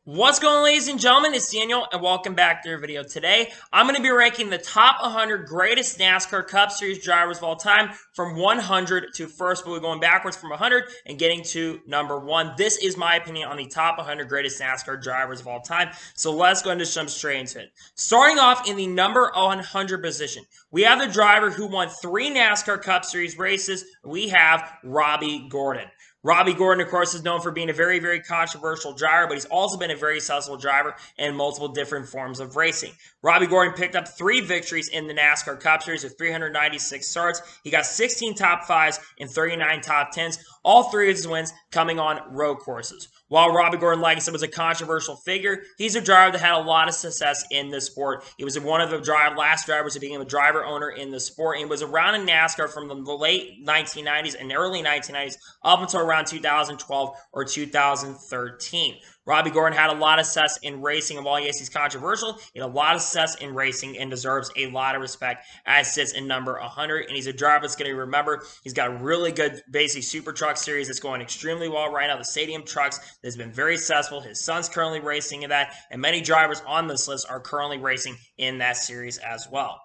What's going on, ladies and gentlemen? It's Daniel, and welcome back to your video. Today, I'm going to be ranking the top 100 greatest NASCAR Cup Series drivers of all time from 100 to first, but we're going backwards from 100 and getting to number 1. This is my opinion on the top 100 greatest NASCAR drivers of all time, so let's go and jump straight into it. Starting off in the number 100 position, we have the driver who won 3 NASCAR Cup Series races. We have Robby Gordon. Robby Gordon, of course, is known for being a very, very controversial driver, but he's also been a very successful driver in multiple different forms of racing. Robby Gordon picked up 3 victories in the NASCAR Cup Series with 396 starts. He got 16 top 5s and 39 top 10s, all 3 of his wins coming on road courses. While Robby Gordon, like I said, was a controversial figure, he's a driver that had a lot of success in the sport. He was one of the last drivers to become a driver owner in the sport and was around in NASCAR from the late 1990s and early 1990s up until around 2012 or 2013. Robby Gordon had a lot of success in racing, and while yes, he's controversial, he had a lot of success in racing and deserves a lot of respect as sits in number 100. And he's a driver that's going to remember. He's got a really good basic super truck series that's going extremely well right now. The Stadium Trucks has been very successful. His son's currently racing in that, and many drivers on this list are currently racing in that series as well.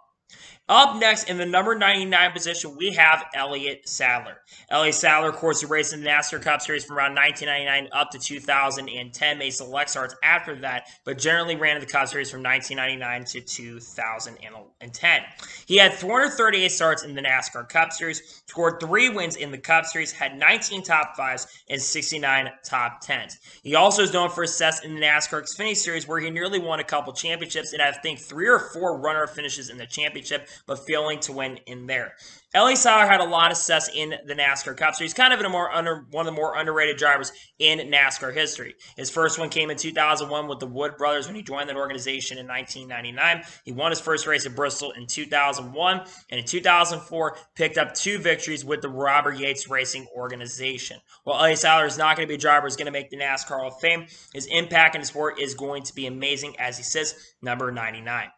Up next, in the number 99 position, we have Elliott Sadler. Elliott Sadler, of course, who raced in the NASCAR Cup Series from around 1999 up to 2010, made select starts after that, but generally ran in the Cup Series from 1999 to 2010. He had 438 starts in the NASCAR Cup Series, scored 3 wins in the Cup Series, had 19 top 5s and 69 top 10s. He also is known for his success in the NASCAR Xfinity Series, where he nearly won a couple championships and I think 3 or 4 runner-up finishes in the championship, but failing to win in there. Elliott Sadler had a lot of success in the NASCAR Cup Series, kind of one of the more underrated drivers in NASCAR history. His first one came in 2001 with the Wood Brothers when he joined that organization in 1999. He won his first race at Bristol in 2001, and in 2004 picked up 2 victories with the Robert Yates Racing organization. While Elliott Sadler is not going to be a driver who's going to make the NASCAR Hall of Fame, his impact in the sport is going to be amazing, as he says, number 99.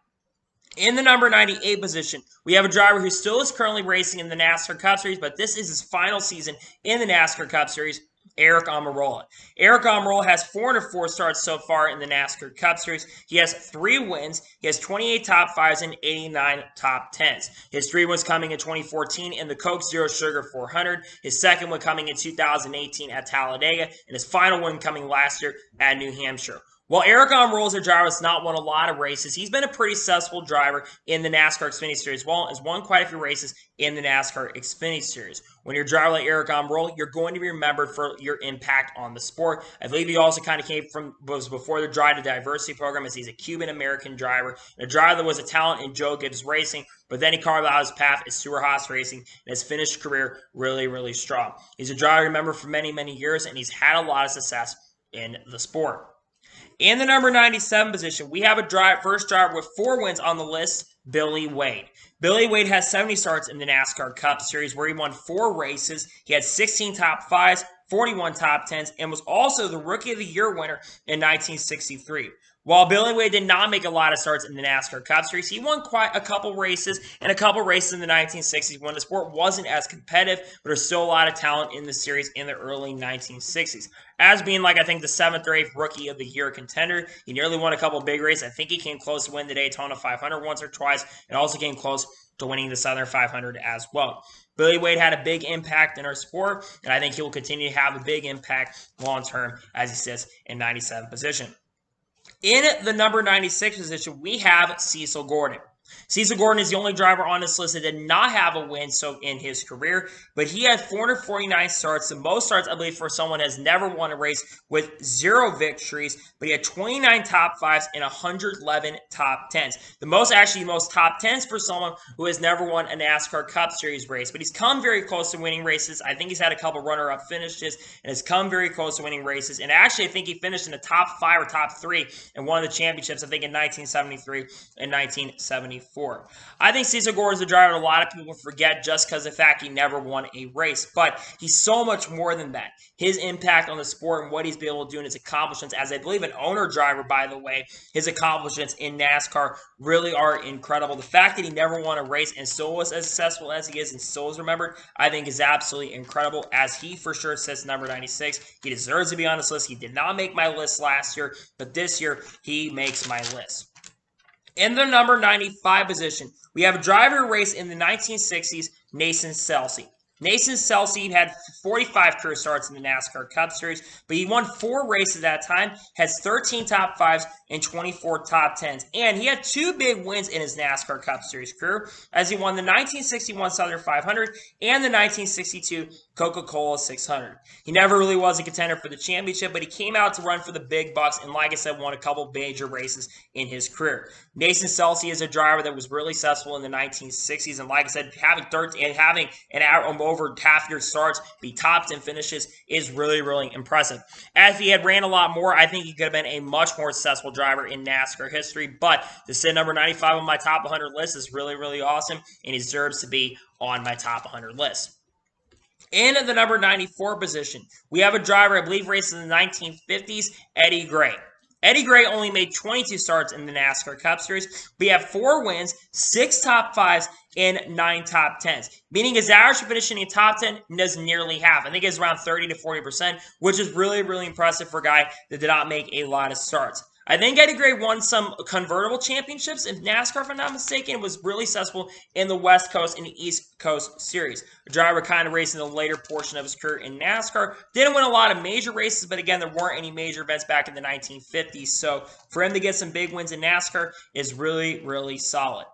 In the number 98 position, we have a driver who still is currently racing in the NASCAR Cup Series, but this is his final season in the NASCAR Cup Series, Aric Almirola. Aric Almirola has 404 starts so far in the NASCAR Cup Series. He has 3 wins. He has 28 top 5s and 89 top 10s. His 3 wins coming in 2014 in the Coke Zero Sugar 400. His second one coming in 2018 at Talladega, and his final one coming last year at New Hampshire. While Aric Almirola is a driver that's not won a lot of races, he's been a pretty successful driver in the NASCAR Xfinity Series, as well as won quite a few races in the NASCAR Xfinity Series. When you're a driver like Aric Almirola, you're going to be remembered for your impact on the sport. I believe he also kind of was before the Drive to Diversity program, as he's a Cuban-American driver, and a driver that was a talent in Joe Gibbs Racing, but then he carved out his path at Stewart-Haas Racing and has finished his career really, really strong. He's a driver remembered for many, many years, and he's had a lot of success in the sport. In the number 97 position, we have a first driver with 4 wins on the list, Billy Wade. Billy Wade has 70 starts in the NASCAR Cup Series, where he won 4 races. He had 16 top 5s, 41 top 10s, and was also the Rookie of the Year winner in 1963. While Billy Wade did not make a lot of starts in the NASCAR Cup Series, he won quite a couple races and a couple races in the 1960s when the sport wasn't as competitive, but there's still a lot of talent in the series in the early 1960s. As being I think the 7th or 8th Rookie of the Year contender, he nearly won a couple big races. I think he came close to winning the Daytona 500 once or twice, and also came close to winning the Southern 500 as well. Billy Wade had a big impact in our sport, and I think he will continue to have a big impact long term as he sits in 97th position. In the number 96 position, we have Cecil Gordon. Cecil Gordon is the only driver on this list that did not have a win in his career, but he had 449 starts, the most starts, I believe, for someone who has never won a race, with 0 victories, but he had 29 top 5s and 111 top 10s. The most top 10s for someone who has never won a NASCAR Cup Series race, but he's come very close to winning races. I think he's had a couple runner-up finishes and has come very close to winning races, and actually I think he finished in the top 5 or top 3 and won the championships, I think, in 1973 and 1974. 94. I think Cecil Gore is a driver a lot of people forget just because of the fact he never won a race, but he's so much more than that. His impact on the sport and what he's been able to do and his accomplishments, as I believe an owner driver, by the way, his accomplishments in NASCAR really are incredible. The fact that he never won a race and still was as successful as he is and still is remembered, I think is absolutely incredible, as he for sure sits number 96. He deserves to be on this list. He did not make my list last year, but this year he makes my list. In the number 95 position, we have a driver who raced in the 1960s, Nathan Selke. Nathan Selke had 45 career starts in the NASCAR Cup Series, but he won 4 races at that time, has 13 top 5s and 24 top 10s. And he had 2 big wins in his NASCAR Cup Series career, as he won the 1961 Southern 500 and the 1962 Coca-Cola 600. He never really was a contender for the championship, but he came out to run for the big bucks and, like I said, won a couple major races in his career. Nathan Selke is a driver that was really successful in the 1960s, and like I said, having an over half your starts, be top 10 finishes is really, really impressive. If he had ran a lot more, I think he could have been a much more successful driver in NASCAR history, but to sit number 95 on my top 100 list is really, really awesome, and he deserves to be on my top 100 list. In the number 94 position, we have a driver I believe raced in the 1950s, Eddie Gray. Eddie Gray only made 22 starts in the NASCAR Cup Series. We have 4 wins, 6 top 5s, and 9 top 10s. Meaning his average for finishing in top 10 is nearly half. I think it's around 30 to 40%, which is really, really impressive for a guy that did not make a lot of starts. I think Eddie Gray won some convertible championships in NASCAR, if I'm not mistaken, was really successful in the West Coast and the East Coast Series. A driver kind of raced in the later portion of his career in NASCAR. Didn't win a lot of major races, but again, there weren't any major events back in the 1950s. So for him to get some big wins in NASCAR is really, really solid.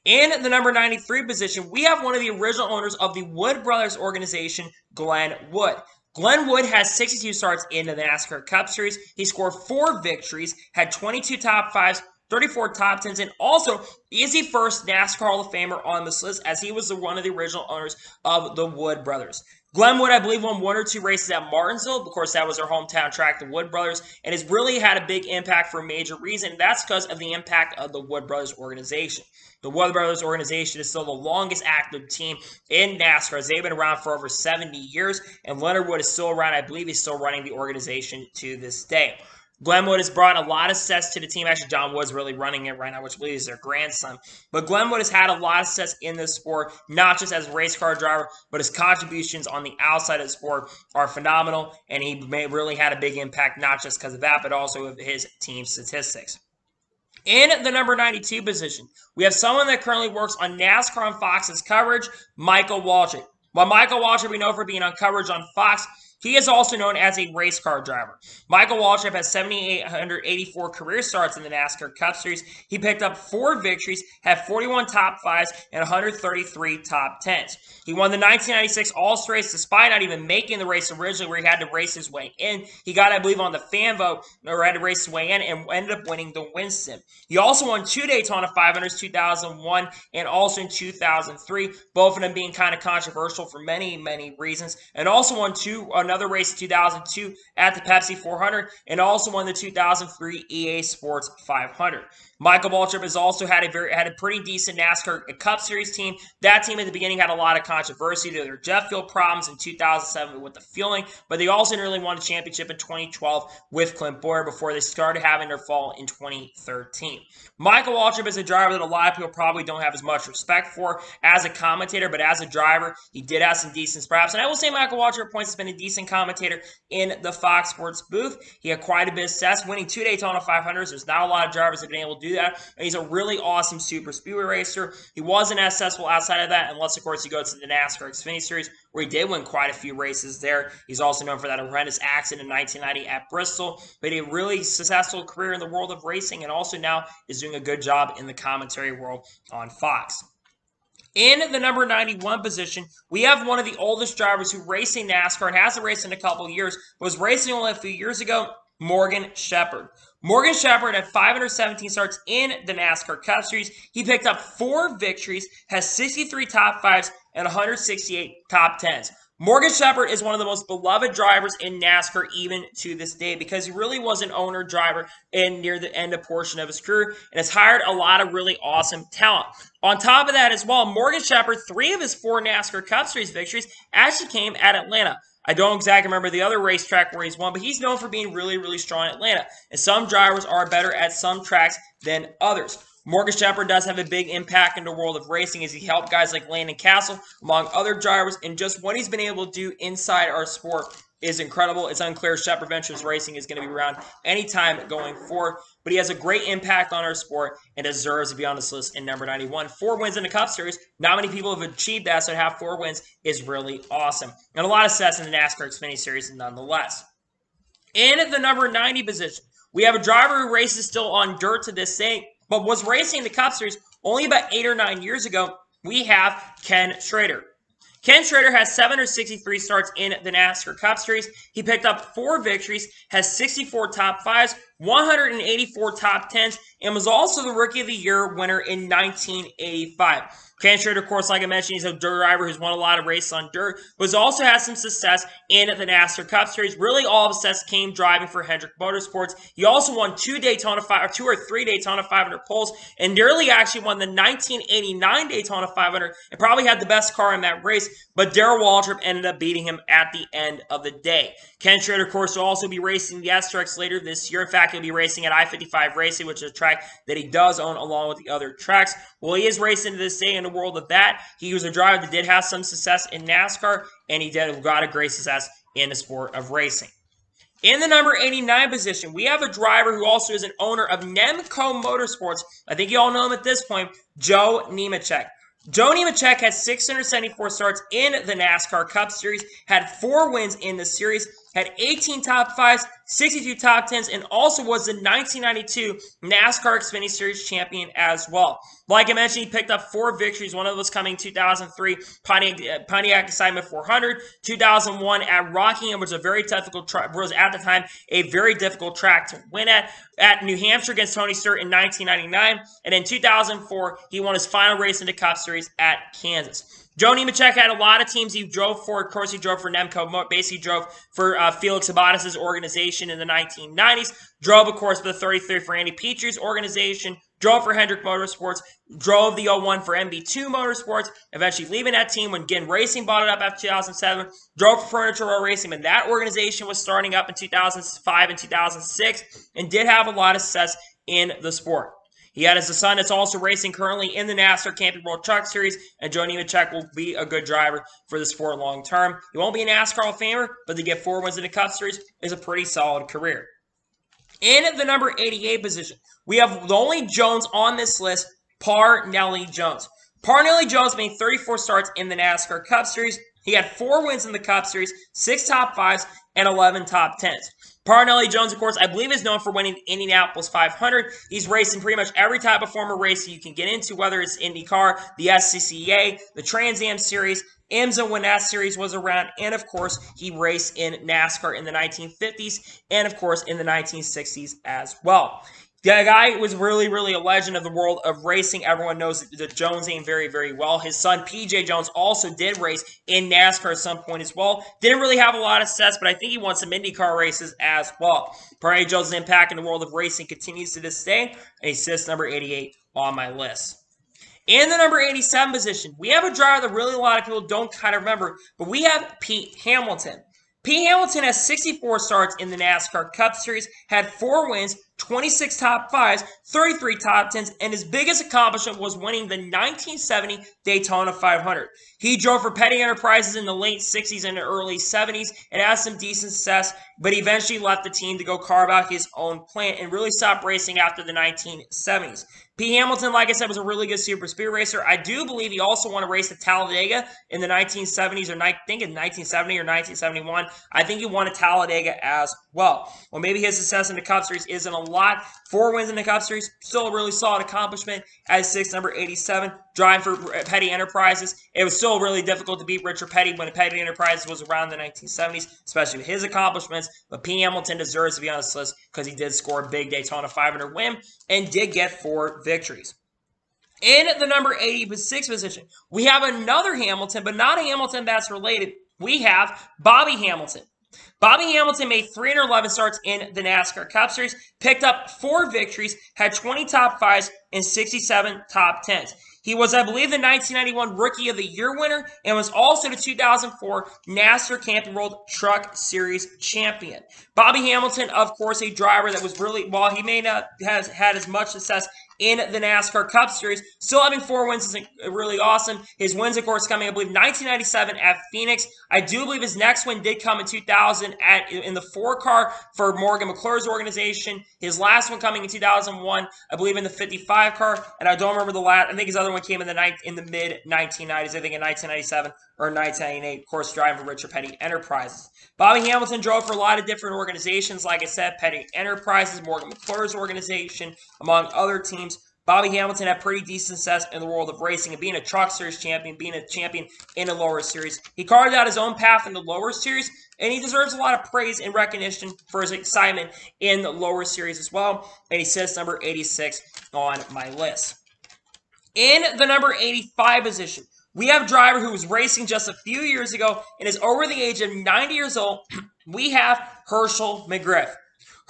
In the number 93 position, we have one of the original owners of the Wood Brothers organization, Glenn Wood. Glenn Wood has 62 starts in the NASCAR Cup Series. He scored 4 victories, had 22 top 5s, 34 top 10s, and also is the first NASCAR Hall of Famer on this list, as he was one of the original owners of the Wood Brothers. Glenn Wood, I believe, won 1 or 2 races at Martinsville. Of course, that was their hometown track, the Wood Brothers, and has really had a big impact for a major reason. That's because of the impact of the Wood Brothers organization. The Wood Brothers organization is still the longest active team in NASCAR, as they've been around for over 70 years, and Leonard Wood is still around. I believe he's still running the organization to this day. Glenn Wood has brought a lot of success to the team. Actually, John Wood's really running it right now, which I believe is their grandson. But Glenn Wood has had a lot of success in this sport, not just as a race car driver, but his contributions on the outside of the sport are phenomenal, and he really had a big impact, not just because of that, but also of his team statistics. In the number 92 position, we have someone that currently works on NASCAR on Fox's coverage, Michael Waltrip. While Michael Waltrip we know for being on coverage on Fox, he is also known as a race car driver. Michael Waltrip has 7,884 career starts in the NASCAR Cup Series. He picked up 4 victories, had 41 top 5s, and 133 top 10s. He won the 1996 All-Star race despite not even making the race originally, where he had to race his way in. He got, I believe, on the fan vote, or had to race his way in, and ended up winning the Winston. He also won 2 Daytona 500s, 2001 and also in 2003, both of them being kind of controversial for many, many reasons, and also won another race in 2002 at the Pepsi 400, and also won the 2003 EA Sports 500. Michael Waltrip has also had a pretty decent NASCAR Cup Series team. That team at the beginning had a lot of controversy due to their jet fuel problems in 2007 with the fueling, but they also nearly won a championship in 2012 with Clint Bowyer before they started having their fall in 2013. Michael Waltrip is a driver that a lot of people probably don't have as much respect for as a commentator, but as a driver, he did have some decent scraps. And I will say Michael Waltrip points has been a decent commentator in the Fox Sports booth. He had quite a bit of success, winning 2 Daytona 500s. There's not a lot of drivers that have been able to do that. And he's a really awesome super speedway racer. He wasn't as successful outside of that, unless, of course, he goes to the NASCAR Xfinity Series, where he did win quite a few races there. He's also known for that horrendous accident in 1990 at Bristol, but a really successful career in the world of racing, and also now is doing a good job in the commentary world on Fox. In the number 91 position, we have one of the oldest drivers who raced in NASCAR and hasn't raced in a couple years, was racing only a few years ago, Morgan Shepherd. Morgan Shepherd had 517 starts in the NASCAR Cup Series. He picked up 4 victories, has 63 top 5s, and 168 top 10s. Morgan Shepherd is one of the most beloved drivers in NASCAR even to this day because he really was an owner driver in near the end of portion of his career and has hired a lot of really awesome talent. On top of that as well, Morgan Shepherd, 3 of his 4 NASCAR Cup Series victories actually came at Atlanta. I don't exactly remember the other racetrack where he's won, but he's known for being really, really strong at Atlanta. And some drivers are better at some tracks than others. Morgan Shepherd does have a big impact in the world of racing as he helped guys like Landon Cassill, among other drivers, and just what he's been able to do inside our sport is incredible. It's unclear if Shepherd Ventures Racing is going to be around anytime going forward, but he has a great impact on our sport and deserves to be on this list in number 91. 4 wins in the Cup Series. Not many people have achieved that, so to have 4 wins is really awesome. And a lot of success in the NASCAR Xfinity Series nonetheless. In the number 90 position, we have a driver who races still on dirt to this day, but was racing in the Cup Series only about 8 or 9 years ago. We have Ken Schrader. Ken Schrader has 763 starts in the NASCAR Cup Series. He picked up 4 victories, has 64 top 5s, 184 top 10s, and was also the Rookie of the Year winner in 1985. Ken Schrader, of course, like I mentioned, he's a dirt driver who's won a lot of races on dirt, but has also had some success in the NASCAR Cup Series. Really, all of his success came driving for Hendrick Motorsports. He also won 2 or 3 Daytona 500 poles, and nearly actually won the 1989 Daytona 500, and probably had the best car in that race, but Darrell Waltrip ended up beating him at the end of the day. Ken Schrader, of course, will also be racing the SRX later this year. In fact, he'll be racing at I-55 Racing, which is a track that he does own along with the other tracks. Well, he is racing to this day in the world of that. He was a driver that did have some success in NASCAR, and he did a lot of great success in the sport of racing. In the number 89 position, we have a driver who also is an owner of Nemco Motorsports. I think you all know him at this point, Joe Nemechek. Joe Nemechek has 674 starts in the NASCAR Cup Series, had 4 wins in the series, had 18 top 5s, 62 top 10s, and also was the 1992 NASCAR Xfinity Series champion as well. Like I mentioned, he picked up 4 victories, one of those coming 2003 Pontiac Assignment 400, 2001 at Rockingham, which was a very difficult track, was at the time a very difficult track to win at New Hampshire against Tony Stewart in 1999, and in 2004, he won his final race in the Cup Series at Kansas. Joe Nemechek had a lot of teams he drove for. Of course, he drove for Nemco. Basically, drove for Felix Sabates' organization in the 1990s. Drove, of course, for the 33 for Andy Petry's organization. Drove for Hendrick Motorsports. Drove the 01 for MB2 Motorsports. Eventually leaving that team when Ginn Racing bought it up after 2007. Drove for Furniture Row Racing when that organization was starting up in 2005 and 2006. And did have a lot of success in the sport. He had his son that's also racing currently in the NASCAR Camping World Truck Series, and Joe Nemechek will be a good driver for the sport long term. He won't be a NASCAR Hall of Famer, but to get 4 wins in the Cup Series is a pretty solid career. In the number 88 position, we have the only Jones on this list, Parnelli Jones. Parnelli Jones made 34 starts in the NASCAR Cup Series. He had 4 wins in the Cup Series, 6 top 5s, and 11 top 10s. Parnelli Jones, of course, I believe is known for winning the Indianapolis 500. He's raced in pretty much every type of form of race you can get into, whether it's IndyCar, the SCCA, the Trans Am Series, IMSA when that series was around, and of course, he raced in NASCAR in the 1950s, and of course, in the 1960s as well. The guy was really, really a legend of the world of racing. Everyone knows the Jones name very, very well. His son, P.J. Jones, also did race in NASCAR at some point as well. Didn't really have a lot of success, but I think he won some IndyCar races as well. Parnelli Jones' impact in the world of racing continues to this day, and he sits number 88 on my list. In the number 87 position, we have a driver that really a lot of people don't kind of remember, but we have Pete Hamilton. Pete Hamilton has 64 starts in the NASCAR Cup Series, had 4 wins, 26 top 5s, 33 top 10s, and his biggest accomplishment was winning the 1970 Daytona 500. He drove for Petty Enterprises in the late 60s and the early 70s and had some decent success, but he eventually left the team to go carve out his own plant and really stopped racing after the 1970s. Pete Hamilton, like I said, was a really good super speed racer. I do believe he also won a race at Talladega in the 1970s, or I think in 1970 or 1971. I think he won at Talladega as well. Well, maybe his success in the Cup Series isn't a lot. 4 wins in the Cup Series, still a really solid accomplishment. At 6, number 87, driving for Petty Enterprises. It was still really difficult to beat Richard Petty when Petty Enterprises was around the 1970s, especially with his accomplishments. But Pete Hamilton deserves to be on this list because he did score a big Daytona 500 win and did get 4 victories. In the number 86 position, we have another Hamilton, but not a Hamilton that's related. we have Bobby Hamilton. Bobby Hamilton made 311 starts in the NASCAR Cup Series, picked up 4 victories, had 20 top 5s, and 67 top 10s. He was, I believe, the 1991 Rookie of the Year winner and was also the 2004 NASCAR Camping World Truck Series champion. Bobby Hamilton, of course, a driver that was really, while he may not have had as much success in the NASCAR Cup Series, still having 4 wins is really awesome. His wins, of course, coming, I believe, 1997 at Phoenix. I do believe his next win did come in 2000 in the 4-car for Morgan McClure's organization. His last one coming in 2001, I believe, in the 55 car, and I don't remember the last. I think his other one came in the mid-1990s. I think in 1997 or 1998, of course, driving for Richard Petty Enterprises. Bobby Hamilton drove for a lot of different organizations, like I said, Petty Enterprises, Morgan McClure's organization, among other teams. Bobby Hamilton had pretty decent success in the world of racing and being a Truck Series champion, being a champion in the lower series. He carved out his own path in the lower series, and he deserves a lot of praise and recognition for his excitement in the lower series as well. And he sits number 86 on my list. In the number 85 position, we have a driver who was racing just a few years ago and is over the age of 90 years old. We have Hershel McGriff.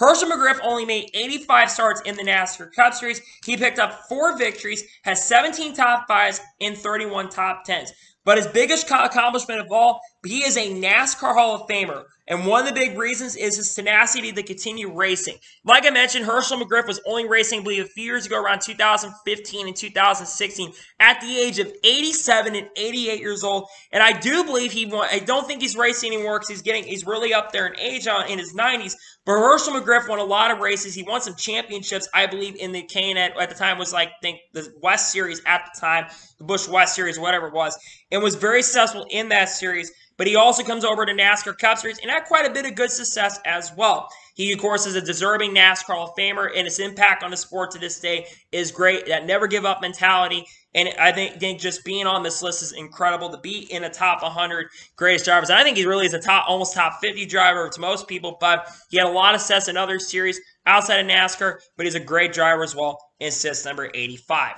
Hershel McGriff only made 85 starts in the NASCAR Cup Series. He picked up 4 victories, has 17 top 5s, and 31 top 10s. But his biggest accomplishment of all, he is a NASCAR Hall of Famer. And one of the big reasons is his tenacity to continue racing. Like I mentioned, Hershel McGriff was only racing, I believe, a few years ago, around 2015 and 2016, at the age of 87 and 88 years old. And I do believe I don't think he's racing anymore because he's really up there in age in his 90s. But Hershel McGriff won a lot of races. He won some championships, I believe, in the K&N at the time was like, I think, the West Series at the time, the Busch West Series, whatever it was, and was very successful in that series. But he also comes over to NASCAR Cup Series and had quite a bit of good success as well. He, of course, is a deserving NASCAR Hall of Famer, and his impact on the sport to this day is great. That never give up mentality. And I think just being on this list is incredible to be in the top 100 greatest drivers. And I think he really is a almost top 50 driver to most people, but he had a lot of success in other series outside of NASCAR, but he's a great driver as well and sits number 85.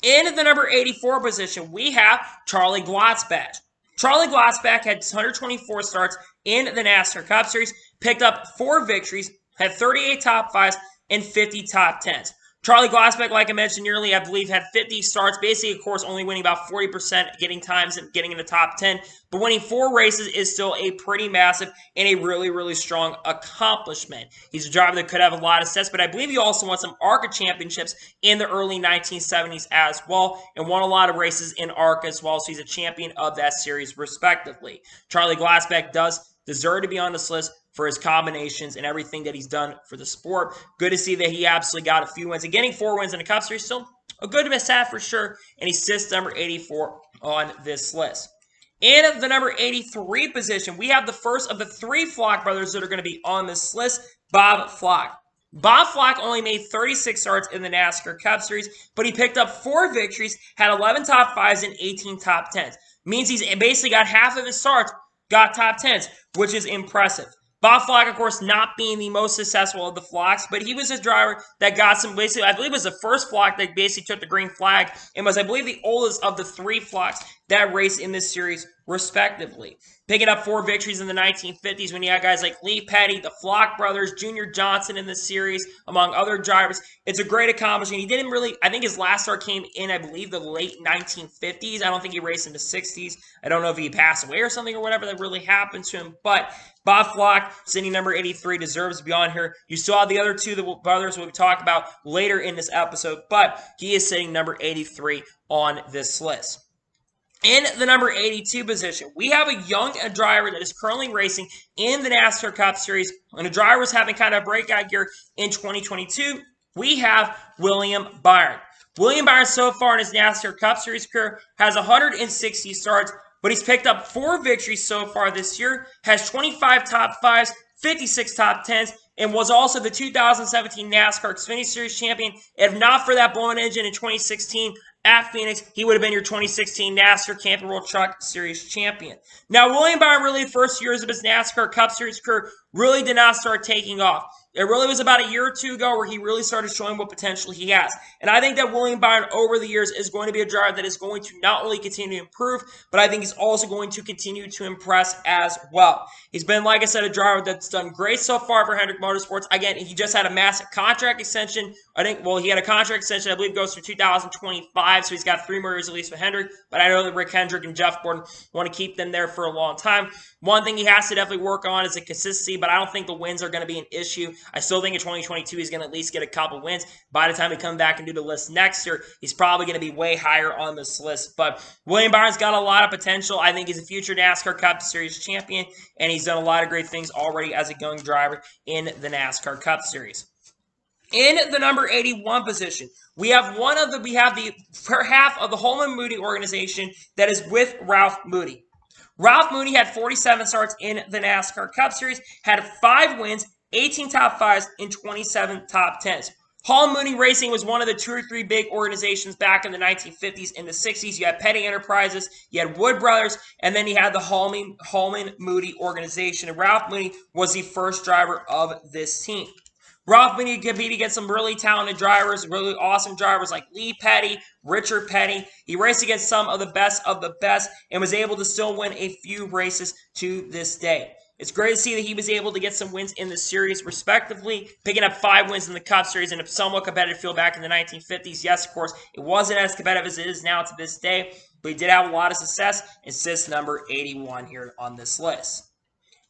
In the number 84 position, we have Charlie Glotzbach. Charlie Glotzbach had 124 starts in the NASCAR Cup Series, picked up 4 victories, had 38 top 5s, and 50 top 10s. Charlie Glotzbach, like I mentioned earlier, I believe had 50 starts, basically, of course, only winning about 40%, getting times and getting in the top 10. But winning 4 races is still a pretty massive and a really, really strong accomplishment. He's a driver that could have a lot of success, but I believe he also won some ARCA championships in the early 1970s as well, and won a lot of races in ARCA as well, so he's a champion of that series, respectively. Charlie Glotzbach does deserve to be on this list for his combinations and everything that he's done for the sport. Good to see that he absolutely got a few wins. And getting 4 wins in the Cup Series, still a good stat for sure. And he sits number 84 on this list. In the number 83 position, we have the first of the 3 Flock brothers that are going to be on this list, Bob Flock. Bob Flock only made 36 starts in the NASCAR Cup Series, but he picked up 4 victories, had 11 top 5s, and 18 top 10s. Means he's basically got half of his starts got top 10s, which is impressive. Bob Flock, of course, not being the most successful of the Flocks, but he was a driver that got some, basically, I believe it was the first Flock that basically took the green flag and was, I believe, the oldest of the 3 Flocks that raced in this series, respectively. Picking up 4 victories in the 1950s when you had guys like Lee Petty, the Flock brothers, Junior Johnson in the series, among other drivers. It's a great accomplishment. He didn't really, I think his last start came in, I believe, the late 1950s. I don't think he raced in the 60s. I don't know if he passed away or something or whatever that really happened to him. But Bob Flock, sitting number 83, deserves to be on here. You saw the other 2 the brothers we'll talk about later in this episode, but he is sitting number 83 on this list. In the number 82 position, we have a young driver that is currently racing in the NASCAR Cup Series, and the driver is having kind of a breakout year in 2022. We have William Byron. William Byron, so far in his NASCAR Cup Series career, has 160 starts, but he's picked up 4 victories so far this year, has 25 top 5s, 56 top 10s, and was also the 2017 NASCAR Xfinity Series champion. If not for that blown engine in 2016, at Phoenix, he would have been your 2016 NASCAR Camping World Truck Series champion. Now, William Byron, really, the first years of his NASCAR Cup Series career, really did not start taking off. It really was about a year or two ago where he really started showing what potential he has. And I think that William Byron over the years is going to be a driver that is going to not only continue to improve, but I think he's also going to continue to impress as well. He's been, like I said, a driver that's done great so far for Hendrick Motorsports. Again, he just had a massive contract extension. He had a contract extension, I believe, goes through 2025, so he's got 3 more years at least with Hendrick. But I know that Rick Hendrick and Jeff Gordon want to keep them there for a long time. One thing he has to definitely work on is the consistency, but I don't think the wins are going to be an issue. I still think in 2022 he's going to at least get a couple wins. By the time we come back and do the list next year, he's probably going to be way higher on this list. But William Byron's got a lot of potential. I think he's a future NASCAR Cup Series champion, and he's done a lot of great things already as a young driver in the NASCAR Cup Series. In the number 81 position, we have the half of the Holman Moody organization that is with Ralph Moody. Ralph Moody had 47 starts in the NASCAR Cup Series, had 5 wins, 18 top 5s, and 27 top 10s. Holman Moody Racing was one of the 2 or 3 big organizations back in the 1950s and the 60s. You had Petty Enterprises, you had Wood Brothers, and then you had the Holman Moody organization. And Ralph Moody was the first driver of this team. Ralph Moody competed against some really talented drivers, really awesome drivers like Lee Petty, Richard Petty. He raced against some of the best and was able to still win a few races to this day. It's great to see that he was able to get some wins in the series, respectively, picking up 5 wins in the Cup Series in a somewhat competitive field back in the 1950s. Yes, of course, it wasn't as competitive as it is now to this day, but he did have a lot of success and sits number 81 here on this list.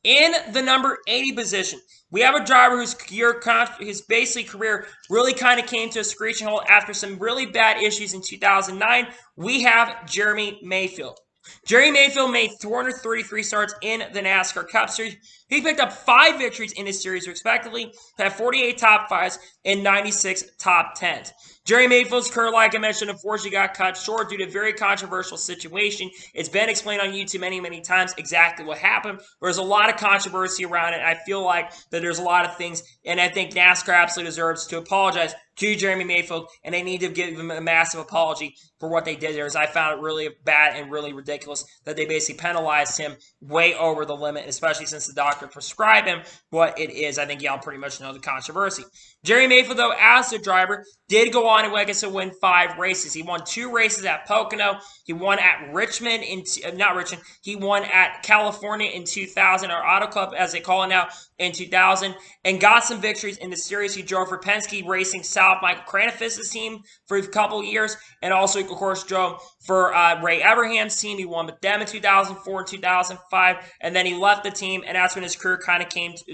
In the number 80 position, we have a driver whose basically career really kind of came to a screeching halt after some really bad issues in 2009. We have Jeremy Mayfield. Jeremy Mayfield made 433 starts in the NASCAR Cup Series. He picked up 5 victories in his series, respectively, had 48 top 5s and 96 top 10s. Jerry Mayfield's career, like I mentioned, unfortunately got cut short due to a very controversial situation. It's been explained on YouTube many, many times exactly what happened. There's a lot of controversy around it. I feel like that there's a lot of things, and I think NASCAR absolutely deserves to apologize to Jeremy Mayfield, and they need to give him a massive apology for what they did there, as I found it really bad and really ridiculous that they basically penalized him way over the limit, especially since the doctor prescribed him what it is. I think y'all pretty much know the controversy. Jerry Mayfield, though, as a driver, did go on and win 5 races. He won 2 races at Pocono. He won at Richmond, he won at California in 2000, or Auto Club as they call it now, in 2000, and got some victories in the series. He drove for Penske Racing South, Michael Cranafis' team, for a couple years, and also, of course, drove for Ray Everham's team. He won with them in 2004 and 2005, and then he left the team, and that's when his career kind of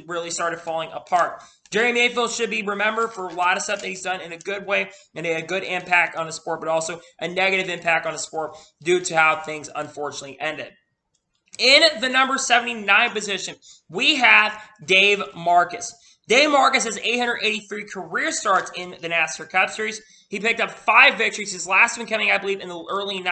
really started falling apart. Jerry Mayfield should be remembered for a lot of stuff that he's done in a good way, and a good impact on the sport, but also a negative impact on the sport due to how things unfortunately ended. In the number 79 position, we have Dave Marcus. Dave Marcus has 883 career starts in the NASCAR Cup Series. He picked up 5 victories, his last one coming, I believe, in the late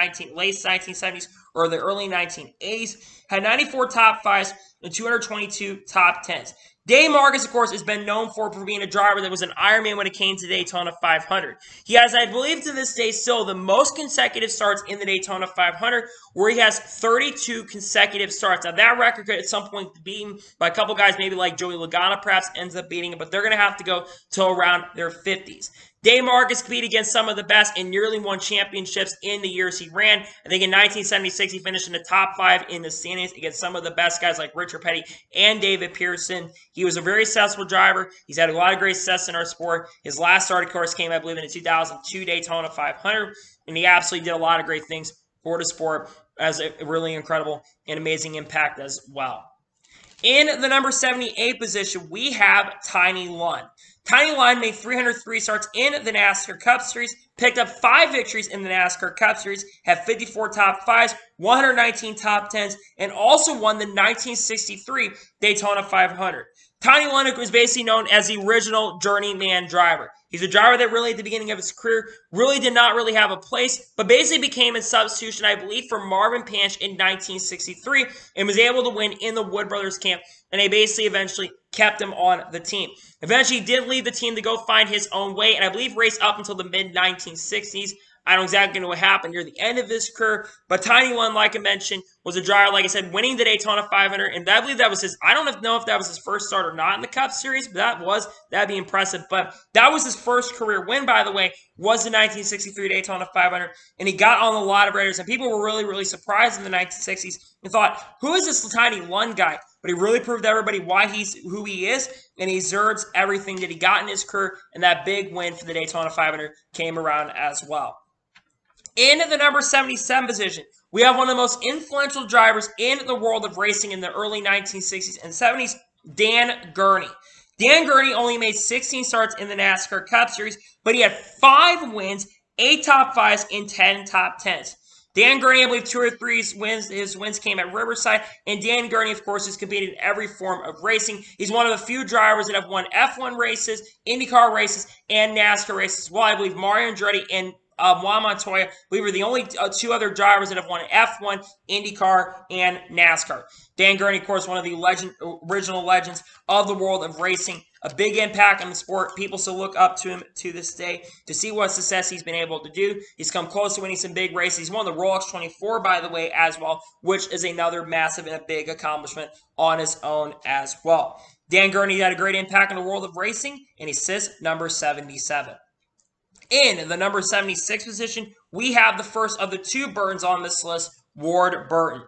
1970s or the early 1980s. Had 94 top 5s and 222 top 10s. Dave Marcus, of course, has been known for being a driver that was an Ironman when it came to Daytona 500. He has, I believe, to this day still the most consecutive starts in the Daytona 500, where he has 32 consecutive starts. Now, that record could at some point be beaten by a couple guys, maybe like Joey Logano perhaps ends up beating it, but they're going to have to go till around their 50s. Dave Marcus competed against some of the best and nearly won championships in the years he ran. I think in 1976, he finished in the top 5 in the standings against some of the best guys like Richard Petty and David Pearson. He was a very successful driver. He's had a lot of great success in our sport. His last start, of course, came, I believe, in the 2002 Daytona 500, and he absolutely did a lot of great things for the sport as a really incredible and amazing impact as well. In the number 78 position, we have Tiny Lund. Tiny Lund made 303 starts in the NASCAR Cup Series, picked up 5 victories in the NASCAR Cup Series, had 54 top 5s, 119 top 10s, and also won the 1963 Daytona 500. Tiny Lund was basically known as the original journeyman driver. He's a driver that really, at the beginning of his career, really did not really have a place, but basically became a substitution, I believe, for Marvin Panch in 1963, and was able to win in the Wood Brothers camp, and they basically eventually kept him on the team. Eventually, he did leave the team to go find his own way, and I believe raced up until the mid-1960s. I don't exactly know what happened near the end of his career, but Tiny Lund, like I mentioned, was a driver, like I said, winning the Daytona 500, and I believe that was his, I don't know if that was his first start or not in the Cup Series, but that'd be impressive. But that was his first career win, by the way, was the 1963 Daytona 500, and he got on the lot of Raiders, and people were really, really surprised in the 1960s and thought, who is this tiny Lund guy? But he really proved to everybody why he's who he is, and he deserves everything that he got in his career, and that big win for the Daytona 500 came around as well. In the number 77 position, we have one of the most influential drivers in the world of racing in the early 1960s and 70s, Dan Gurney. Dan Gurney only made 16 starts in the NASCAR Cup Series, but he had 5 wins, 8 top 5s, and 10 top 10s. Dan Gurney, I believe 2 or 3 wins. His wins came at Riverside. And Dan Gurney, of course, has competed in every form of racing. He's one of the few drivers that have won F1 races, IndyCar races, and NASCAR races. Well, I believe Mario Andretti and Juan Montoya, we were the only 2 other drivers that have won F1, IndyCar, and NASCAR. Dan Gurney, of course, one of the original legends of the world of racing. A big impact on the sport. People still look up to him to this day to see what success he's been able to do. He's come close to winning some big races. He's won the Rolex 24, by the way, as well, which is another massive and a big accomplishment on his own as well. Dan Gurney had a great impact on the world of racing, and he sits number 77. In the number 76 position, we have the first of the 2 Burtons on this list, Ward Burton.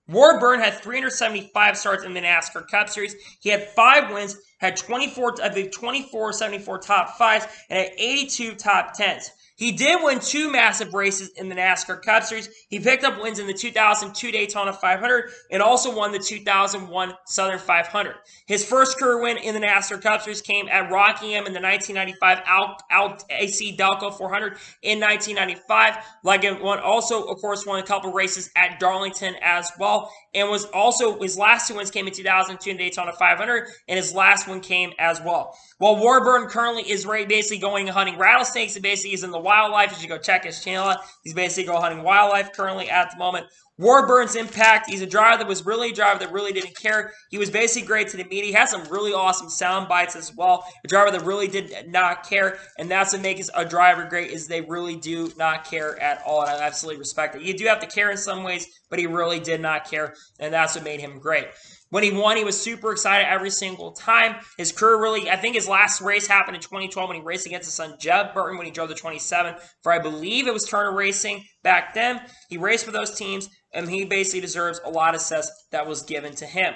Ward Burton had 375 starts in the NASCAR Cup Series. He had 5 wins, had 24, 74 top 5s, and had 82 top 10s. He did win 2 massive races in the NASCAR Cup Series. He picked up wins in the 2002 Daytona 500 and also won the 2001 Southern 500. His first career win in the NASCAR Cup Series came at Rockingham in the 1995 AC Delco 400 in 1995. Also, of course, won a couple races at Darlington as well. And was also, his last 2 wins came in 2002 in Daytona 500, and his last one came as well. While Ward Burton currently is basically going hunting rattlesnakes, and basically is in the wildlife. You should go check his channel out. He's basically going hunting wildlife currently at the moment. Ward Burton's impact, he's a driver that was really a driver that really didn't care. He was basically great to the media. He has some really awesome sound bites as well. A driver that really did not care, and that's what makes a driver great, is they really do not care at all, and I absolutely respect it. You do have to care in some ways, but he really did not care, and that's what made him great. When he won, he was super excited every single time. His career really, I think his last race happened in 2012 when he raced against his son Jeb Burton when he drove the 27 for, I believe it was Turner Racing back then. He raced for those teams, and he basically deserves a lot of success that was given to him.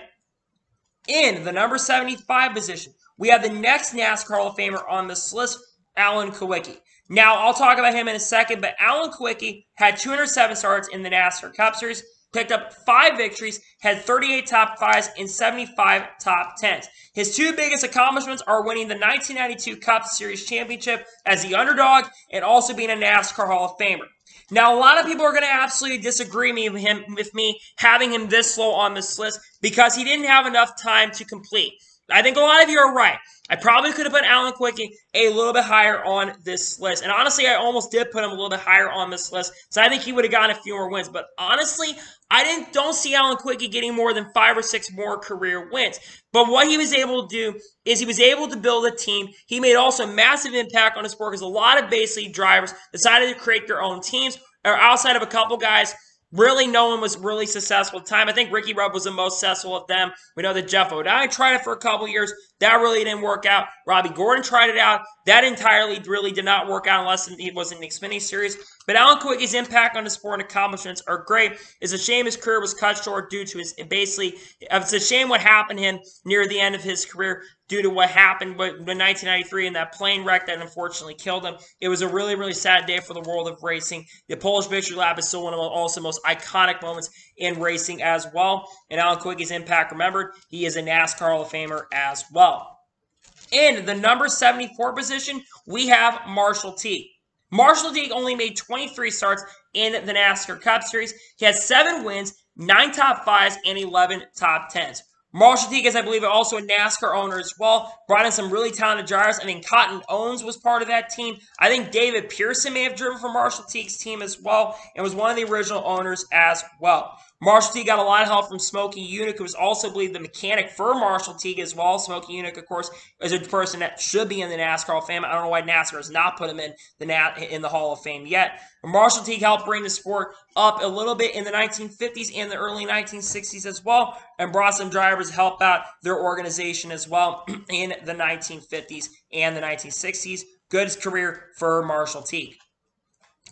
In the number 75 position, we have the next NASCAR Hall of Famer on this list, Alan Kulwicki. Now, I'll talk about him in a second, but Alan Kulwicki had 207 starts in the NASCAR Cup Series, picked up 5 victories, had 38 top 5s, and 75 top 10s. His 2 biggest accomplishments are winning the 1992 Cup Series Championship as the underdog and also being a NASCAR Hall of Famer. Now, a lot of people are going to absolutely disagree with me having him this low on this list because he didn't have enough time to complete. I think a lot of you are right. I probably could have put Alan Kulwicki a little bit higher on this list. And honestly, I almost did put him a little bit higher on this list. So I think he would have gotten a few more wins. But honestly, I don't see Alan Kulwicki getting more than 5 or 6 more career wins. But what he was able to do is he was able to build a team. He made also a massive impact on the sport because a lot of basically drivers decided to create their own teams, or outside of a couple guys. Really, no one was really successful at the time. I think Ricky Rudd was the most successful of them. We know that Jeff O'Donnell tried it for a couple years. That really didn't work out. Robbie Gordon tried it out. That entirely really did not work out unless he was in the Xfinity Series. But Alan Kulwicki's impact on the sport and accomplishments are great. It's a shame his career was cut short due to his, basically, it's a shame what happened to him near the end of his career due to what happened in 1993 and that plane wreck that unfortunately killed him. It was a really, really sad day for the world of racing. The Polish Victory Lap is still one of the also most iconic moments in racing as well. And Alan Kulwicki's impact, remembered, he is a NASCAR Hall of Famer as well. In the number 74 position, we have Marshall Teague. Marshall Teague only made 23 starts in the NASCAR Cup Series. He had 7 wins, 9 top 5s, and 11 top 10s. Marshall Teague is, I believe, also a NASCAR owner as well. Brought in some really talented drivers. I think Cotton Owens was part of that team. I think David Pearson may have driven for Marshall Teague's team as well and was one of the original owners as well. Marshall Teague got a lot of help from Smokey Yunick, who was also, I believe, the mechanic for Marshall Teague as well. Smokey Yunick, of course, is a person that should be in the NASCAR Hall of Fame. I don't know why NASCAR has not put him in the Hall of Fame yet. Marshall Teague helped bring the sport up a little bit in the 1950s and the early 1960s as well, and brought some drivers to help out their organization as well in the 1950s and the 1960s. Good career for Marshall Teague.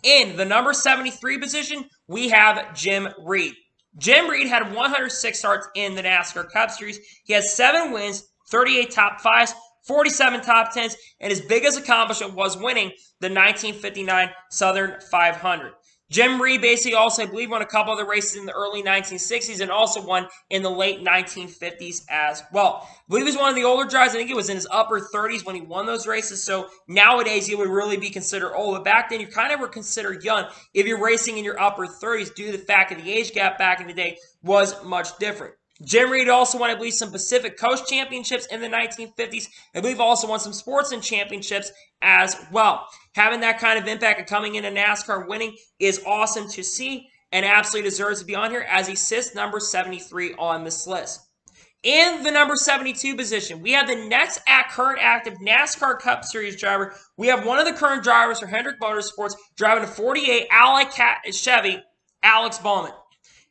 In the number 73 position, we have Jim Reed. Jim Reed had 106 starts in the NASCAR Cup Series. He has 7 wins, 38 top 5s, 47 top 10s, and his biggest accomplishment was winning the 1959 Southern 500. Jim Reed basically also, I believe, won a couple of the races in the early 1960s and also won in the late 1950s as well. I believe he was one of the older drivers. I think it was in his upper 30s when he won those races. So nowadays, he would really be considered old. But back then, you kind of were considered young if you're racing in your upper 30s due to the fact that the age gap back in the day was much different. Jim Reed also won, I believe, some Pacific Coast championships in the 1950s. I believe also won some Sportsman championships as well. Having that kind of impact and coming into NASCAR winning is awesome to see and absolutely deserves to be on here as he sits number 73 on this list. In the number 72 position, we have the next current active NASCAR Cup Series driver. We have one of the current drivers for Hendrick Motorsports driving a 48 Ally Chevy, Alex Bowman.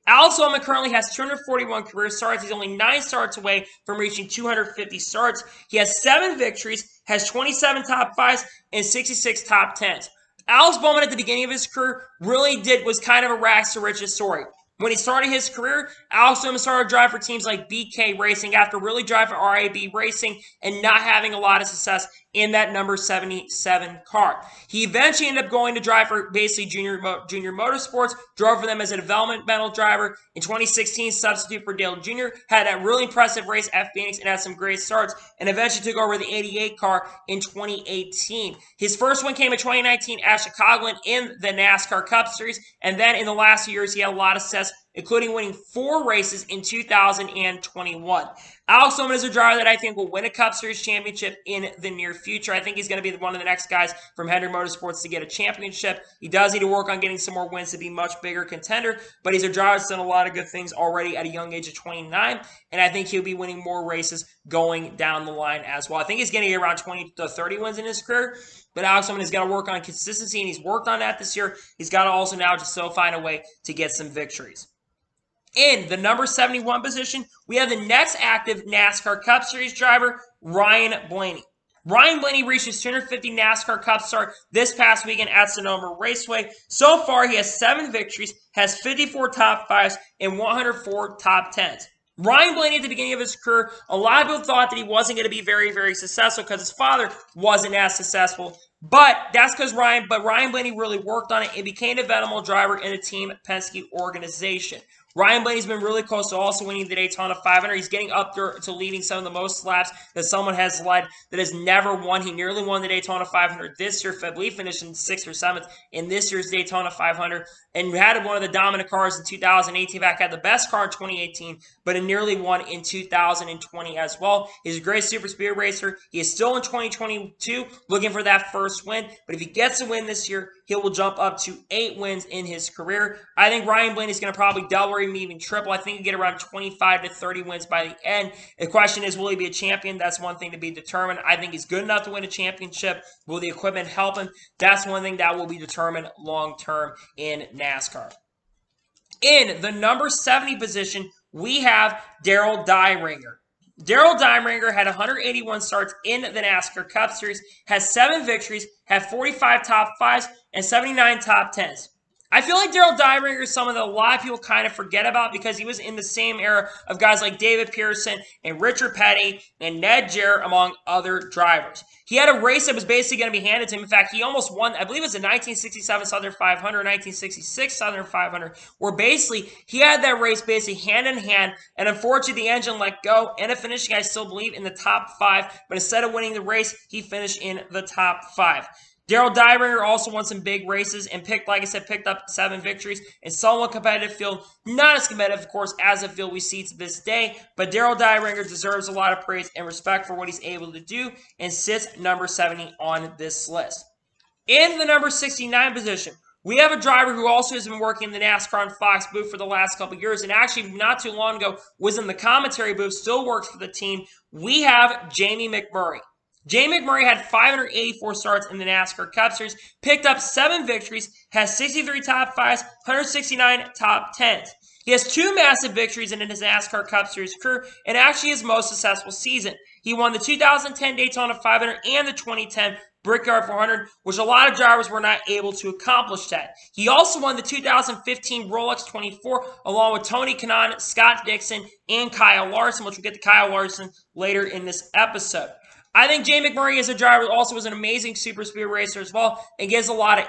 Alex Bowman currently has 241 career starts. He's only 9 starts away from reaching 250 starts. He has 7 victories, has 27 top 5s, and 66 top 10s. Alex Bowman at the beginning of his career was kind of a rags to riches story. When he started his career, Alex Bowman started driving for teams like BK Racing after really driving for RAB Racing and not having a lot of success in that number 77 car. He eventually ended up going to drive for basically Junior Motorsports, drove for them as a developmental driver. In 2016, substitute for Dale Jr., had a really impressive race at Phoenix and had some great starts, and eventually took over the 88 car in 2018. His first one came in 2019 at Chicagoland in the NASCAR Cup Series, and then in the last few years, he had a lot of success, including winning 4 races in 2021. Alex Bowman is a driver that I think will win a Cup Series championship in the near future. I think he's going to be one of the next guys from Hendrick Motorsports to get a championship. He does need to work on getting some more wins to be a much bigger contender, but he's a driver that's done a lot of good things already at a young age of 29, and I think he'll be winning more races going down the line as well. I think he's going to get around 20 to 30 wins in his career, but Alex Bowman has got to work on consistency, and he's worked on that this year. He's got to also now just still find a way to get some victories. In the number 71 position, we have the next active NASCAR Cup Series driver, Ryan Blaney. Ryan Blaney reached his 250 NASCAR Cup start this past weekend at Sonoma Raceway. So far, he has 7 victories, has 54 top 5s, and 104 top 10s. Ryan Blaney, at the beginning of his career, a lot of people thought that he wasn't going to be very, very successful because his father wasn't as successful. But that's because Ryan Blaney really worked on it and became a developmental driver in the Team Penske organization. Ryan Blaney's been really close to also winning the Daytona 500. He's getting up there to leading some of the most laps that someone has led that has never won. He nearly won the Daytona 500 this year. I believe finished in 6th or 7th in this year's Daytona 500. And had one of the dominant cars in 2018. In fact, had the best car in 2018, but it nearly won in 2020 as well. He's a great super speed racer. He is still in 2022 looking for that first win. But if he gets a win this year, he will jump up to 8 wins in his career. I think Ryan Blaney is going to probably double or even triple. I think he'll get around 25 to 30 wins by the end. The question is, will he be a champion? That's one thing to be determined. I think he's good enough to win a championship. Will the equipment help him? That's one thing that will be determined long-term in NASCAR. In the number 70 position, we have Darrell Deininger. Darrell Deininger had 181 starts in the NASCAR Cup Series, has 7 victories, had 45 top 5s, and 79 top 10s. I feel like Darrell Deininger is someone that a lot of people kind of forget about because he was in the same era of guys like David Pearson and Richard Petty and Ned Jarrett, among other drivers. He had a race that was basically going to be handed to him. In fact, he almost won, I believe it was the 1967 Southern 500, 1966 Southern 500, where basically he had that race basically hand in hand, and unfortunately the engine let go, and a finishing, I still believe, in the top 5, but instead of winning the race, he finished in the top 5. Darrell Deininger also won some big races and picked up 7 victories in somewhat competitive field. Not as competitive, of course, as a field we see to this day, but Darrell Deininger deserves a lot of praise and respect for what he's able to do and sits number 70 on this list. In the number 69 position, we have a driver who also has been working in the NASCAR and Fox booth for the last couple of years, and actually not too long ago was in the commentary booth, still works for the team. We have Jamie McMurray. Jamie McMurray had 584 starts in the NASCAR Cup Series, picked up 7 victories, has 63 top 5s, 169 top 10s. He has 2 massive victories in his NASCAR Cup Series career, and actually his most successful season. He won the 2010 Daytona 500 and the 2010 Brickyard 400, which a lot of drivers were not able to accomplish that. He also won the 2015 Rolex 24 along with Tony Kanaan, Scott Dixon, and Kyle Larson, which we'll get to Kyle Larson later in this episode. I think Jamie McMurray as a driver also was an amazing super speed racer as well and gives a lot of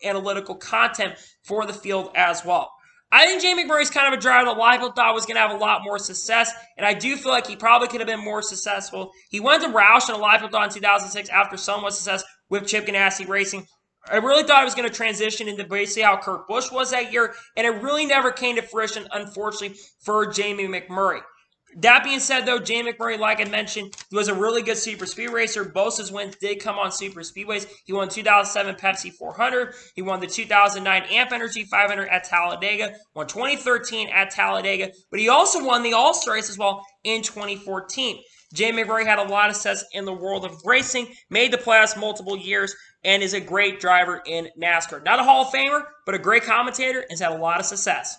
analytical content for the field as well. I think Jamie McMurray is kind of a driver that a lot of people thought was going to have a lot more success, and I do feel like he probably could have been more successful. He went to Roush, and a lot of people thought in 2006 after somewhat success with Chip Ganassi Racing. I really thought it was going to transition into basically how Kurt Busch was that year, and it really never came to fruition, unfortunately, for Jamie McMurray. That being said, though, Jamie McMurray, like I mentioned, he was a really good super speed racer. Both his wins did come on super speedways. He won 2007 Pepsi 400. He won the 2009 Amp Energy 500 at Talladega. Won 2013 at Talladega. But he also won the All-Star race as well in 2014. Jamie McMurray had a lot of success in the world of racing, made the playoffs multiple years, and is a great driver in NASCAR. Not a Hall of Famer, but a great commentator, and has had a lot of success.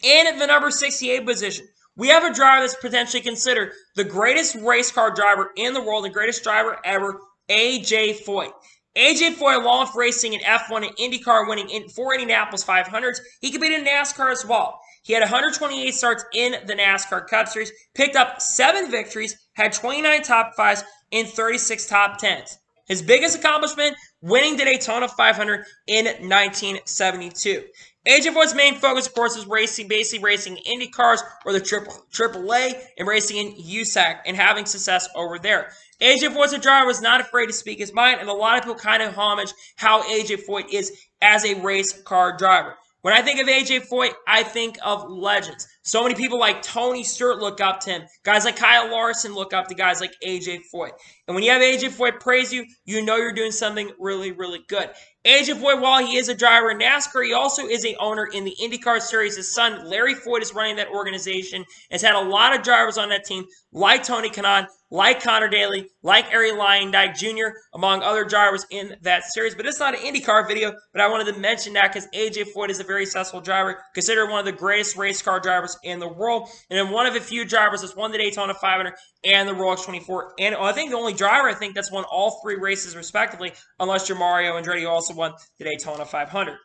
In the number 68 position, we have a driver that's potentially considered the greatest race car driver in the world, the greatest driver ever, A.J. Foyt. A.J. Foyt, along with racing in F1 and IndyCar, winning 4 Indianapolis 500s, he competed in NASCAR as well. He had 128 starts in the NASCAR Cup Series, picked up 7 victories, had 29 top 5s, and 36 top 10s. His biggest accomplishment, winning the Daytona 500 in 1972. A.J. Foyt's main focus, of course, is racing, basically racing Indy cars or the AAA and racing in USAC and having success over there. A.J. Foyt's a driver was not afraid to speak his mind, and a lot of people kind of homage how A.J. Foyt is as a race car driver. When I think of A.J. Foyt, I think of legends. So many people like Tony Stewart look up to him. Guys like Kyle Larson look up to guys like A.J. Foyt. And when you have A.J. Foyt praise you, you know you're doing something really, really good. A.J. Foyt, while he is a driver in NASCAR, he also is an owner in the IndyCar Series. His son, Larry Foyt, is running that organization. Has had a lot of drivers on that team, like Tony Kanaan, like Connor Daly, like Arie Luyendyk Jr., among other drivers in that series. But it's not an IndyCar video, but I wanted to mention that because A.J. Foyt is a very successful driver, considered one of the greatest race car drivers in the world, and then one of a few drivers that's won the Daytona 500 and the Rolex 24. And I think the only driver I think that's won all 3 races respectively, unless you're Mario Andretti, who also won the Daytona 500.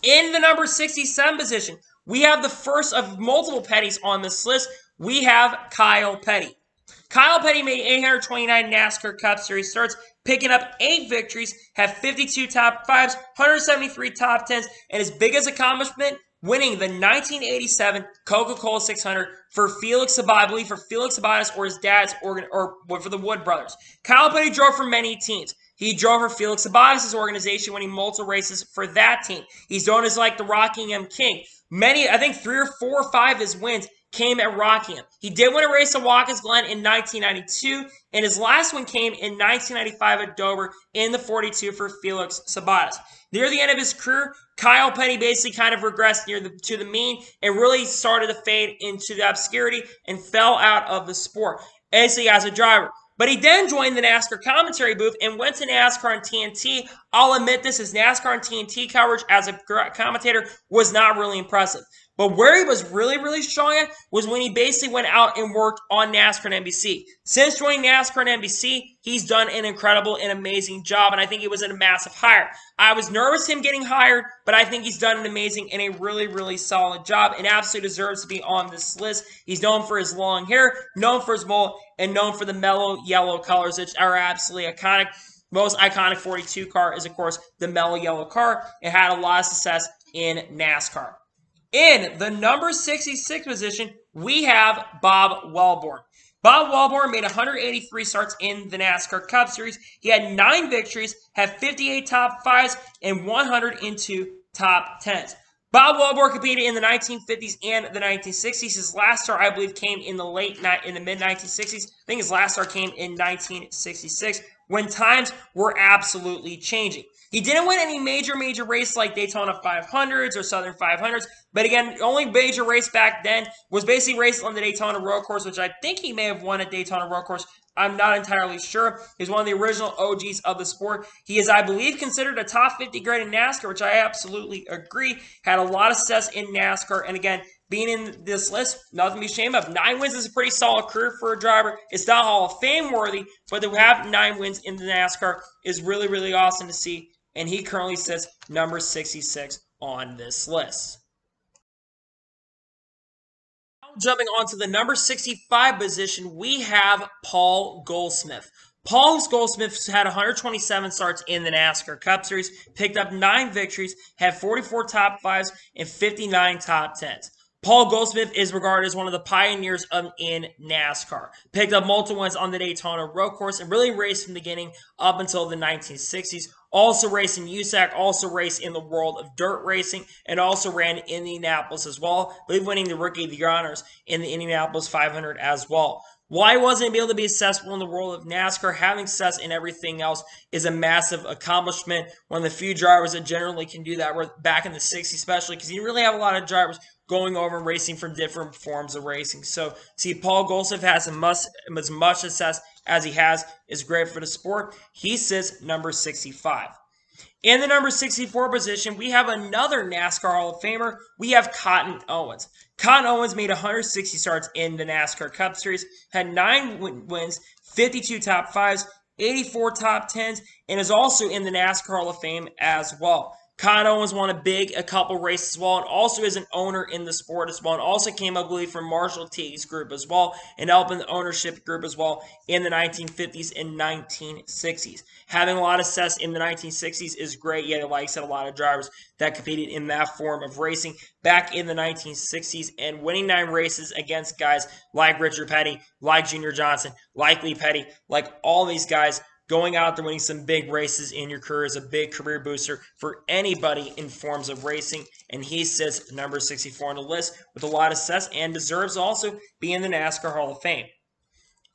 In the number 67 position, we have the first of multiple Pettys on this list. We have Kyle Petty. Kyle Petty made 829 NASCAR Cup Series starts, picking up 8 victories, had 52 top 5s, 173 top 10s, and his biggest accomplishment, winning the 1987 Coca-Cola 600 for Felix Sabat, I believe for Felix Sabates or his dad's or for the Wood brothers. Kyle Petty drove for many teams. He drove for Felix Sabates' organization, winning multiple races for that team. He's known as like the Rockingham King. I think 3 or 4 or 5 of his wins came at Rockingham. He did win a race at Watkins Glen in 1992, and his last one came in 1995 at Dover in the 42 for Felix Sabates. Near the end of his career, Kyle Petty basically kind of regressed to the mean and really started to fade into the obscurity and fell out of the sport, basically as a driver. But he then joined the NASCAR commentary booth and went to NASCAR and TNT. I'll admit this, his NASCAR and TNT coverage as a commentator was not really impressive. But where he was really, really strong at was when he basically went out and worked on NASCAR and NBC. Since joining NASCAR and NBC, he's done an incredible and amazing job, and I think it was a massive hire. I was nervous him getting hired, but I think he's done an amazing and a really, really solid job and absolutely deserves to be on this list. He's known for his long hair, known for his mullet, and known for the mellow yellow colors, which are absolutely iconic. Most iconic 42 car is, of course, the mellow yellow car. It had a lot of success in NASCAR. In the number 66 position, we have Bob Welborn. Bob Welborn made 183 starts in the NASCAR Cup Series. He had 9 victories, had 58 top 5s, and 102 top 10s. Bob Welborn competed in the 1950s and the 1960s. His last start, I believe, came in the mid-1960s. I think his last start came in 1966 when times were absolutely changing. He didn't win any major races like Daytona 500s or Southern 500s, but again, the only major race back then was basically racing on the Daytona Road Course, which I think he may have won at Daytona Road Course. I'm not entirely sure. He's one of the original OGs of the sport. He is, I believe, considered a top 50 grade in NASCAR, which I absolutely agree. Had a lot of success in NASCAR, and again, being in this list, nothing to be ashamed of. 9 wins is a pretty solid career for a driver. It's not Hall of Fame worthy, but to have 9 wins in the NASCAR is really, really awesome to see. And he currently sits number 66 on this list. Jumping on to the number 65 position, we have Paul Goldsmith. Paul Goldsmith had 127 starts in the NASCAR Cup Series, picked up 9 victories, had 44 top 5s, and 59 top 10s. Paul Goldsmith is regarded as one of the pioneers in NASCAR. Picked up multiple wins on the Daytona Road Course and really raced from the beginning up until the 1960s. Also raced in USAC, also raced in the world of dirt racing, and also ran in Indianapolis as well. I believe winning the Rookie of the Year honors in the Indianapolis 500 as well. Why wasn't he able to be successful in the world of NASCAR? Having success in everything else is a massive accomplishment. One of the few drivers that generally can do that back in the 60s, especially because you really have a lot of drivers going over and racing from different forms of racing. So, see, Paul Goldsmith has as much success as he has is great for the sport. He sits number 65. In the number 64 position, we have another NASCAR Hall of Famer. We have Cotton Owens. Cotton Owens made 160 starts in the NASCAR Cup Series, had 9 wins, 52 top 5s, 84 top 10s, and is also in the NASCAR Hall of Fame as well. Cotton Owens won a couple races as well, and also is an owner in the sport as well, and also came, I believe, from Marshall Teague's group as well, and helping the ownership group as well in the 1950s and 1960s. Having a lot of success in the 1960s is great. Yet, like I said, a lot of drivers that competed in that form of racing back in the 1960s and winning 9 races against guys like Richard Petty, like Junior Johnson, like Lee Petty, like all these guys. Going out there winning some big races in your career is a big career booster for anybody in forms of racing, and he sits number 64 on the list with a lot of success and deserves also be in the NASCAR Hall of Fame.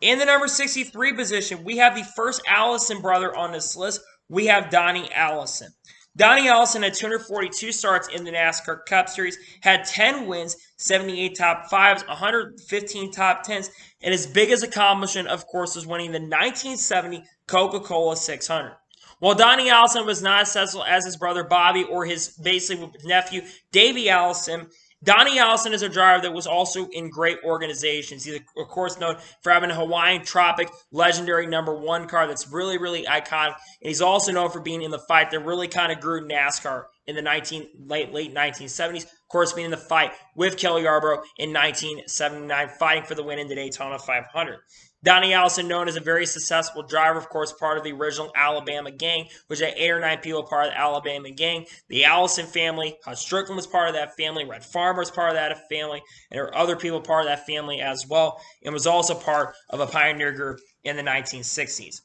In the number 63 position, we have the first Allison brother on this list. We have Donnie Allison. Donnie Allison had 242 starts in the NASCAR Cup Series, had 10 wins, 78 top 5s, 115 top 10s, and his biggest accomplishment, of course, was winning the 1970 Coca-Cola 600. While Donnie Allison was not as successful as his brother Bobby or his basically nephew Davey Allison, Donnie Allison is a driver that was also in great organizations. He's, of course, known for having a Hawaiian Tropic legendary #1 car that's really, really iconic. And he's also known for being in the fight that really kind of grew NASCAR in the late 1970s. Of course, being in the fight with Kelly Yarborough in 1979, fighting for the win in the Daytona 500. Donnie Allison, known as a very successful driver, of course, part of the original Alabama gang, which had 8 or 9 people part of the Alabama gang. The Allison family, Hutch Strickland was part of that family, Red Farmer was part of that family, and there were other people part of that family as well, and was also part of a pioneer group in the 1960s.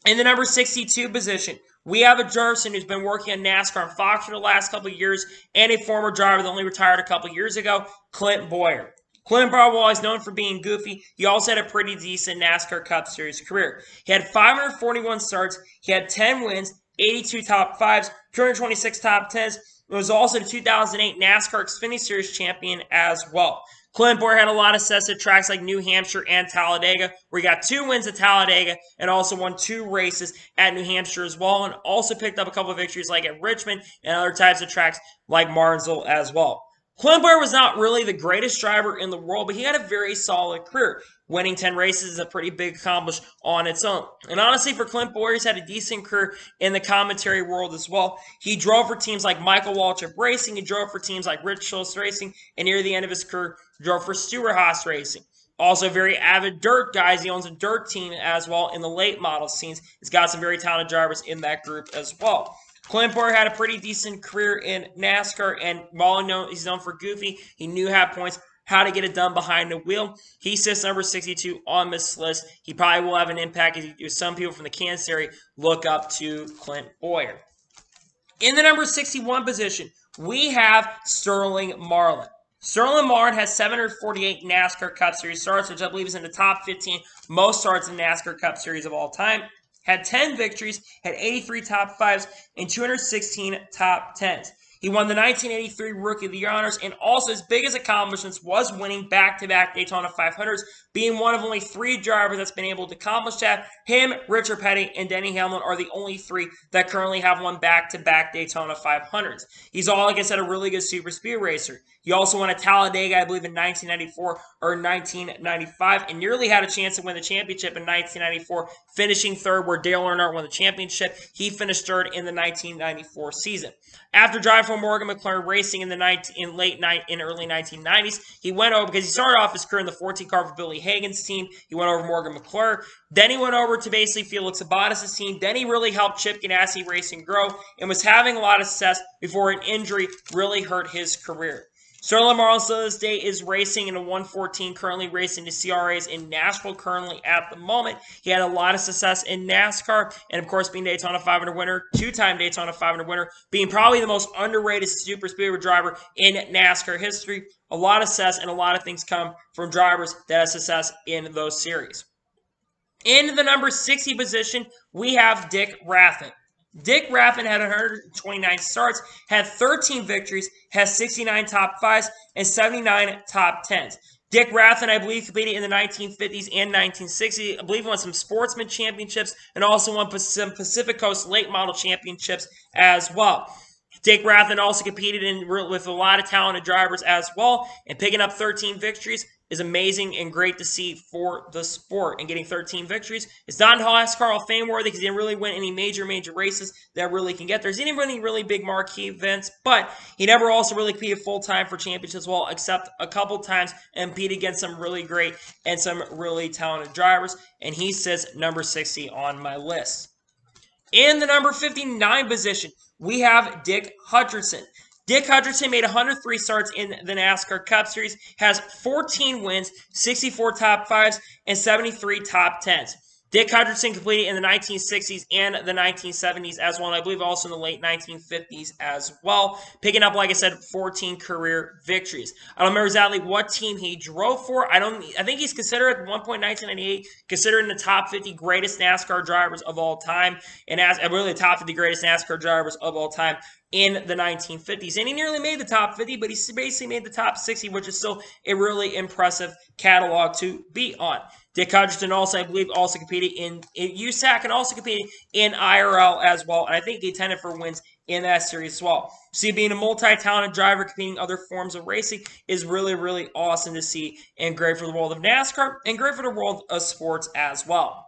In the number 62 position, we have a person who's been working on NASCAR and Fox for the last couple of years, and a former driver that only retired a couple of years ago, Clint Bowyer. Clint Bowyer is known for being goofy. He also had a pretty decent NASCAR Cup Series career. He had 541 starts. He had 10 wins, 82 top 5s, 226 top 10s. He was also the 2008 NASCAR Xfinity Series champion as well. Clint Bowyer had a lot of success at tracks like New Hampshire and Talladega, where he got 2 wins at Talladega and also won 2 races at New Hampshire as well, and also picked up a couple of victories like at Richmond and other types of tracks like Martinsville as well. Clint Bowyer was not really the greatest driver in the world, but he had a very solid career. Winning 10 races is a pretty big accomplishment on its own. And honestly, for Clint Bowyer, he's had a decent career in the commentary world as well. He drove for teams like Michael Waltrip Racing. He drove for teams like Rich Schultz Racing. And near the end of his career, he drove for Stewart-Haas Racing. Also, very avid dirt guys. He owns a dirt team as well in the late model scenes. He's got some very talented drivers in that group as well. Clint Bowyer had a pretty decent career in NASCAR, and while he's known for goofy, he knew how to get it done behind the wheel. He sits number 62 on this list. He probably will have an impact as some people from the Kansas area look up to Clint Bowyer. In the number 61 position, we have Sterling Marlin. Sterling Marlin has 748 NASCAR Cup Series starts, which I believe is in the top 15 most starts in NASCAR Cup Series of all time. had 10 victories, had 83 top 5s, and 216 top 10s. He won the 1983 Rookie of the Year honors, and also his biggest accomplishments was winning back-to-back Daytona 500s, being one of only 3 drivers that's been able to accomplish that. Him, Richard Petty, and Denny Hamlin are the only 3 that currently have won back-to-back Daytona 500s. He's all, like I said, a really good super speed racer. He also won a Talladega, I believe, in 1994 or 1995, and nearly had a chance to win the championship in 1994, finishing third where Dale Earnhardt won the championship. He finished third in the 1994 season. After driving for Morgan McLaren Racing in the early 1990s, he went over because he started off his career in the 14 car for Billy Hagan's team. He went over Morgan McLaren. Then he went over to basically Felix Abadis' team. Then he really helped Chip Ganassi Racing grow and was having a lot of success before an injury really hurt his career. Sterling Marlin to this day is racing in a 114, currently racing the CRAs in Nashville currently at the moment. He had a lot of success in NASCAR, and of course being Daytona 500 winner, 2-time Daytona 500 winner, being probably the most underrated super speedway driver in NASCAR history. A lot of success, and a lot of things come from drivers that have success in those series. In the number 60 position, we have Dick Raffin. Dick Raffin had 129 starts, had 13 victories, has 69 top 5s, and 79 top 10s. Dick Raffin, I believe, competed in the 1950s and 1960s. I believe he won some Sportsman championships and also won some Pacific Coast late model championships as well. Dick Raffin also competed with a lot of talented drivers as well, and picking up 13 victories is amazing and great to see for the sport. And getting 13 victories is not NASCAR Hall of Fame worthy because he didn't really win any major races that really can get there. He didn't win any really big marquee events, but he never also really competed full-time for championships as well, except a couple times, and competed against some really great and some really talented drivers. And he sits number 60 on my list. In the number 59 position, we have Dick Hutcherson. Dick Hutcherson made 103 starts in the NASCAR Cup Series, has 14 wins, 64 top 5s, and 73 top 10s. Dick Hutcherson completed in the 1960s and the 1970s as well, and I believe also in the late 1950s as well, picking up, like I said, 14 career victories. I don't remember exactly what team he drove for. I think he's considered at one point in 1998 considered in the top 50 greatest NASCAR drivers of all time, and as really the top 50 greatest NASCAR drivers of all time in the 1950s. And he nearly made the top 50, but he basically made the top 60, which is still a really impressive catalog to be on. Dick Hutcherson also, I believe, also competed in USAC and also competed in IRL as well. And I think he contended for wins in that series as well. See, being a multi-talented driver competing in other forms of racing is really, really awesome to see, and great for the world of NASCAR and great for the world of sports as well.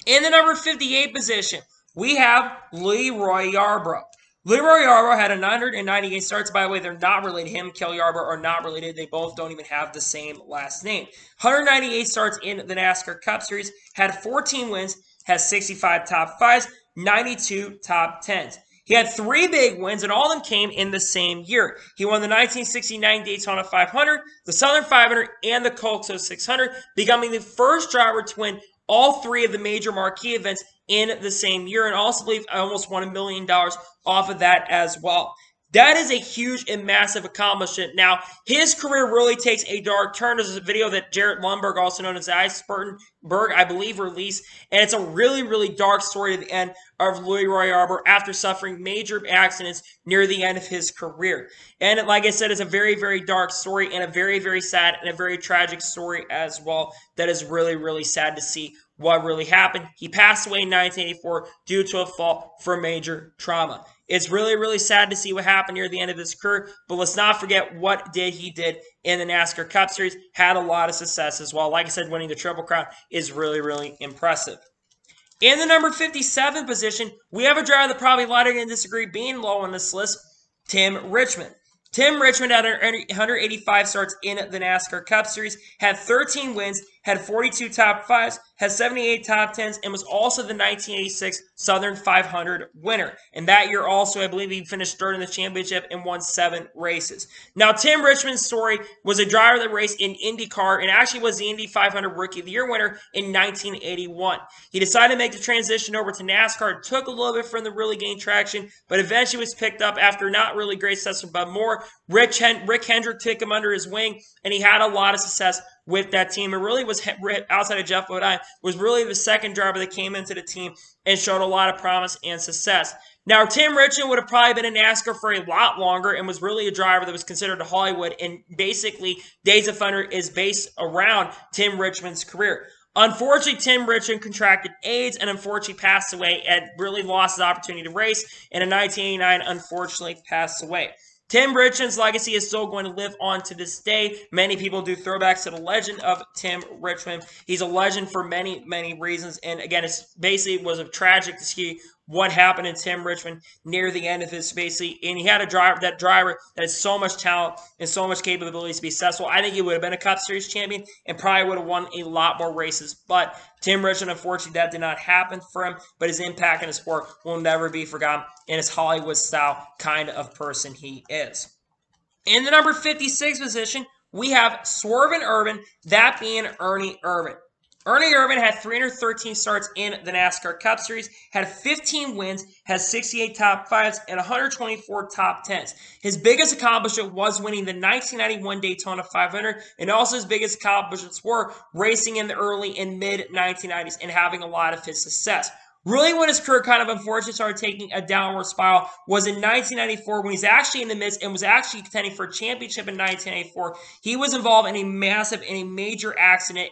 In the number 58 position, we have Leroy Yarborough. Leroy Yarborough had 998 starts. By the way, they're not related. Him and Cale Yarborough are not related. They both don't even have the same last name. 198 starts in the NASCAR Cup Series. Had 14 wins. Has 65 top 5s. 92 top 10s. He had 3 big wins, and all of them came in the same year. He won the 1969 Daytona 500, the Southern 500, and the Colto 600, becoming the first driver to win all 3 of the major marquee events in the same year, and also believe I almost won $1 million off of that as well. That is a huge and massive accomplishment. Now, his career really takes a dark turn. There's a video that Jarrett Lundberg, also known as Iceberg, I believe, released, and it's a really, really dark story at the end of Leroy Yarborough after suffering major accidents near the end of his career. And like I said, it's a very, very dark story and a very, very sad and a very tragic story as well. That is really, really sad to see what really happened. He passed away in 1984 due to a fall from major trauma. It's really, really sad to see what happened near the end of his career, but let's not forget what he did in the NASCAR Cup Series. Had a lot of success as well. Like I said, winning the Triple Crown is really, really impressive. In the number 57 position, we have a driver that probably a lot are going to disagree being low on this list, Tim Richmond. Tim Richmond had 185 starts in the NASCAR Cup Series, had 13 wins, had 42 top 5s, has 78 top 10s, and was also the 1986 Southern 500 winner. And that year also, I believe he finished third in the championship and won 7 races. Now, Tim Richmond's story was a driver that raced in IndyCar and actually was the Indy 500 Rookie of the Year winner in 1981. He decided to make the transition over to NASCAR. It took a little bit for him to really gain traction, but eventually was picked up after not really great success, but more. Rick Hendrick took him under his wing, and he had a lot of success with that team. It really was, outside of Geoff Bodine, was really the second driver that came into the team and showed a lot of promise and success. Now, Tim Richmond would have probably been in NASCAR for a lot longer and was really a driver that was considered a Hollywood. And basically, Days of Thunder is based around Tim Richmond's career. Unfortunately, Tim Richmond contracted AIDS and unfortunately passed away and really lost his opportunity to race. And in 1989, unfortunately, passed away. Tim Richmond's legacy is still going to live on to this day. Many people do throwbacks to the legend of Tim Richmond. He's a legend for many, many reasons. And again, it's basically was a tragic to see what happened to Tim Richmond near the end of his basically. And he had a driver that has so much talent and so much capabilities to be successful. I think he would have been a Cup Series champion and probably would have won a lot more races. But Tim Richmond, unfortunately, that did not happen for him. But his impact in the sport will never be forgotten in his Hollywood style kind of person he is. In the number 56 position, we have Swervin' Irvin, that being Ernie Irvan. Ernie Irvan had 313 starts in the NASCAR Cup Series, had 15 wins, has 68 top 5s, and 124 top 10s. His biggest accomplishment was winning the 1991 Daytona 500, and also his biggest accomplishments were racing in the early and mid-1990s and having a lot of his success. Really, when his career kind of unfortunately started taking a downward spiral was in 1994 when he's actually in the midst and was actually contending for a championship in 1994. He was involved in a major accident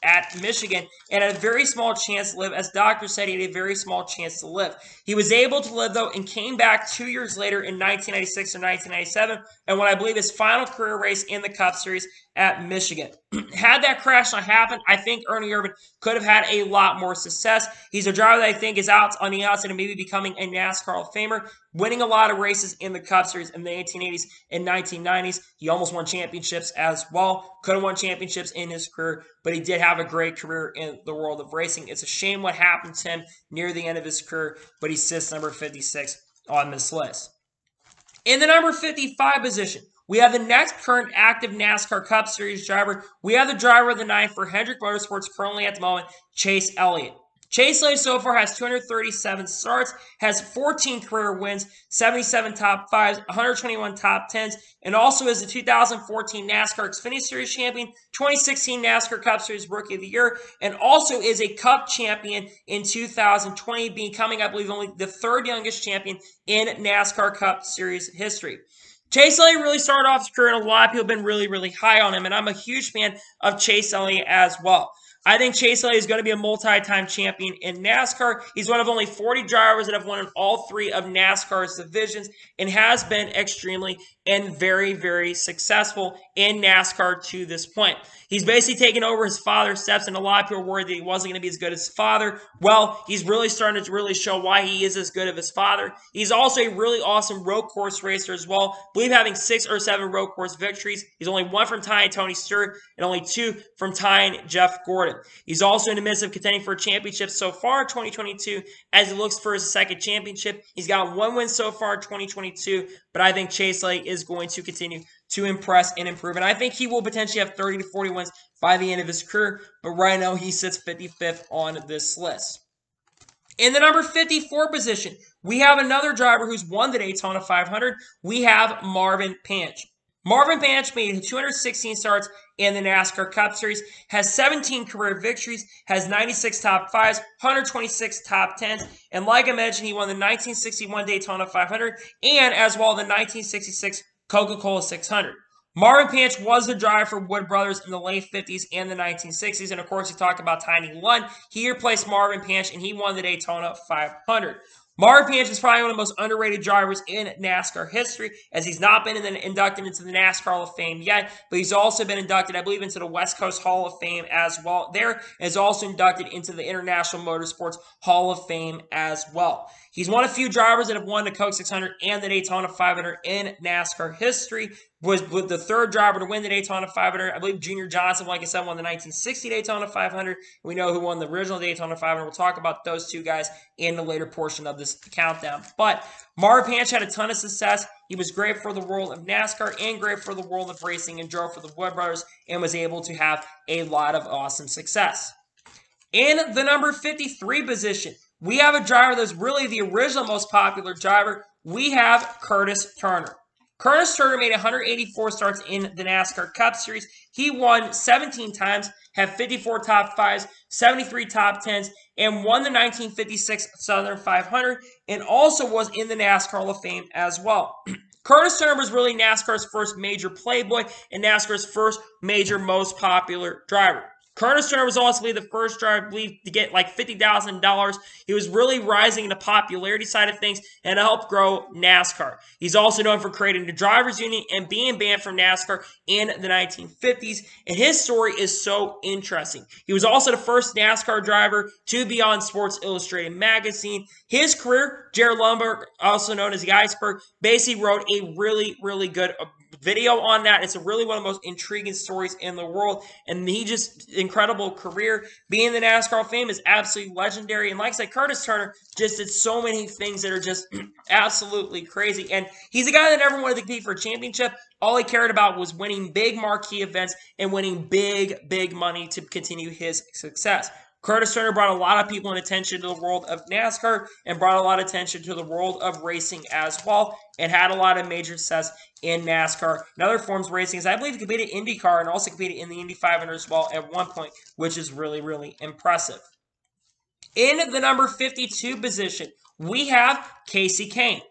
at Michigan and had a very small chance to live. As doctors said, he had a very small chance to live. He was able to live, though, and came back 2 years later in 1996 or 1997, and what I believe his final career race in the Cup Series at Michigan. Had that crash not happened, I think Ernie Irvan could have had a lot more success. He's a driver that I think is out on the outside and maybe becoming a NASCAR Hall of Famer, winning a lot of races in the Cup Series in the 1880s and 1990s. He almost won championships as well. Could have won championships in his career, but he did have a great career in the world of racing. It's a shame what happened to him near the end of his career, but he sits number 56 on this list. In the number 55 position, we have the next current active NASCAR Cup Series driver. We have the driver of the night for Hendrick Motorsports currently at the moment, Chase Elliott. Chase Elliott so far has 237 starts, has 14 career wins, 77 top 5s, 121 top 10s, and also is the 2014 NASCAR Xfinity Series champion, 2016 NASCAR Cup Series Rookie of the Year, and also is a Cup champion in 2020, becoming, I believe, only the third youngest champion in NASCAR Cup Series history. Chase Elliott really started off his career, and a lot of people have been really, really high on him, and I'm a huge fan of Chase Elliott as well. I think Chase Elliott is going to be a multi-time champion in NASCAR. He's one of only 40 drivers that have won in all three of NASCAR's divisions and has been extremely and very, very successful in NASCAR to this point. He's basically taken over his father's steps, and a lot of people were worried that he wasn't going to be as good as his father. Well, he's really starting to really show why he is as good as his father. He's also a really awesome road course racer as well. I believe having 6 or 7 road course victories. He's only 1 from tying Tony Stewart and only 2 from tying Jeff Gordon. He's also in the midst of contending for a championship so far in 2022 as he looks for his second championship. He's got 1 win so far in 2022, but I think Chase Elliott is going to continue to impress and improve. And I think he will potentially have 30 to 40 wins by the end of his career, but right now he sits 55th on this list. In the number 54 position, we have another driver who's won the Daytona 500. We have Marvin Panch. Marvin Panch made 216 starts in the NASCAR Cup Series, has 17 career victories, has 96 top 5s, 126 top 10s, and like I mentioned, he won the 1961 Daytona 500 and as well the 1966 Coca-Cola 600. Marvin Panch was the driver for Wood Brothers in the late 50s and the 1960s, and of course, we talked about Tiny Lund. He replaced Marvin Panch, and he won the Daytona 500. Marvin Panch is probably one of the most underrated drivers in NASCAR history, as he's not been inducted into the NASCAR Hall of Fame yet, but he's also been inducted, I believe, into the West Coast Hall of Fame as well there, and is also inducted into the International Motorsports Hall of Fame as well. He's one of few drivers that have won the Coke 600 and the Daytona 500 in NASCAR history. Was the third driver to win the Daytona 500. I believe Junior Johnson, like I said, won the 1960 Daytona 500. We know who won the original Daytona 500. We'll talk about those two guys in the later portion of this countdown. But Marvin Panch had a ton of success. He was great for the world of NASCAR and great for the world of racing and drove for the Wood Brothers and was able to have a lot of awesome success. In the number 53 position, we have a driver that's really the original most popular driver. We have Curtis Turner. Curtis Turner made 184 starts in the NASCAR Cup Series. He won 17 times, had 54 top fives, 73 top tens, and won the 1956 Southern 500, and also was in the NASCAR Hall of Fame as well. Curtis Turner was really NASCAR's first major playboy and NASCAR's first major most popular driver. Curtis Turner was also the first driver, I believe, to get like $50,000. He was really rising in the popularity side of things and to help grow NASCAR. He's also known for creating the Drivers Union and being banned from NASCAR in the 1950s. And his story is so interesting. He was also the first NASCAR driver to be on Sports Illustrated magazine. His career, Jared Lundberg, also known as the Iceberg, basically wrote a really, really good video on that. It's really one of the most intriguing stories in the world, and he just incredible career. Being in the NASCAR Hall of Fame is absolutely legendary, and like I said, Curtis Turner just did so many things that are just absolutely crazy, and he's a guy that never wanted to compete for a championship. All he cared about was winning big marquee events and winning big money to continue his success. Curtis Turner brought a lot of people in attention to the world of NASCAR and brought a lot of attention to the world of racing as well, and had a lot of major success in NASCAR and other forms of racing. As I believe he competed in IndyCar and also competed in the Indy 500 as well at one point, which is really, really impressive. In the number 52 position, we have Kasey Kahne.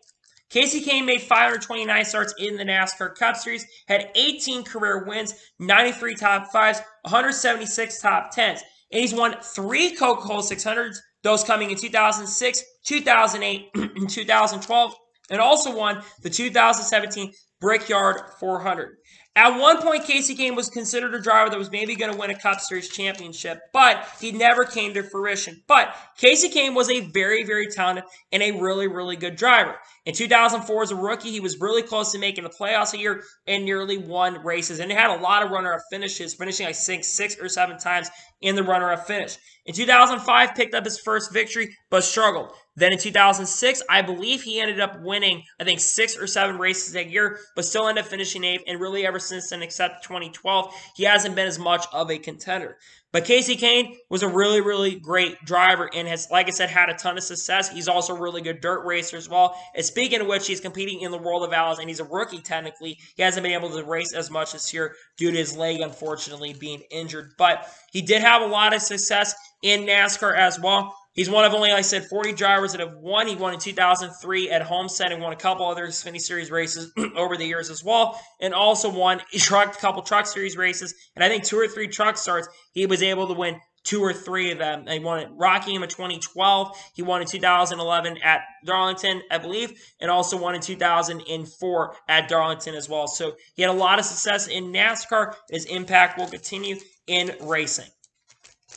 Kasey Kahne made 529 starts in the NASCAR Cup Series, had 18 career wins, 93 top fives, 176 top tens. And he's won 3 Coca-Cola 600s, those coming in 2006, 2008, and 2012, and also won the 2017 Brickyard 400. At one point, Kasey Kahne was considered a driver that was maybe going to win a Cup Series championship, but he never came to fruition. But Kasey Kahne was a very, very talented and a really, really good driver. In 2004, as a rookie, he was really close to making the playoffs a year and nearly won races. And he had a lot of runner-up finishes, finishing like 6 or 7 times in the runner-up finish. In 2005, picked up his first victory, but struggled. Then in 2006, I believe he ended up winning, I think, 6 or 7 races that year, but still ended up finishing 8th. And really ever since then, except 2012, he hasn't been as much of a contender. But Kasey Kahne was a really, really great driver and has, like I said, had a ton of success. He's also a really good dirt racer as well. And speaking of which, he's competing in the World of Outlaws, and he's a rookie technically. He hasn't been able to race as much this year due to his leg, unfortunately, being injured. But he did have a lot of success in NASCAR as well. He's one of only, like I said, 40 drivers that have won. He won in 2003 at Homestead and won a couple other Xfinity Series races over the years as well. And also won a couple Truck Series races. And I think 2 or 3 truck starts, he was able to win 2 or 3 of them. He won at Rockingham in 2012. He won in 2011 at Darlington, I believe, and also won in 2004 at Darlington as well. So he had a lot of success in NASCAR. His impact will continue in racing.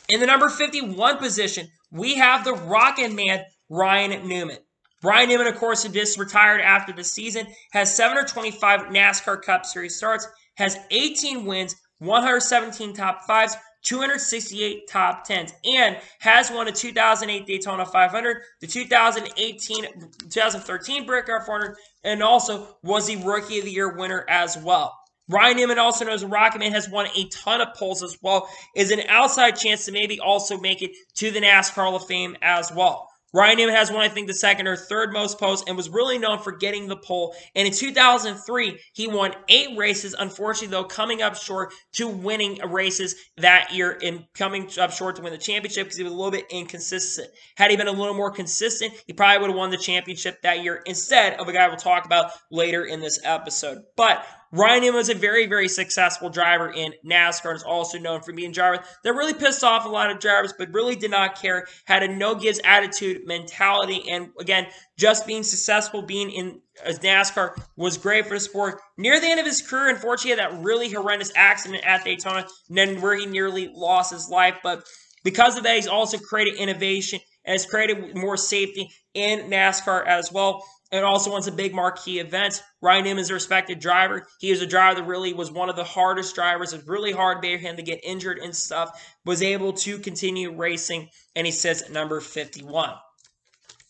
In the number 51 position, we have the Rockin' Man, Ryan Newman. Ryan Newman, of course, who just retired after the season, has 725 NASCAR Cup Series starts, has 18 wins, 117 top fives, 268 top tens, and has won a 2008 Daytona 500, the 2013 Brickyard 400, and also was the Rookie of the Year winner as well. Ryan Newman, also known as Rockin' Man, has won a ton of poles as well, is an outside chance to maybe also make it to the NASCAR Hall of Fame as well. Ryan Newman has won, I think, the 2nd or 3rd most poles and was really known for getting the pole. And in 2003, he won 8 races, unfortunately, though, coming up short to winning races that year and coming up short to win the championship because he was a little bit inconsistent. Had he been a little more consistent, he probably would have won the championship that year instead of a guy we'll talk about later in this episode. But Ryan Newman was a very, very successful driver in NASCAR and is also known for being a driver that really pissed off a lot of drivers but really did not care, had a no-gives attitude mentality, and again, just being successful, being in NASCAR was great for the sport. Near the end of his career, unfortunately, he had that really horrendous accident at Daytona, and then where he nearly lost his life, but because of that, he's also created innovation and has created more safety in NASCAR as well. And also won some big marquee events. Ryan Newman is a respected driver. He is a driver that really was one of the hardest drivers. It was really hard for him to get injured and stuff. Was able to continue racing, and he sits at number 51.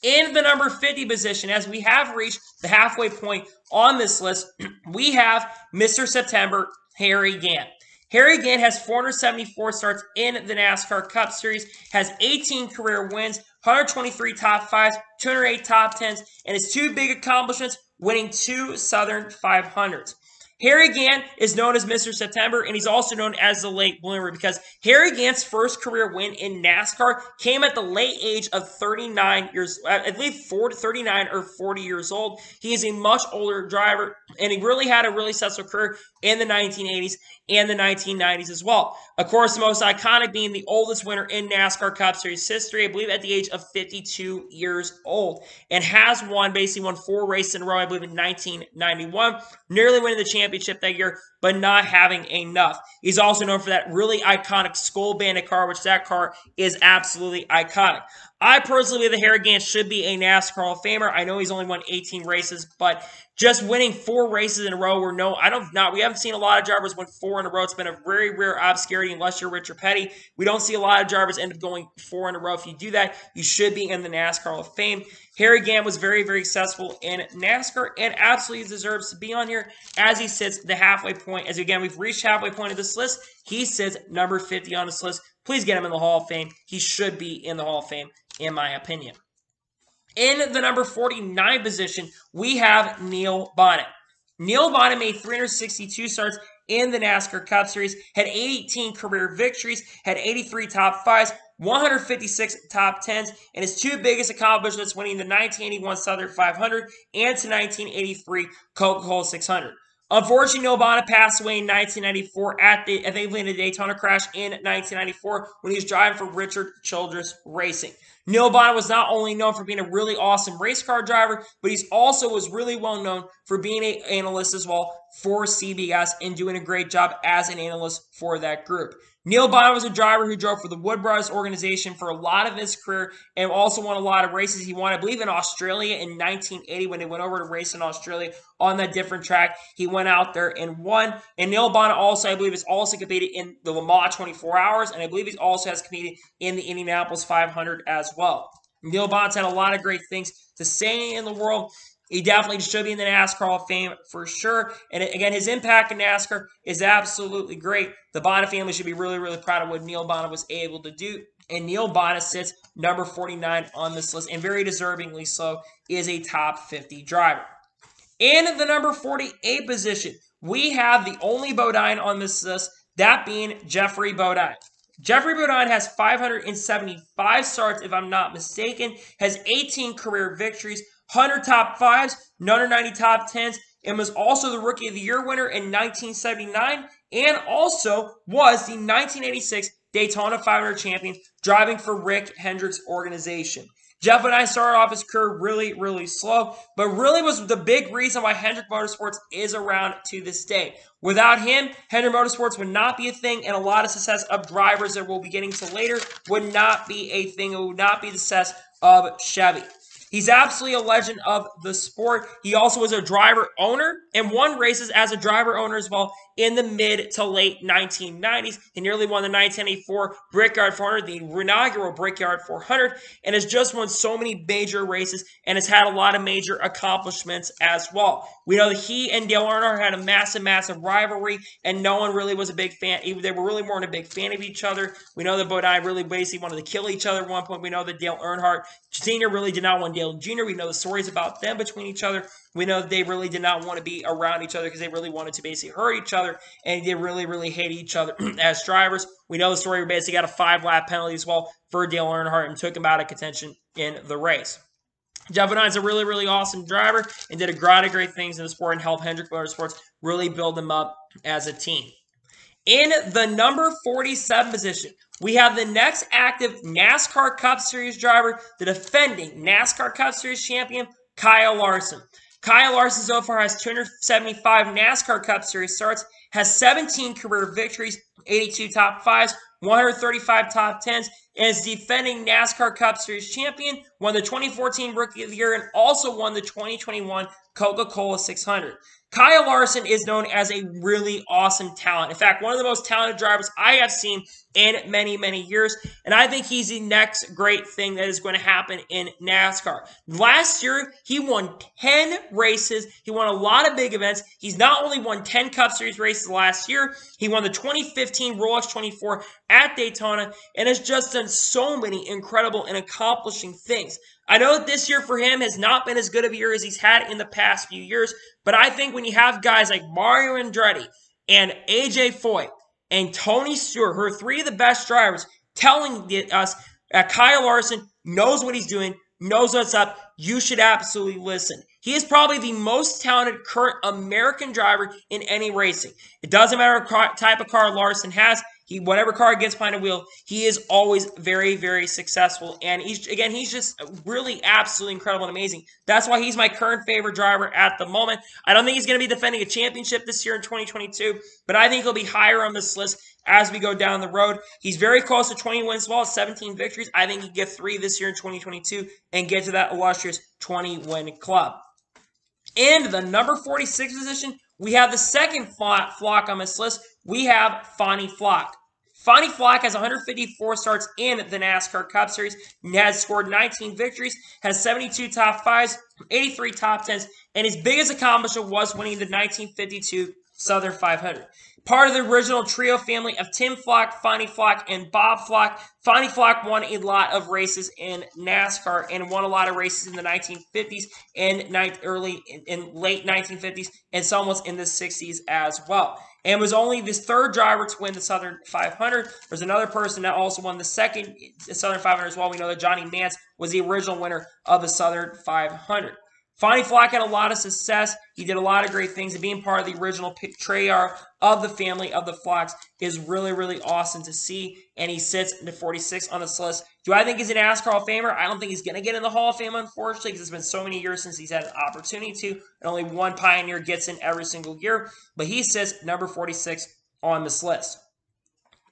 In the number 50 position, as we have reached the halfway point on this list, we have Mr. September, Harry Gant. Harry Gant has 474 starts in the NASCAR Cup Series, has 18 career wins, 123 top fives, 208 top tens, and his 2 big accomplishments, winning 2 Southern 500s. Harry Gant is known as Mr. September, and he's also known as the late bloomer because Harry Gant's first career win in NASCAR came at the late age of 39 years, I believe 39 or 40 years old. He is a much older driver, and he really had a really successful career in the 1980s and the 1990s as well. Of course, the most iconic being the oldest winner in NASCAR Cup Series history, I believe at the age of 52 years old, and has basically won 4 races in a row, I believe in 1991, nearly winning the championship that year, but not having enough. He's also known for that really iconic Skull Bandit car, which that car is absolutely iconic. I personally believe that Harry Gant should be a NASCAR Hall of Famer. I know he's only won 18 races, but just winning 4 races in a row we haven't seen a lot of drivers win 4 in a row. It's been a very rare obscurity unless you're Richard Petty. We don't see a lot of drivers end up going 4 in a row. If you do that, you should be in the NASCAR Hall of Fame. Harry Gant was very, very successful in NASCAR and absolutely deserves to be on here as he sits the halfway point. As again, we've reached halfway point of this list. He sits number 50 on this list. Please get him in the Hall of Fame. He should be in the Hall of Fame, in my opinion. In the number 49 position, we have Neil Bonnett. Neil Bonnett made 362 starts in the NASCAR Cup Series, had 18 career victories, had 83 top 5s, 156 top 10s, and his 2 biggest accomplishments winning the 1981 Southern 500 and to 1983 Coca-Cola 600. Unfortunately, Neil Bonnett passed away in 1994 at the Daytona crash in 1994 when he was driving for Richard Childress Racing. Neil Bonnett was not only known for being a really awesome race car driver, but he also was really well known for being an analyst as well for CBS and doing a great job as an analyst for that group. Neil Bonnett was a driver who drove for the Wood Brothers organization for a lot of his career and also won a lot of races. He won, I believe, in Australia in 1980 when they went over to race in Australia on that different track. He went out there and won. And Neil Bonnett also, I believe, has also competed in the Le Mans 24 Hours, and I believe he also has competed in the Indianapolis 500 as well. Neil Bonnett's had a lot of great things to say in the world. He definitely should be in the NASCAR Hall of Fame for sure. And again, his impact in NASCAR is absolutely great. The Bonnett family should be really, really proud of what Neil Bonnett was able to do. And Neil Bonnett sits number 49 on this list, and very deservingly so, is a top 50 driver. In the number 48 position, we have the only Bodine on this list, that being Jeffrey Bodine. Jeffrey Bodine has 575 starts, if I'm not mistaken, has 18 career victories, 100 top 5s, 90 top 10s, and was also the Rookie of the Year winner in 1979, and also was the 1986 Daytona 500 champion, driving for Rick Hendrick's organization. Jeff Bodine started off his career really, really slow, but really was the big reason why Hendrick Motorsports is around to this day. Without him, Hendrick Motorsports would not be a thing, and a lot of success of drivers that we'll be getting to later would not be a thing. It would not be the success of Chevy. He's absolutely a legend of the sport. He also was a driver owner and won races as a driver owner as well in the mid to late 1990s. He nearly won the 1984 Brickyard 400, the inaugural Brickyard 400, and has just won so many major races and has had a lot of major accomplishments as well. We know that he and Dale Earnhardt had a massive, massive rivalry, and no one really was a big fan. They were really more than a big fan of each other. We know that Bodine really basically wanted to kill each other at one point. We know that Dale Earnhardt Sr. really did not want Dale Jr. We know the stories about them between each other. We know that they really did not want to be around each other because they really wanted to basically hurt each other, and they really, really hated each other as drivers. We know the story where basically got a 5-lap penalty as well for Dale Earnhardt and took him out of contention in the race. Jeff Bodine's a really, really awesome driver and did a lot of great things in the sport and helped Hendrick Motorsports really build them up as a team. In the number 47 position, we have the next active NASCAR Cup Series driver, the defending NASCAR Cup Series champion, Kyle Larson. Kyle Larson so far has 275 NASCAR Cup Series starts, has 17 career victories, 82 top 5s, 135 top 10s, and is defending NASCAR Cup Series champion, won the 2014 Rookie of the Year, and also won the 2021 Coca-Cola 600. Kyle Larson is known as a really awesome talent. In fact, one of the most talented drivers I have seen in many, many years. And I think he's the next great thing that is going to happen in NASCAR. Last year, he won 10 races. He won a lot of big events. He's not only won 10 Cup Series races last year, he won the 2015 Rolex 24 at Daytona and has just done so many incredible and accomplishing things. I know that this year for him has not been as good of a year as he's had in the past few years, but I think when you have guys like Mario Andretti and AJ Foyt and Tony Stewart, who are three of the best drivers, telling us that Kyle Larson knows what he's doing, knows what's up, you should absolutely listen. He is probably the most talented current American driver in any racing. It doesn't matter what type of car Larson has. Whatever car gets behind a wheel, he is always very, very successful. And he's just really absolutely incredible and amazing. That's why he's my current favorite driver at the moment. I don't think he's going to be defending a championship this year in 2022, but I think he'll be higher on this list as we go down the road. He's very close to 20 wins as well, 17 victories. I think he can get 3 this year in 2022 and get to that illustrious 20-win club. In the number 46 position, we have the second flock on this list. We have Fonny Flock. Fonny Flock has 154 starts in the NASCAR Cup Series, has scored 19 victories, has 72 top 5s, 83 top 10s, and his biggest accomplishment was winning the 1952 Southern 500. Part of the original trio family of Tim Flock, Fonny Flock, and Bob Flock. Fonny Flock won a lot of races in NASCAR and won a lot of races in the 1950s and late 1950s and some was in the 60s as well. And was only the third driver to win the Southern 500. There's another person that also won the second Southern 500 as well. We know that Johnny Mance was the original winner of the Southern 500. Fonny Flock had a lot of success. He did a lot of great things. And being part of the original triad of the family of the Flocks is really, really awesome to see. And he sits into 46 on this list. Do I think he's an NASCAR Hall of Famer? I don't think he's going to get in the Hall of Fame, unfortunately, because it's been so many years since he's had an opportunity to. And only one pioneer gets in every single year. But he sits number 46 on this list.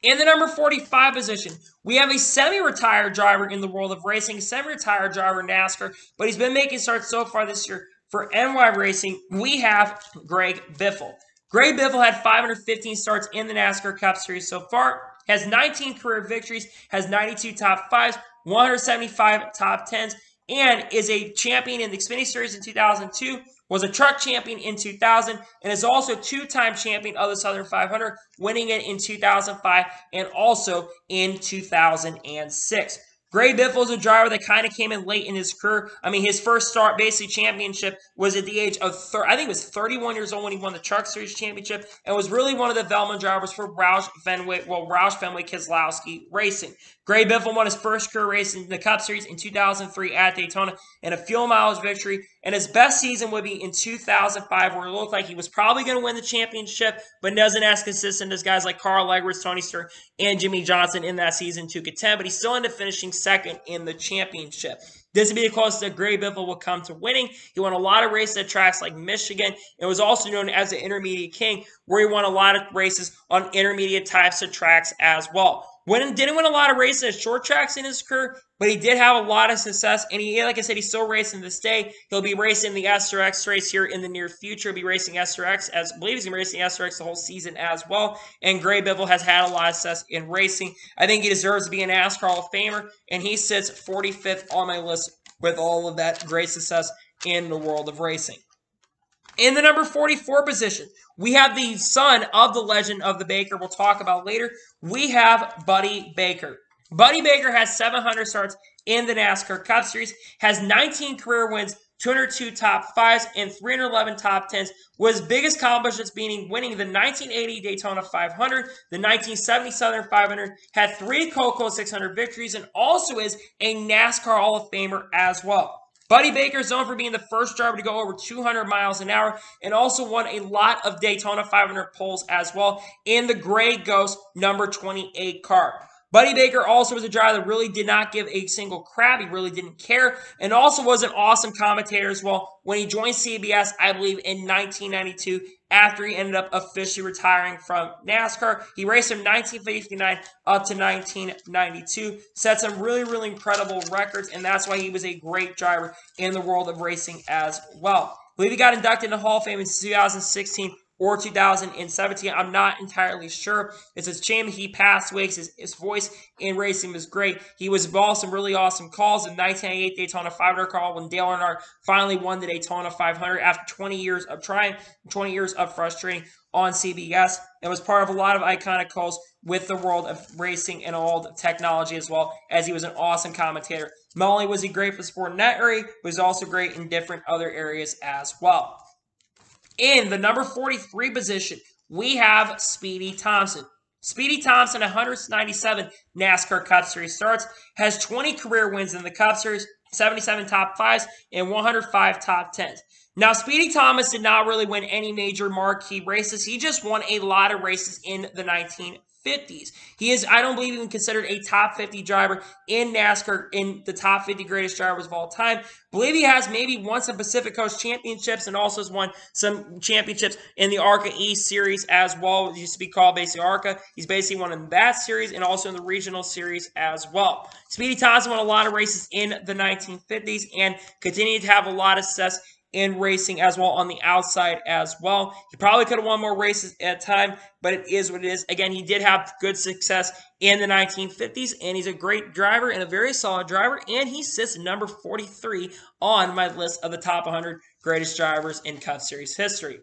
In the number 45 position, we have a semi-retired driver in the world of racing, semi-retired driver in NASCAR, but he's been making starts so far this year for NY Racing. We have Greg Biffle. Greg Biffle had 515 starts in the NASCAR Cup Series so far, has 19 career victories, has 92 top 5s, 175 top 10s, and is a champion in the Xfinity Series in 2002, was a truck champion in 2000, and is also two-time champion of the Southern 500, winning it in 2005 and also in 2006. Greg Biffle is a driver that kind of came in late in his career. I mean, his first start, basically championship, was at the age of, I think it was 31 years old when he won the Truck Series championship, and was really one of the Veltman drivers for Roush Fenwick Keselowski Racing. Greg Biffle won his first career race in the Cup Series in 2003 at Daytona in a fuel mileage victory, and his best season would be in 2005, where it looked like he was probably going to win the championship, but wasn't as consistent as guys like Carl Edwards, Tony Stewart, and Jimmy Johnson in that season to contend, but he still ended up finishing second in the championship. This would be the closest that Greg Biffle will come to winning. He won a lot of races at tracks like Michigan and was also known as the Intermediate King, where he won a lot of races on intermediate types of tracks as well. Didn't win a lot of races at short tracks in his career, but he did have a lot of success. And he, like I said, he's still racing this day. He'll be racing the SRX race here in the near future. He'll be racing SRX, I believe he's going to be racing SRX the whole season as well. And Greg Biffle has had a lot of success in racing. I think he deserves to be an NASCAR Hall of Famer, and he sits 45th on my list with all of that great success in the world of racing. In the number 44 position, we have the son of the legend of the Baker we'll talk about later. We have Buddy Baker. Buddy Baker has 700 starts in the NASCAR Cup Series, has 19 career wins, 202 top 5s, and 311 top 10s, with his biggest accomplishments being winning the 1980 Daytona 500, the 1970 Southern 500, had 3 Coco 600 victories, and also is a NASCAR Hall of Famer as well. Buddy Baker is known for being the first driver to go over 200 miles an hour and also won a lot of Daytona 500 poles as well in the Grey Ghost number 28 car. Buddy Baker also was a driver that really did not give a single crap. He really didn't care, and also was an awesome commentator as well when he joined CBS, I believe, in 1992 after he ended up officially retiring from NASCAR. He raced from 1959 up to 1992, set some really, really incredible records, and that's why he was a great driver in the world of racing as well. I believe he got inducted in the Hall of Fame in 2016 or 2017. I'm not entirely sure. It's a shame he passed away because his voice in racing was great. He was involved in some really awesome calls. In 1998 Daytona 500 call when Dale Earnhardt finally won the Daytona 500 after 20 years of trying, 20 years of frustrating on CBS. It was part of a lot of iconic calls with the world of racing and all the technology, as well as he was an awesome commentator. Not only was he great for the sport in that area, but he was also great in different other areas as well. In the number 43 position, we have Speedy Thompson. Speedy Thompson, 197 NASCAR Cup Series starts, has 20 career wins in the Cup Series, 77 top 5s, and 105 top 10s. Now, Speedy Thomas did not really win any major marquee races. He just won a lot of races in the 1950s. He is, I don't believe, even considered a top 50 driver in NASCAR, in the top 50 greatest drivers of all time. I believe he has maybe won some Pacific Coast Championships and also has won some championships in the ARCA East Series as well. It used to be called basically ARCA. He's basically won in that series and also in the regional series as well. Speedy Thompson won a lot of races in the 1950s and continued to have a lot of success in racing as well on the outside as well. He probably could have won more races at time, but it is what it is. Again, he did have good success in the 1950s, and he's a great driver and a very solid driver, and he sits number 43 on my list of the top 100 greatest drivers in Cup Series history.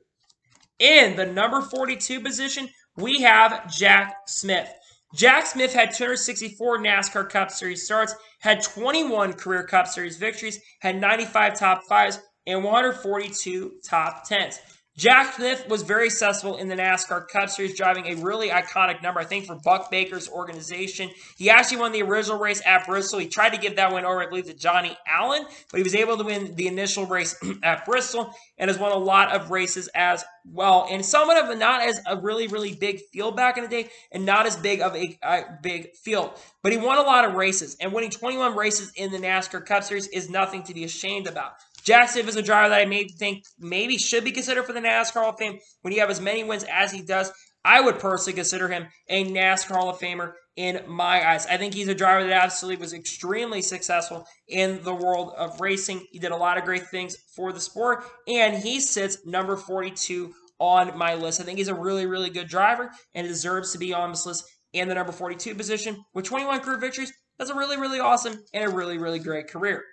In the number 42 position, we have Jack Smith. Jack Smith had 264 NASCAR Cup Series starts, had 21 career Cup Series victories, had 95 top 5s, and 142 top 10s. Jack Smith was very successful in the NASCAR Cup Series, driving a really iconic number, I think, for Buck Baker's organization. He actually won the original race at Bristol. He tried to give that win over, I believe, to Johnny Allen, but he was able to win the initial race at Bristol and has won a lot of races as well. And somewhat of not as a really, really big field back in the day and not as big of a big field. But he won a lot of races, and winning 21 races in the NASCAR Cup Series is nothing to be ashamed about. Jack Smith is a driver that I think maybe should be considered for the NASCAR Hall of Fame. When you have as many wins as he does, I would personally consider him a NASCAR Hall of Famer in my eyes. I think he's a driver that absolutely was extremely successful in the world of racing. He did a lot of great things for the sport, and he sits number 42 on my list. I think he's a really, really good driver and deserves to be on this list in the number 42 position. With 21 career victories, that's a really, really awesome and a really, really great career.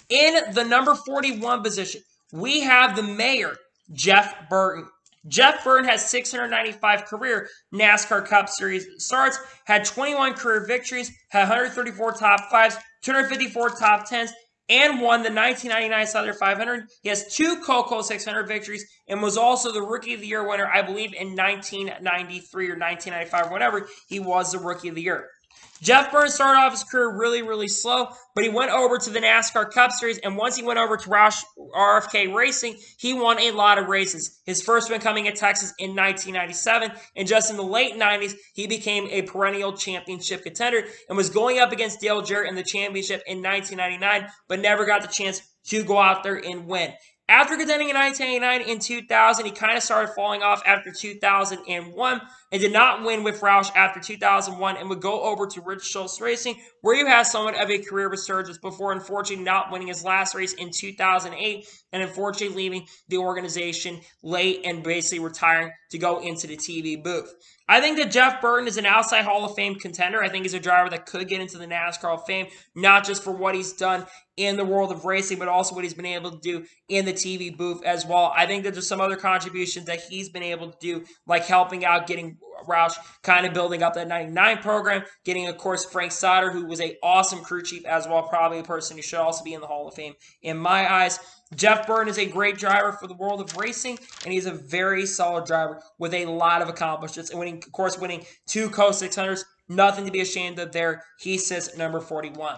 In the number 41 position, we have the mayor, Jeff Burton. Jeff Burton has 695 career NASCAR Cup Series starts, had 21 career victories, had 134 top 5s, 254 top 10s, and won the 1999 Southern 500. He has 2 Coco 600 victories and was also the Rookie of the Year winner, I believe, in 1993 or 1995, whatever. He was the Rookie of the Year. Jeff Burton started off his career really, really slow, but he went over to the NASCAR Cup Series, and once he went over to Roush RFK Racing, he won a lot of races. His first win coming at Texas in 1997, and just in the late 90s, he became a perennial championship contender and was going up against Dale Jarrett in the championship in 1999, but never got the chance to go out there and win. After contending in 1989 and 2000, he kind of started falling off after 2001 and did not win with Roush after 2001 and would go over to Rich Schultz Racing, where he had somewhat of a career resurgence before unfortunately not winning his last race in 2008 and unfortunately leaving the organization late and basically retiring to go into the TV booth. I think that Jeff Burton is an outside Hall of Fame contender. I think he's a driver that could get into the NASCAR Hall of Fame, not just for what he's done in the world of racing, but also what he's been able to do in the TV booth as well. I think that there's some other contributions that he's been able to do, like helping out, getting Roush kind of building up that 99 program, getting, of course, Frank Sauter, who was an awesome crew chief as well, probably a person who should also be in the Hall of Fame in my eyes. Jeff Burton is a great driver for the world of racing, and he's a very solid driver with a lot of accomplishments. And winning, of course, winning 2 Coast 600s, nothing to be ashamed of there. He sits number 41.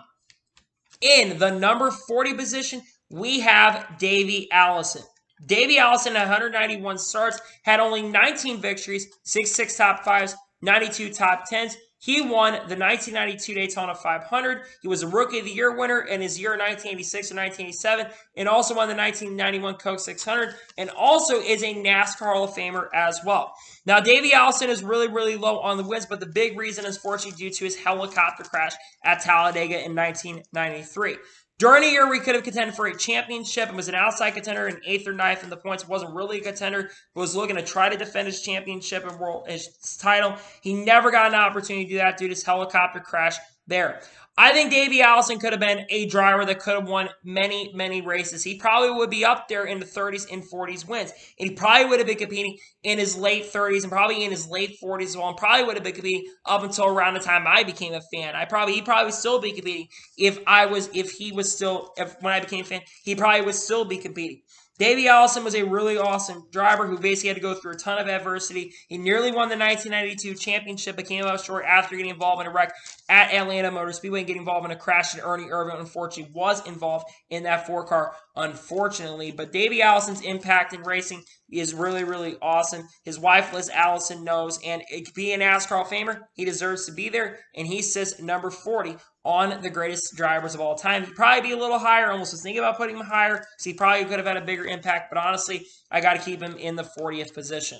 In the number 40 position, we have Davey Allison. Davey Allison at 191 starts, had only 19 victories, 66 top 5s, 92 top 10s. He won the 1992 Daytona 500. He was a Rookie of the Year winner in his year 1986 and 1987, and also won the 1991 Coke 600, and also is a NASCAR Hall of Famer as well. Now, Davey Allison is really, really low on the wins, but the big reason is fortunately due to his helicopter crash at Talladega in 1993. During a year where he could have contended for a championship and was an outside contender in 8th or 9th in the points, wasn't really a contender, but was looking to try to defend his championship and his title. He never got an opportunity to do that due to his helicopter crash there. I think Davey Allison could have been a driver that could have won many, many races. He probably would be up there in the 30s and 40s wins. And he probably would have been competing in his late 30s and probably in his late 40s as well. And probably would have been competing up until around the time I became a fan. He probably still be competing when I became a fan, he probably would still be competing. Davey Allison was a really awesome driver who basically had to go through a ton of adversity. He nearly won the 1992 championship, but came up short after getting involved in a wreck at Atlanta Motor Speedway and getting involved in a crash. And Ernie Irvan, unfortunately, was involved in that 4-car, unfortunately. But Davey Allison's impact in racing is really, really awesome. His wife, Liz Allison, knows, and being a NASCAR Hall of Famer, he deserves to be there, and he sits number 40 on the greatest drivers of all time. He'd probably be a little higher. Almost was thinking about putting him higher, so he probably could have had a bigger impact, but honestly, I got to keep him in the 40th position.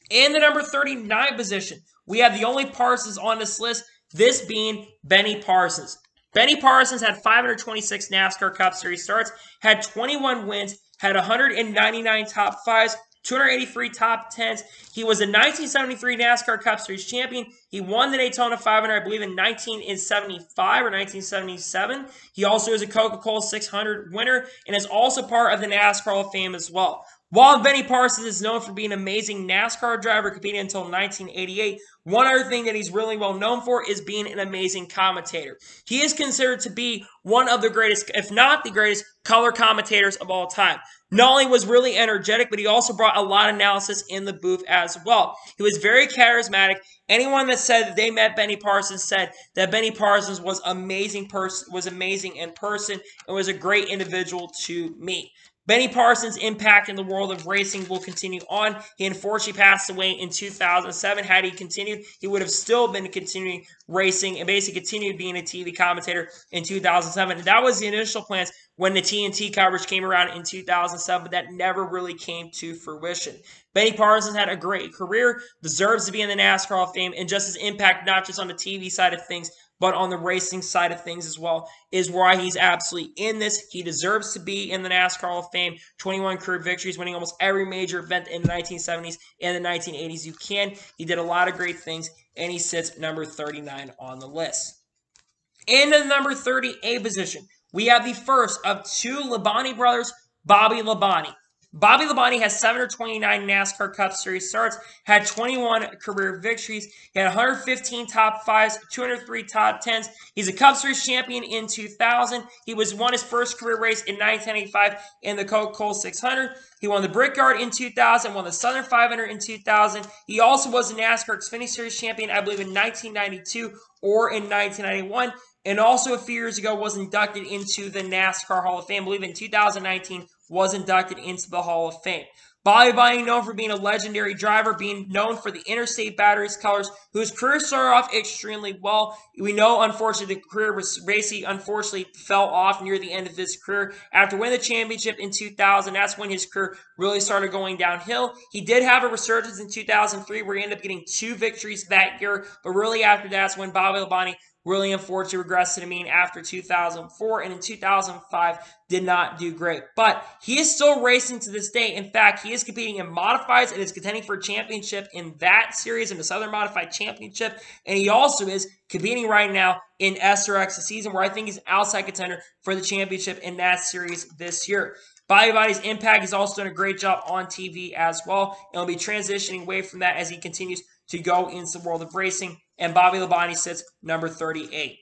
In the number 39 position, we have the only Parsons on this list, this being Benny Parsons. Benny Parsons had 526 NASCAR Cup Series starts, had 21 wins, had 199 top 5s, 283 top 10s. He was a 1973 NASCAR Cup Series champion. He won the Daytona 500, I believe, in 1975 or 1977. He also is a Coca-Cola 600 winner and is also part of the NASCAR Hall of Fame as well. While Benny Parsons is known for being an amazing NASCAR driver competing until 1988, one other thing that he's really well known for is being an amazing commentator. He is considered to be one of the greatest, if not the greatest, color commentators of all time. Not only was really energetic, but he also brought a lot of analysis in the booth as well. He was very charismatic. Anyone that said that they met Benny Parsons said that Benny Parsons was amazing in person and was a great individual to meet. Benny Parsons' impact in the world of racing will continue on. He unfortunately passed away in 2007. Had he continued, he would have still been continuing racing and basically continued being a TV commentator in 2007. And that was the initial plans when the TNT coverage came around in 2007, but that never really came to fruition. Benny Parsons had a great career, deserves to be in the NASCAR Hall of Fame, and just his impact, not just on the TV side of things, but on the racing side of things as well, is why he's absolutely in this. He deserves to be in the NASCAR Hall of Fame. 21 career victories, winning almost every major event in the 1970s and the 1980s you can. He did a lot of great things, and he sits number 39 on the list. In the number 38 position, we have the first of two Labonte brothers, Bobby Labonte. Bobby Labonte has 729 NASCAR Cup Series starts, had 21 career victories, he had 115 top 5s, 203 top 10s. He's a Cup Series champion in 2000. He won his first career race in 1985 in the Coca-Cola 600. He won the Brickyard in 2000, won the Southern 500 in 2000. He also was a NASCAR Xfinity Series champion, I believe, in 1992 or in 1991. And also a few years ago was inducted into the NASCAR Hall of Fame. I believe in 2019 was inducted into the Hall of Fame. Bobby Labonte, known for being a legendary driver, being known for the Interstate Batteries colors, whose career started off extremely well. We know, unfortunately, the career was basically, unfortunately, fell off near the end of his career. After winning the championship in 2000, that's when his career really started going downhill. He did have a resurgence in 2003 where he ended up getting 2 victories that year, but really after that's when Bobby Labonte really unfortunately regressed to the mean after 2004, and in 2005 did not do great. But he is still racing to this day. In fact, he is competing in modifieds and is contending for a championship in that series, in the Southern Modified Championship. And he also is competing right now in SRX, a season where I think he's an outside contender for the championship in that series this year. Bobby Labonte's impact, he's also done a great job on TV as well, and will be transitioning away from that as he continues to go into the world of racing. And Bobby Labonte sits number 38.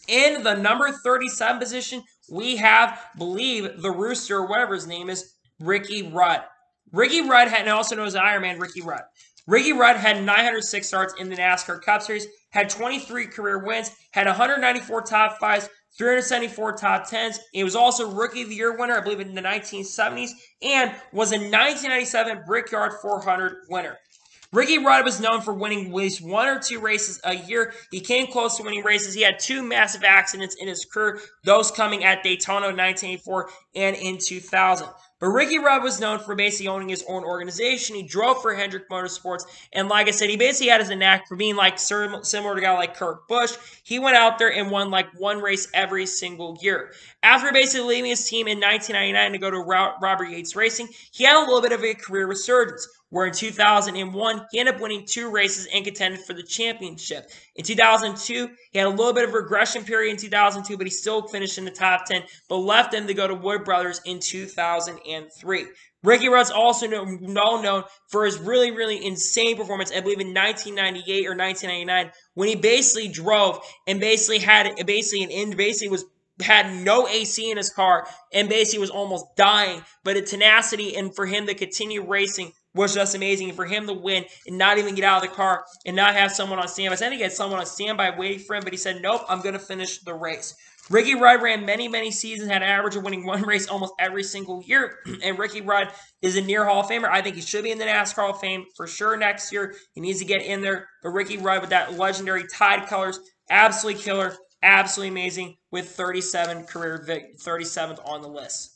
In the number 37 position, we have, believe, the Rooster, or whatever his name is, Ricky Rudd. Ricky Rudd had, and also known as Iron Man, Ricky Rudd. Ricky Rudd had 906 starts in the NASCAR Cup Series, had 23 career wins, had 194 top 5s, 374 top 10s. He was also Rookie of the Year winner, I believe, in the 1970s, and was a 1997 Brickyard 400 winner. Ricky Rudd was known for winning at least 1 or 2 races a year. He came close to winning races. He had 2 massive accidents in his career, those coming at Daytona in 1984 and in 2000. But Ricky Rudd was known for basically owning his own organization. He drove for Hendrick Motorsports. And like I said, he basically had his knack for being like similar to a guy like Kurt Busch. He went out there and won like one race every single year. After basically leaving his team in 1999 to go to Robert Yates Racing, he had a little bit of a career resurgence, where in 2001, he ended up winning 2 races and contended for the championship. In 2002, he had a little bit of a regression period in 2002, but he still finished in the top 10, but left them to go to Wood Brothers in 2003. Ricky Rudd's also known for his really, really insane performance, I believe in 1998 or 1999, when he basically drove and basically had no AC in his car and basically was almost dying. But the tenacity and for him to continue racing was just amazing. For him to win and not even get out of the car and not have someone on standby. I think he had someone on standby waiting for him, but he said, nope, I'm going to finish the race. Ricky Rudd ran many, many seasons, had an average of winning 1 race almost every single year. And Ricky Rudd is a near Hall of Famer. I think he should be in the NASCAR Hall of Fame for sure next year. He needs to get in there. But Ricky Rudd with that legendary Tide colors, absolutely killer, absolutely amazing, with 37th on the list.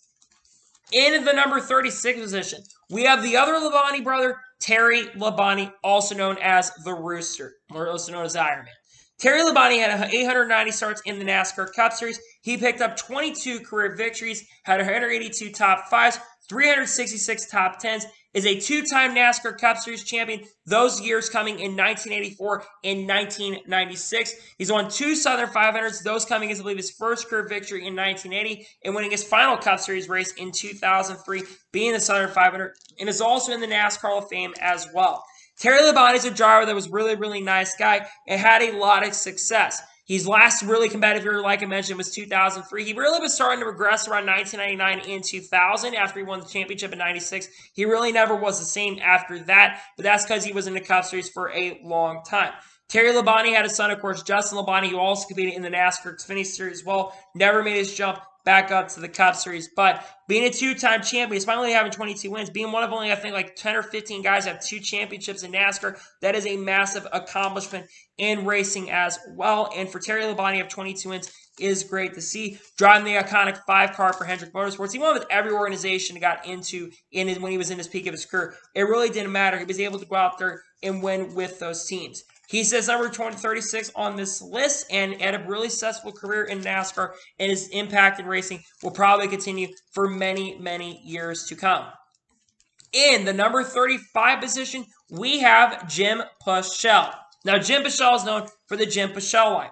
In the number 36 position, we have the other Labonte brother, Terry Labonte, also known as the Rooster, or also known as Iron Man. Terry Labonte had 890 starts in the NASCAR Cup Series. He picked up 22 career victories, had 182 top 5s, 366 top 10s, is a 2-time NASCAR Cup Series champion, those years coming in 1984 and 1996. He's won 2 Southern 500s, those coming as, I believe, his first career victory in 1980, and winning his final Cup Series race in 2003, being the Southern 500, and is also in the NASCAR Hall of Fame as well. Terry Labonte is a driver that was really, really nice guy and had a lot of success. His last really competitive year, like I mentioned, was 2003. He really was starting to regress around 1999 and 2000 after he won the championship in 96. He really never was the same after that, but that's because he was in the Cup Series for a long time. Terry Labonte had a son, of course, Justin Labonte, who also competed in the NASCAR Xfinity Series as well. Never made his jump back up to the Cup Series. But being a 2-time champion, despite only having 22 wins, being one of only, I think, like 10 or 15 guys have 2 championships in NASCAR, that is a massive accomplishment in racing as well. And for Terry Labonte to have 22 wins is great to see. Driving the iconic 5-car for Hendrick Motorsports. He won with every organization he got into when he was in his peak of his career. It really didn't matter. He was able to go out there and win with those teams. He says number 36 on this list, and had a really successful career in NASCAR, and his impact in racing will probably continue for many, many years to come. In the number 35 position, we have Jim Paschal. Now, Jim Paschal is known for the Jim Paschal line.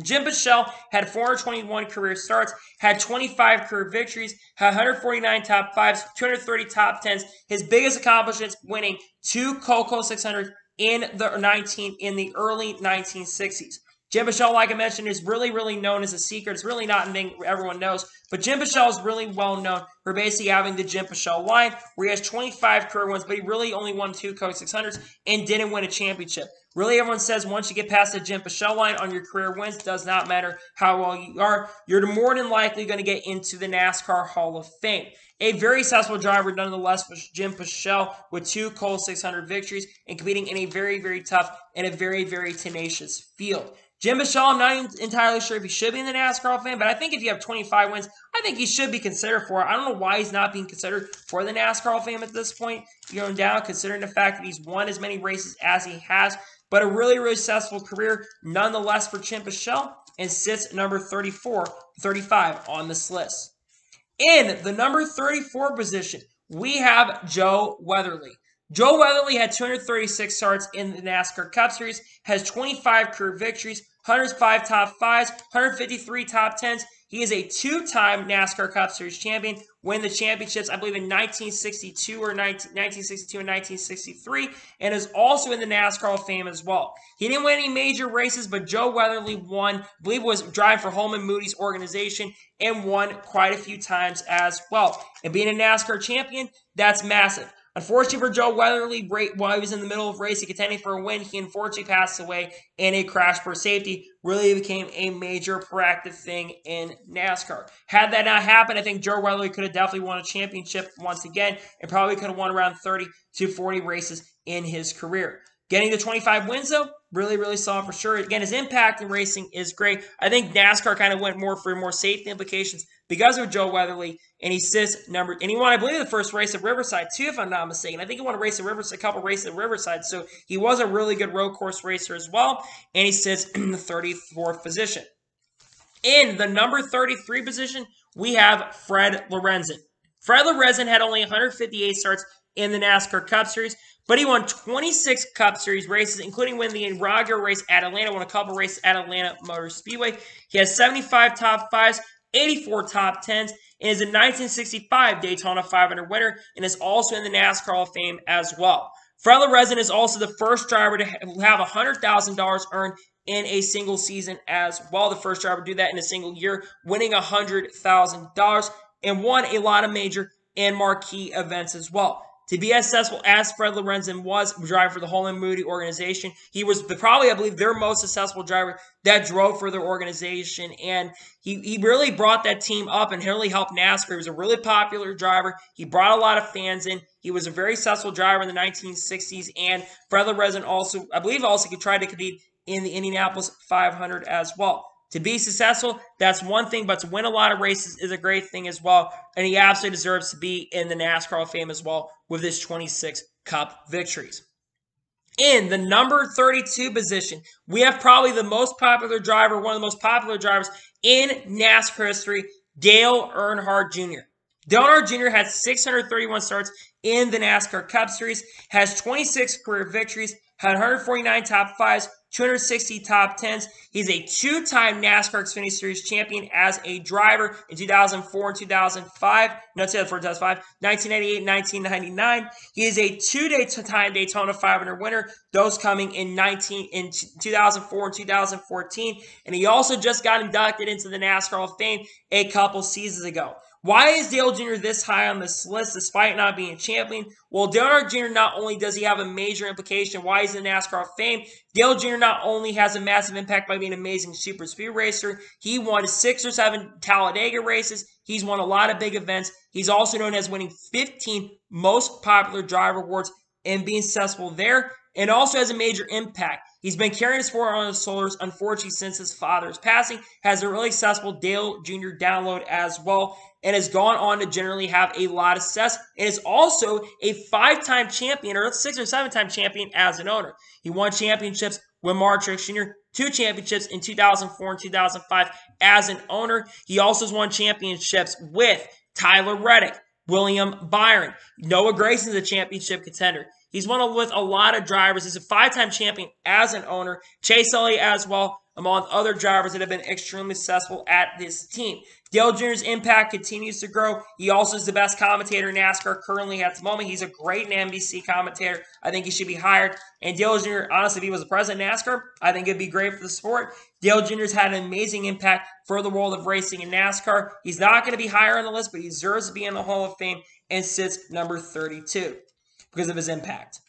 Jim Paschal had 421 career starts, had 25 career victories, had 149 top 5s, 230 top 10s. His biggest accomplishments winning 2 Coco 600 in the early 1960s. Jim Paschal, like I mentioned, is really, really known as a secret. It's really not anything everyone knows, but Jim Paschal is really well known for basically having the Jim Paschal line, where he has 25 career wins, but he really only won 2 Coke 600s and didn't win a championship. Really, everyone says once you get past the Jim Paschal line on your career wins, does not matter how well you are, you're more than likely going to get into the NASCAR Hall of Fame. A very successful driver, nonetheless, was Jim Paschal with 2 Colt 600 victories and competing in a very, very tough and a very, very tenacious field. Jim Paschal, I'm not entirely sure if he should be in the NASCAR Hall of Fame, but I think if you have 25 wins, I think he should be considered for it. I don't know why he's not being considered for the NASCAR Hall of Fame at this point, going down, considering the fact that he's won as many races as he has. But a really, really successful career, nonetheless, for Jim Paschal, and sits number 35 on this list. In the number 34 position, we have Joe Weatherly. Joe Weatherly had 236 starts in the NASCAR Cup Series, has 25 career victories, 105 top 5s, 153 top 10s. He is a 2-time NASCAR Cup Series champion, win the championships, I believe, in 1962 and 1963, and is also in the NASCAR Hall of Fame as well. He didn't win any major races, but Joe Weatherly won, I believe was driving for Holman Moody's organization, and won quite a few times as well. And being a NASCAR champion, that's massive. Unfortunately for Joe Weatherly, while he was in the middle of racing, contending for a win, he unfortunately passed away in a crash per safety. Really became a major proactive thing in NASCAR. Had that not happened, I think Joe Weatherly could have definitely won a championship once again, and probably could have won around 30 to 40 races in his career. Getting the 25 wins, though, really, really saw for sure. Again, his impact in racing is great. I think NASCAR kind of went more for more safety implications because of Joe Weatherly, and he sits and he won, I believe, the first race at Riverside too, if I'm not mistaken. I think he won a couple races at Riverside, so he was a really good road course racer as well, and he sits in the 34th position. In the number 33 position, we have Fred Lorenzen. Fred Lorenzen had only 158 starts in the NASCAR Cup Series, but he won 26 Cup Series races, including winning the inaugural race at Atlanta, won a couple races at Atlanta Motor Speedway. He has 75 top 5s, 84 top 10s, and is a 1965 Daytona 500 winner, and is also in the NASCAR Hall of Fame as well. Fred Lorenzen is also the first driver to have $100,000 earned in a single season as well. The first driver to do that in a single year, winning $100,000, and won a lot of major and marquee events as well. To be as successful as Fred Lorenzen was driving for the Holman Moody organization, he was probably, I believe, their most successful driver that drove for their organization, and he really brought that team up and really helped NASCAR. He was a really popular driver. He brought a lot of fans in. He was a very successful driver in the 1960s, and Fred Lorenzen also, I believe, could try to compete in the Indianapolis 500 as well. To be successful, that's one thing, but to win a lot of races is a great thing as well, and he absolutely deserves to be in the NASCAR Hall of Fame as well with his 26 Cup victories. In the number 32 position, we have probably the most popular driver, one of the most popular drivers in NASCAR history, Dale Earnhardt Jr. Dale Earnhardt Jr. had 631 starts in the NASCAR Cup Series, has 26 career victories, had 149 top 5s, 260 top 10s. He's a two-time NASCAR Xfinity Series champion as a driver in 2004 and 2005. No, 2004 and 2005. 1998 and 1999. He is a two-time Daytona 500 winner, those coming in 2004 and 2014. And he also just got inducted into the NASCAR Hall of Fame a couple seasons ago. Why is Dale Jr. this high on this list despite not being a champion? Well, Dale Earnhardt Jr. not only does he have a major implication why he's in the NASCAR Hall of Fame, Dale Jr. not only has a massive impact by being an amazing super speed racer, he won 6 or 7 Talladega races. He's won a lot of big events. He's also known as winning 15 most popular driver awards and being successful there, and also has a major impact. He's been carrying the sport on his shoulders, unfortunately, since his father's passing, has a really successful Dale Jr. download as well, and has gone on to generally have a lot of success, and is also a 5-time champion, or 6 or 7-time champion as an owner. He won championships with Mark Truex Jr., 2 championships in 2004 and 2005 as an owner. He also has won championships with Tyler Reddick, William Byron. Noah Grayson's a championship contender. He's won with a lot of drivers. He's a 5-time champion as an owner. Chase Elliott as well, among other drivers that have been extremely successful at this team. Dale Jr.'s impact continues to grow. He also is the best commentator in NASCAR currently at the moment. He's a great NBC commentator. I think he should be hired. And Dale Jr., honestly, if he was the president of NASCAR, I think it'd be great for the sport. Dale Jr.'s had an amazing impact for the world of racing in NASCAR. He's not going to be higher on the list, but he deserves to be in the Hall of Fame and sits number 32 because of his impact.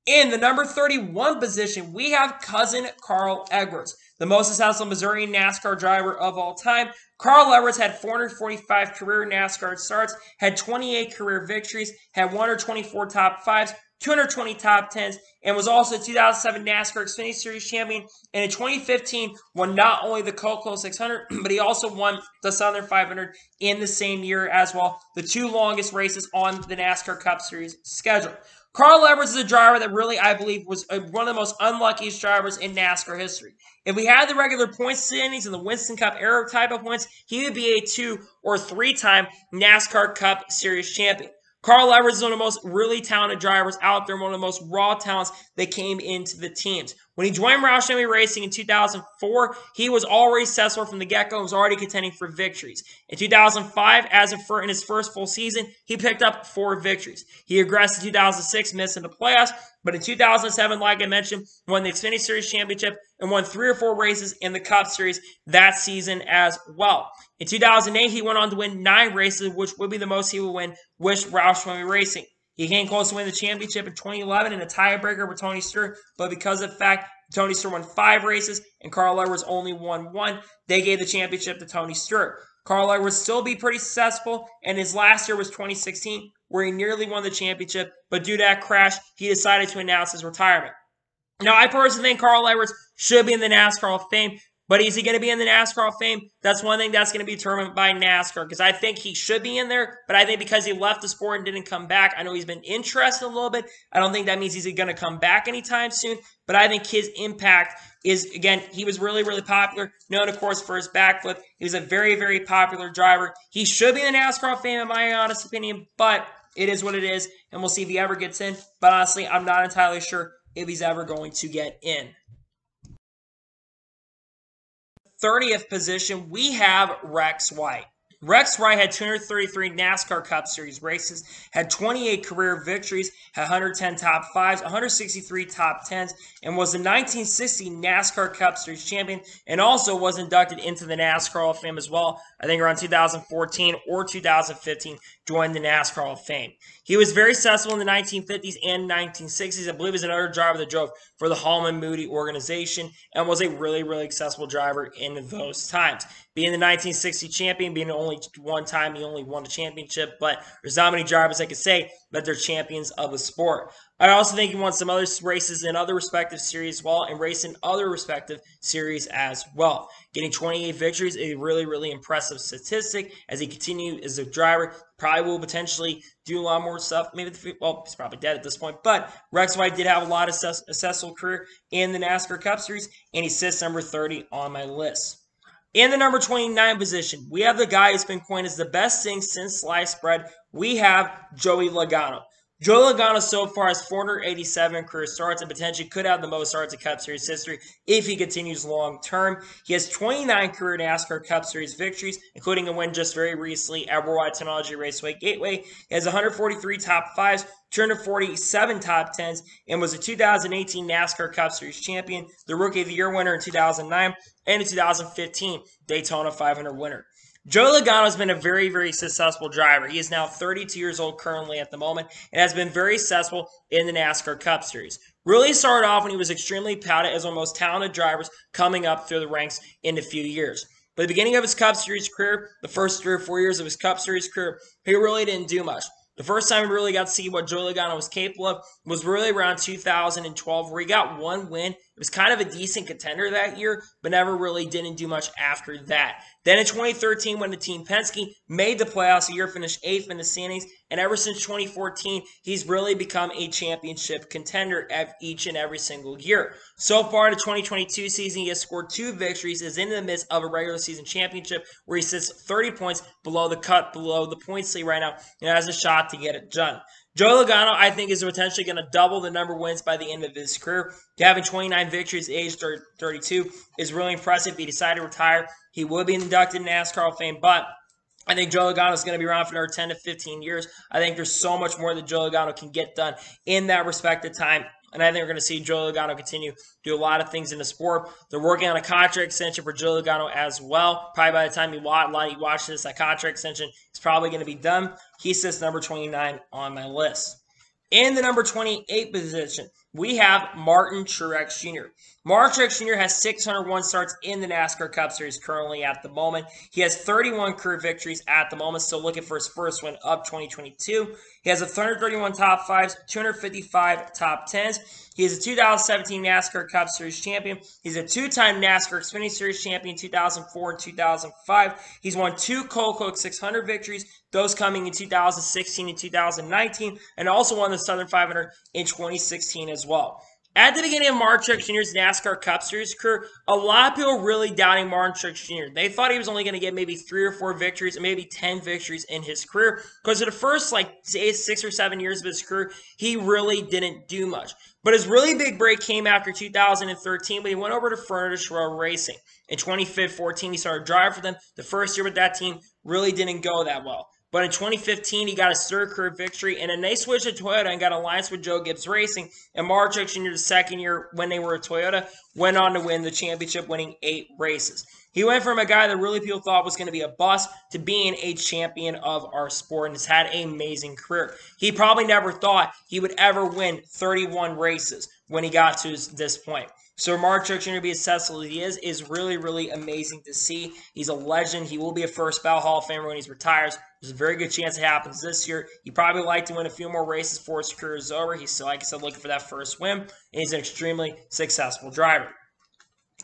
In the number 31 position, we have cousin Carl Edwards, the most successful Missouri NASCAR driver of all time. Carl Edwards had 445 career NASCAR starts, had 28 career victories, had 124 top 5s, 220 top 10s, and was also a 2007 NASCAR Xfinity Series champion. And in 2015, won not only the Coca-Cola 600, but he also won the Southern 500 in the same year as well, the 2 longest races on the NASCAR Cup Series schedule. Carl Edwards is a driver that really, I believe, was one of the most unluckiest drivers in NASCAR history. If we had the regular point standings and the Winston Cup era type of points, he would be a 2 or 3-time NASCAR Cup Series champion. Carl Edwards is one of the most really talented drivers out there, one of the most raw talents that came into the teams. When he joined Roush Fenway Racing in 2004, he was already successful from the get-go and was already contending for victories. In 2005, in his first full season, he picked up 4 victories. He regressed in 2006, missing the playoffs, but in 2007, like I mentioned, won the Xfinity Series Championship and won 3 or 4 races in the Cup Series that season as well. In 2008, he went on to win 9 races, which would be the most he would win with Roush Fenway Racing. He came close to winning the championship in 2011 in a tiebreaker with Tony Stewart, but because of the fact Tony Stewart won 5 races and Carl Edwards only won 1, they gave the championship to Tony Stewart. Carl Edwards still be pretty successful, and his last year was 2016, where he nearly won the championship, but due to that crash, he decided to announce his retirement. Now, I personally think Carl Edwards should be in the NASCAR Hall of Fame, But is he going to be in the NASCAR Hall of Fame? That's one thing that's going to be determined by NASCAR, because I think he should be in there, but I think because he left the sport and didn't come back, I know he's been interested a little bit. I don't think that means he's going to come back anytime soon, but I think his impact is, again, he was really, really popular, known, of course, for his backflip. He was a very, very popular driver. He should be in the NASCAR Hall of Fame, in my honest opinion, but it is what it is, and we'll see if he ever gets in. But honestly, I'm not entirely sure if he's ever going to get in. 30th position, we have Rex White. Rex White had 233 NASCAR Cup Series races, had 28 career victories, had 110 top fives, 163 top tens, and was the 1960 NASCAR Cup Series champion, and also was inducted into the NASCAR Hall of Fame as well. I think around 2014 or 2015, joined the NASCAR Hall of Fame. He was very successful in the 1950s and 1960s. I believe he was another driver that drove for the Holman Moody organization and was a really, really successful driver in those times. Being the 1960 champion, being only one time he only won a championship, but there's not many drivers I could say that they're champions of the sport. I also think he won some other races in other respective series as well, and raced in other respective series as well. Getting 28 victories is a really, really impressive statistic as he continues as a driver. Probably will potentially do a lot more stuff. Maybe, well, he's probably dead at this point, but Rex White did have a lot of successful career in the NASCAR Cup Series, and he sits number 30 on my list. In the number 29 position, we have the guy who's been coined as the best thing since sliced bread. We have Joey Logano. Joey Logano so far has 487 career starts and potentially could have the most starts in Cup Series history if he continues long term. He has 29 career NASCAR Cup Series victories, including a win just very recently at Worldwide Technology Raceway Gateway. He has 143 top fives, 247 top tens, and was a 2018 NASCAR Cup Series champion, the Rookie of the Year winner in 2009, and a 2015 Daytona 500 winner. Joey Logano has been a very, very successful driver. He is now 32 years old currently at the moment and has been very successful in the NASCAR Cup Series. Really started off when he was extremely touted as one of the most talented drivers coming up through the ranks in a few years. But at the beginning of his Cup Series career, the first 3 or 4 years of his Cup Series career, he really didn't do much. The first time we really got to see what Joey Logano was capable of was really around 2012, where he got one win. It was kind of a decent contender that year, but never really didn't do much after that. Then in 2013, when the Team Penske made the playoffs, the year finished 8th in the standings, and ever since 2014, he's really become a championship contender each and every single year. So far in the 2022 season, he has scored 2 victories, is in the midst of a regular season championship where he sits 30 points below the points lead right now, and has a shot to get it done. Joey Logano, I think, is potentially going to double the number of wins by the end of his career. Having 29 victories at age 32 is really impressive. If he decided to retire, he will be inducted in NASCAR Hall of Fame, but I think Joey Logano is going to be around for another 10 to 15 years. I think there's so much more that Joey Logano can get done in that respective time. And I think we're going to see Joey Logano continue to do a lot of things in the sport. They're working on a contract extension for Joey Logano as well. Probably by the time you watch this, that contract extension is probably going to be done. He sits number 29 on my list. In the number 28 position, we have Martin Truex Jr. Martin Truex Jr. has 601 starts in the NASCAR Cup Series currently at the moment. He has 31 career victories at the moment, still looking for his first win of 2022. He has 131 top fives, 255 top tens. He is a 2017 NASCAR Cup Series champion. He's a 2-time NASCAR Xfinity Series champion, 2004 and 2005. He's won 2 Coke 600 victories, those coming in 2016 and 2019, and also won the Southern 500 in 2016 as well. At the beginning of Martin Truex Jr.'s NASCAR Cup Series career, a lot of people really doubting Martin Truex Jr. They thought he was only going to get maybe 3 or 4 victories and maybe 10 victories in his career because of the first 6 or 7 years of his career, he really didn't do much. But his really big break came after 2013 when he went over to Furniture Row Racing. In 2014, he started driving for them. The first year with that team really didn't go that well. But in 2015, he got his 3rd career victory, and then they switched to Toyota and got an alliance with Joe Gibbs Racing. And Martin Truex Jr., the second year when they were at Toyota, went on to win the championship, winning 8 races. He went from a guy that really people thought was going to be a bust to being a champion of our sport and has had an amazing career. He probably never thought he would ever win 31 races when he got to this point. So Martin Truex Jr. to be as successful as he is really, really amazing to see. He's a legend. He will be a first ballot Hall of Famer when he retires. There's a very good chance it happens this year. He probably would like to win a few more races before his career is over. He's still, like I said, looking for that first win, and he's an extremely successful driver.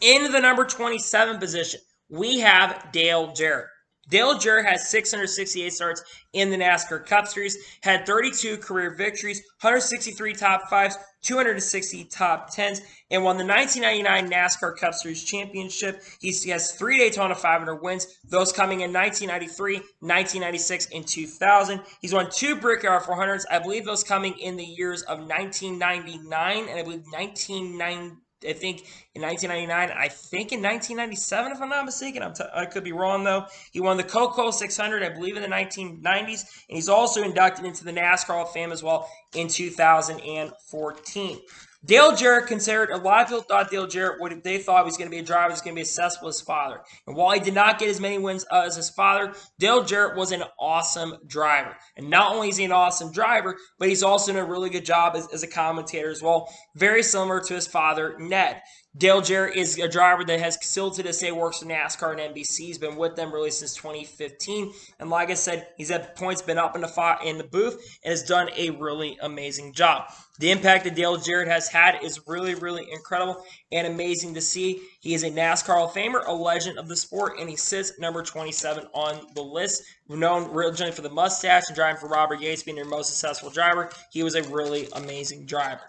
In the number 27 position, we have Dale Jarrett. Dale Jarrett has 668 starts in the NASCAR Cup Series, had 32 career victories, 163 top fives, 260 top tens, and won the 1999 NASCAR Cup Series Championship. He has 3 Daytona 500 wins, those coming in 1993, 1996, and 2000. He's won 2 Brickyard 400s, I believe those coming in the years of 1999 and I believe 1990. I think in 1999, I think in 1997, if I'm not mistaken. I could be wrong, though. He won the Coco 600, I believe, in the 1990s, and he's also inducted into the NASCAR Hall of Fame as well in 2014. Dale Jarrett considered, a lot of people thought Dale Jarrett, what they thought was going to be a driver, was going to be accessible as his father. And while he did not get as many wins as his father, Dale Jarrett was an awesome driver. And not only is he an awesome driver, but he's also done a really good job as a commentator as well. Very similar to his father, Ned. Dale Jarrett is a driver that has still to this day works for NASCAR and NBC. He's been with them really since 2015. And like I said, he's at points been up in the booth and has done a really amazing job. The impact that Dale Jarrett has had is really, really incredible and amazing to see. He is a NASCAR Hall of Famer, a legend of the sport, and he sits number 27 on the list. Known originally for the mustache and driving for Robert Yates, being their most successful driver. He was a really amazing driver.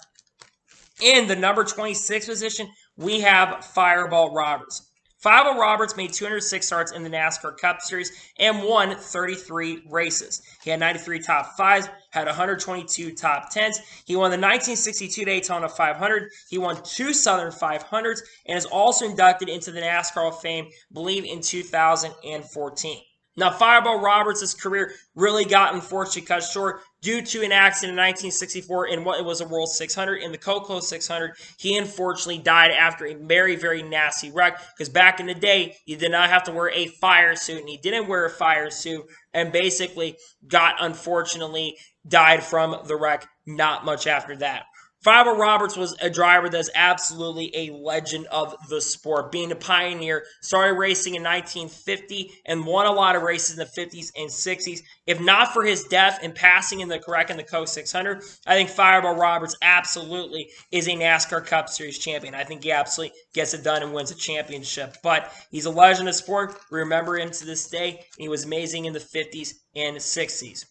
In the number 26 position, we have Fireball Roberts. Fireball Roberts made 206 starts in the NASCAR Cup Series and won 33 races. He had 93 top fives, had 122 top tens. He won the 1962 Daytona 500. He won 2 Southern 500s and is also inducted into the NASCAR Hall of Fame, I believe, in 2014. Now, Fireball Roberts' career really got unfortunately cut short due to an accident in 1964 in what was a World 600. In the Coco 600, he unfortunately died after a very, very nasty wreck, because back in the day, you did not have to wear a fire suit, and he didn't wear a fire suit and basically unfortunately died from the wreck not much after that. Fireball Roberts was a driver that's absolutely a legend of the sport, being a pioneer. Started racing in 1950 and won a lot of races in the 50s and 60s. If not for his death and passing in the Coke 600, I think Fireball Roberts absolutely is a NASCAR Cup Series champion. I think he absolutely gets it done and wins a championship. But he's a legend of sport. We remember him to this day, and he was amazing in the 50s and 60s.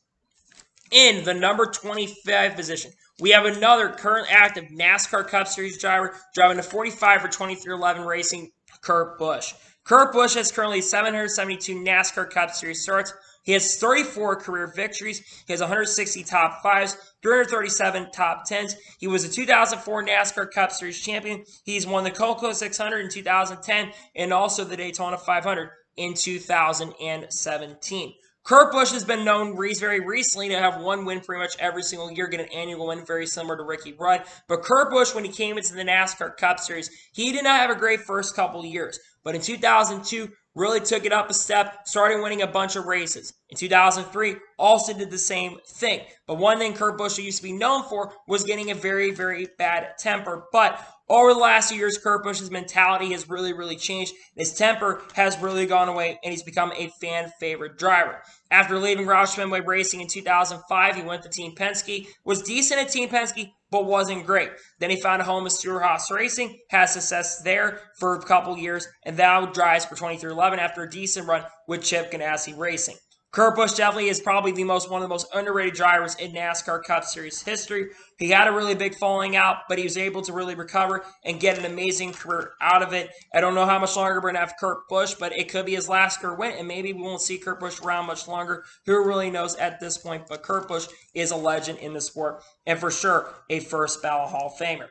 In the number 25 position, we have another current active NASCAR Cup Series driver driving the 45 for 23XI Racing, Kurt Busch. Kurt Busch has currently 772 NASCAR Cup Series starts. He has 34 career victories. He has 160 top fives, 337 top tens. He was a 2004 NASCAR Cup Series champion. He's won the Coco 600 in 2010 and also the Daytona 500 in 2017. Kurt Busch has been known very recently to have one win pretty much every single year, get an annual win, very similar to Ricky Rudd. But Kurt Busch, when he came into the NASCAR Cup Series, he did not have a great first couple of years. But in 2002, really took it up a step, started winning a bunch of races. In 2003, also did the same thing. But one thing Kurt Busch used to be known for was getting a very, very bad temper. But over the last few years, Kurt Busch's mentality has really, really changed. His temper has really gone away, and he's become a fan-favorite driver. After leaving Roush Fenway Racing in 2005, he went to Team Penske, was decent at Team Penske, but wasn't great. Then he found a home with Stewart-Haas Racing, had success there for a couple years, and now drives for 23XI after a decent run with Chip Ganassi Racing. Kurt Busch definitely is probably one of the most underrated drivers in NASCAR Cup Series history. He had a really big falling out, but he was able to really recover and get an amazing career out of it. I don't know how much longer we're going to have Kurt Busch, but it could be his last career win, and maybe we won't see Kurt Busch around much longer. Who really knows at this point? But Kurt Busch is a legend in the sport, and for sure, a first ballot Hall of Famer.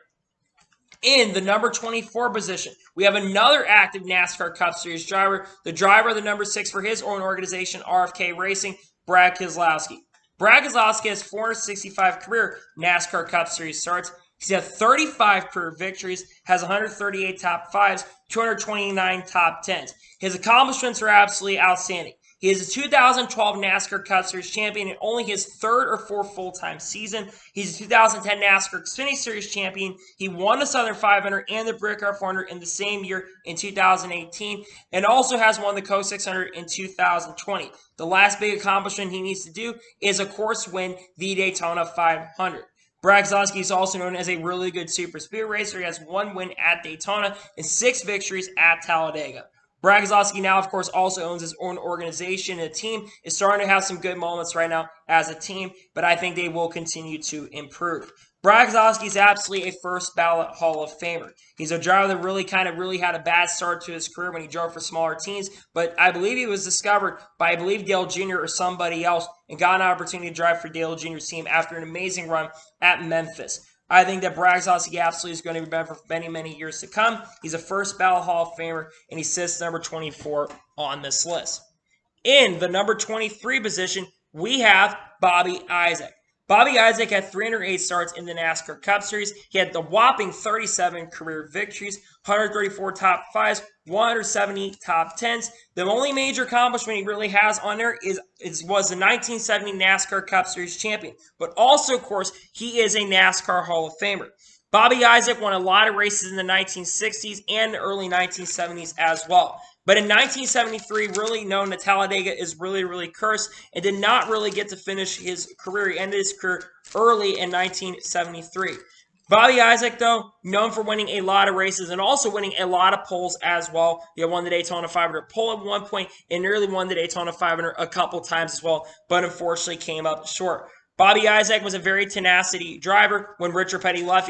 In the number 24 position, we have another active NASCAR Cup Series driver, the driver of the number 6 for his own organization, RFK Racing, Brad Keselowski. Brad Keselowski has 465 career NASCAR Cup Series starts. He's had 35 career victories, has 138 top 5s, 229 top 10s. His accomplishments are absolutely outstanding. He is a 2012 NASCAR Cup Series champion in only his 3rd or 4th full-time season. He's a 2010 NASCAR Xfinity Series champion. He won the Southern 500 and the Brickyard 400 in the same year in 2018, and also has won the Coke 600 in 2020. The last big accomplishment he needs to do is, of course, win the Daytona 500. Brad Keselowski is also known as a really good super speed racer. He has 1 win at Daytona and 6 victories at Talladega. Brad Keselowski now, of course, also owns his own organization. The team is starting to have some good moments right now as a team, but I think they will continue to improve. Brad Keselowski is absolutely a first ballot Hall of Famer. He's a driver that really had a bad start to his career when he drove for smaller teams, but I believe he was discovered by, I believe, Dale Jr. or somebody else and got an opportunity to drive for Dale Jr.'s team after an amazing run at Memphis. I think that Brad Keselowski absolutely is going to be better for many, many years to come. He's a first ballot Hall of Famer, and he sits number 24 on this list. In the number 23 position, we have Bobby Isaac. Bobby Isaac had 308 starts in the NASCAR Cup Series. He had the whopping 37 career victories, 134 top 5s, 170 top 10s. The only major accomplishment he really has on there was the 1970 NASCAR Cup Series champion. But also, of course, he is a NASCAR Hall of Famer. Bobby Isaac won a lot of races in the 1960s and the early 1970s as well. But in 1973, really known that Talladega is really, really cursed and did not really get to finish his career. He ended his career early in 1973. Bobby Isaac, though, known for winning a lot of races and also winning a lot of poles as well. He won the Daytona 500 pole at one point and nearly won the Daytona 500 a couple times as well, but unfortunately came up short. Bobby Isaac was a very tenacity driver. When Richard Petty left,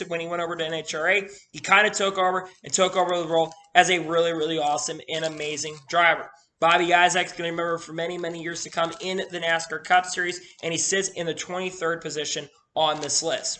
when he went over to NHRA, he kind of took over the role as a really, really awesome and amazing driver. Bobby Isaac's going to remember for many, many years to come in the NASCAR Cup Series, and he sits in the 23rd position on this list.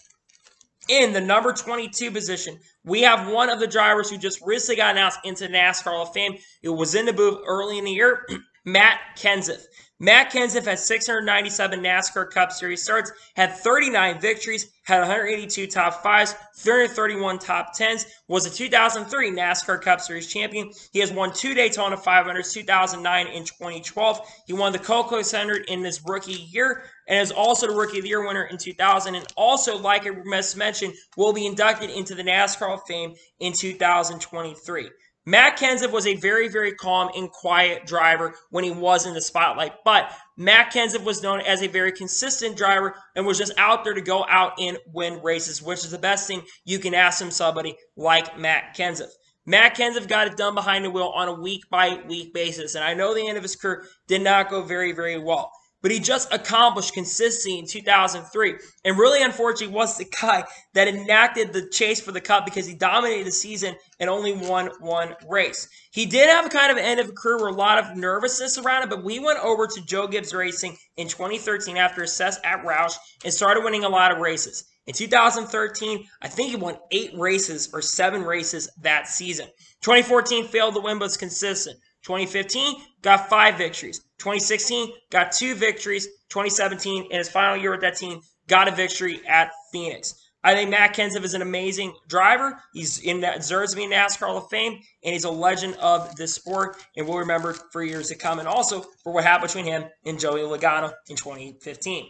In the number 22 position, we have one of the drivers who just recently got announced into the NASCAR Hall of Fame. It was in the booth early in the year, Matt Kenseth. Matt Kenseth had 697 NASCAR Cup Series starts, had 39 victories, had 182 top 5s, 331 top 10s, was a 2003 NASCAR Cup Series champion. He has won 2 Daytona 500s, 2009 and 2012. He won the Coco 600 in his rookie year and is also the Rookie of the Year winner in 2000. And also, like I mentioned, will be inducted into the NASCAR Hall of Fame in 2023. Matt Kenseth was a very, very calm and quiet driver when he was in the spotlight, but Matt Kenseth was known as a very consistent driver and was just out there to go out and win races, which is the best thing you can ask from somebody like Matt Kenseth. Matt Kenseth got it done behind the wheel on a week-by-week basis, and I know the end of his career did not go very, very well. But he just accomplished consistency in 2003. And really, unfortunately, was the guy that enacted the chase for the Cup because he dominated the season and only won one race. He did have a kind of end of a career where a lot of nervousness around it, but we went over to Joe Gibbs Racing in 2013 after his success at Roush and started winning a lot of races. In 2013, I think he won 8 races or 7 races that season. 2014 failed to win, but was consistent. 2015 got 5 victories. 2016 got 2 victories. 2017, in his final year with that team, got a victory at Phoenix. I think Matt Kenseth is an amazing driver. He's deserves to be in NASCAR Hall of Fame, and he's a legend of this sport, and we'll remember for years to come, and also for what happened between him and Joey Logano in 2015.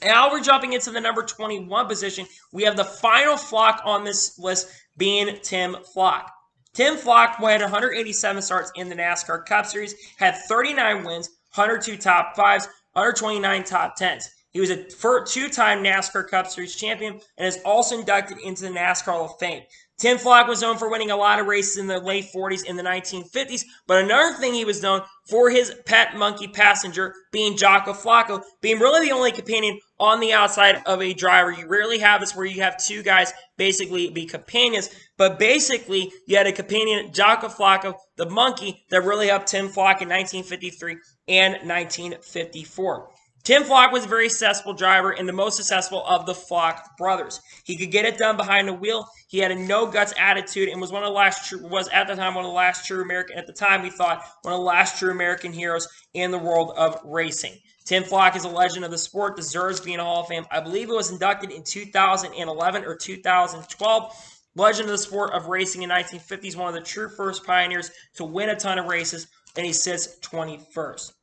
Now we're jumping into the number 21 position. We have the final flock on this list being Tim Flock. Tim Flock had 187 starts in the NASCAR Cup Series, had 39 wins, 102 top 5s, 129 top 10s. He was a 2-time NASCAR Cup Series champion and is also inducted into the NASCAR Hall of Fame. Tim Flock was known for winning a lot of races in the late 40s and the 1950s, but another thing he was known for his pet monkey passenger being Jocko Flocko, being really the only companion on the outside of a driver. You rarely have this where you have 2 guys basically be companions, but basically you had a companion, Jocko Flocko, the monkey, that really helped Tim Flock in 1953 and 1954. Tim Flock was a very successful driver and the most successful of the Flock brothers. He could get it done behind the wheel. He had a no-guts attitude and was one of the last true American, at the time we thought, one of the last true American heroes in the world of racing. Tim Flock is a legend of the sport, deserves being a Hall of Fame. I believe it was inducted in 2011 or 2012. Legend of the sport of racing in 1950s, one of the true first pioneers to win a ton of races, and he sits 21st.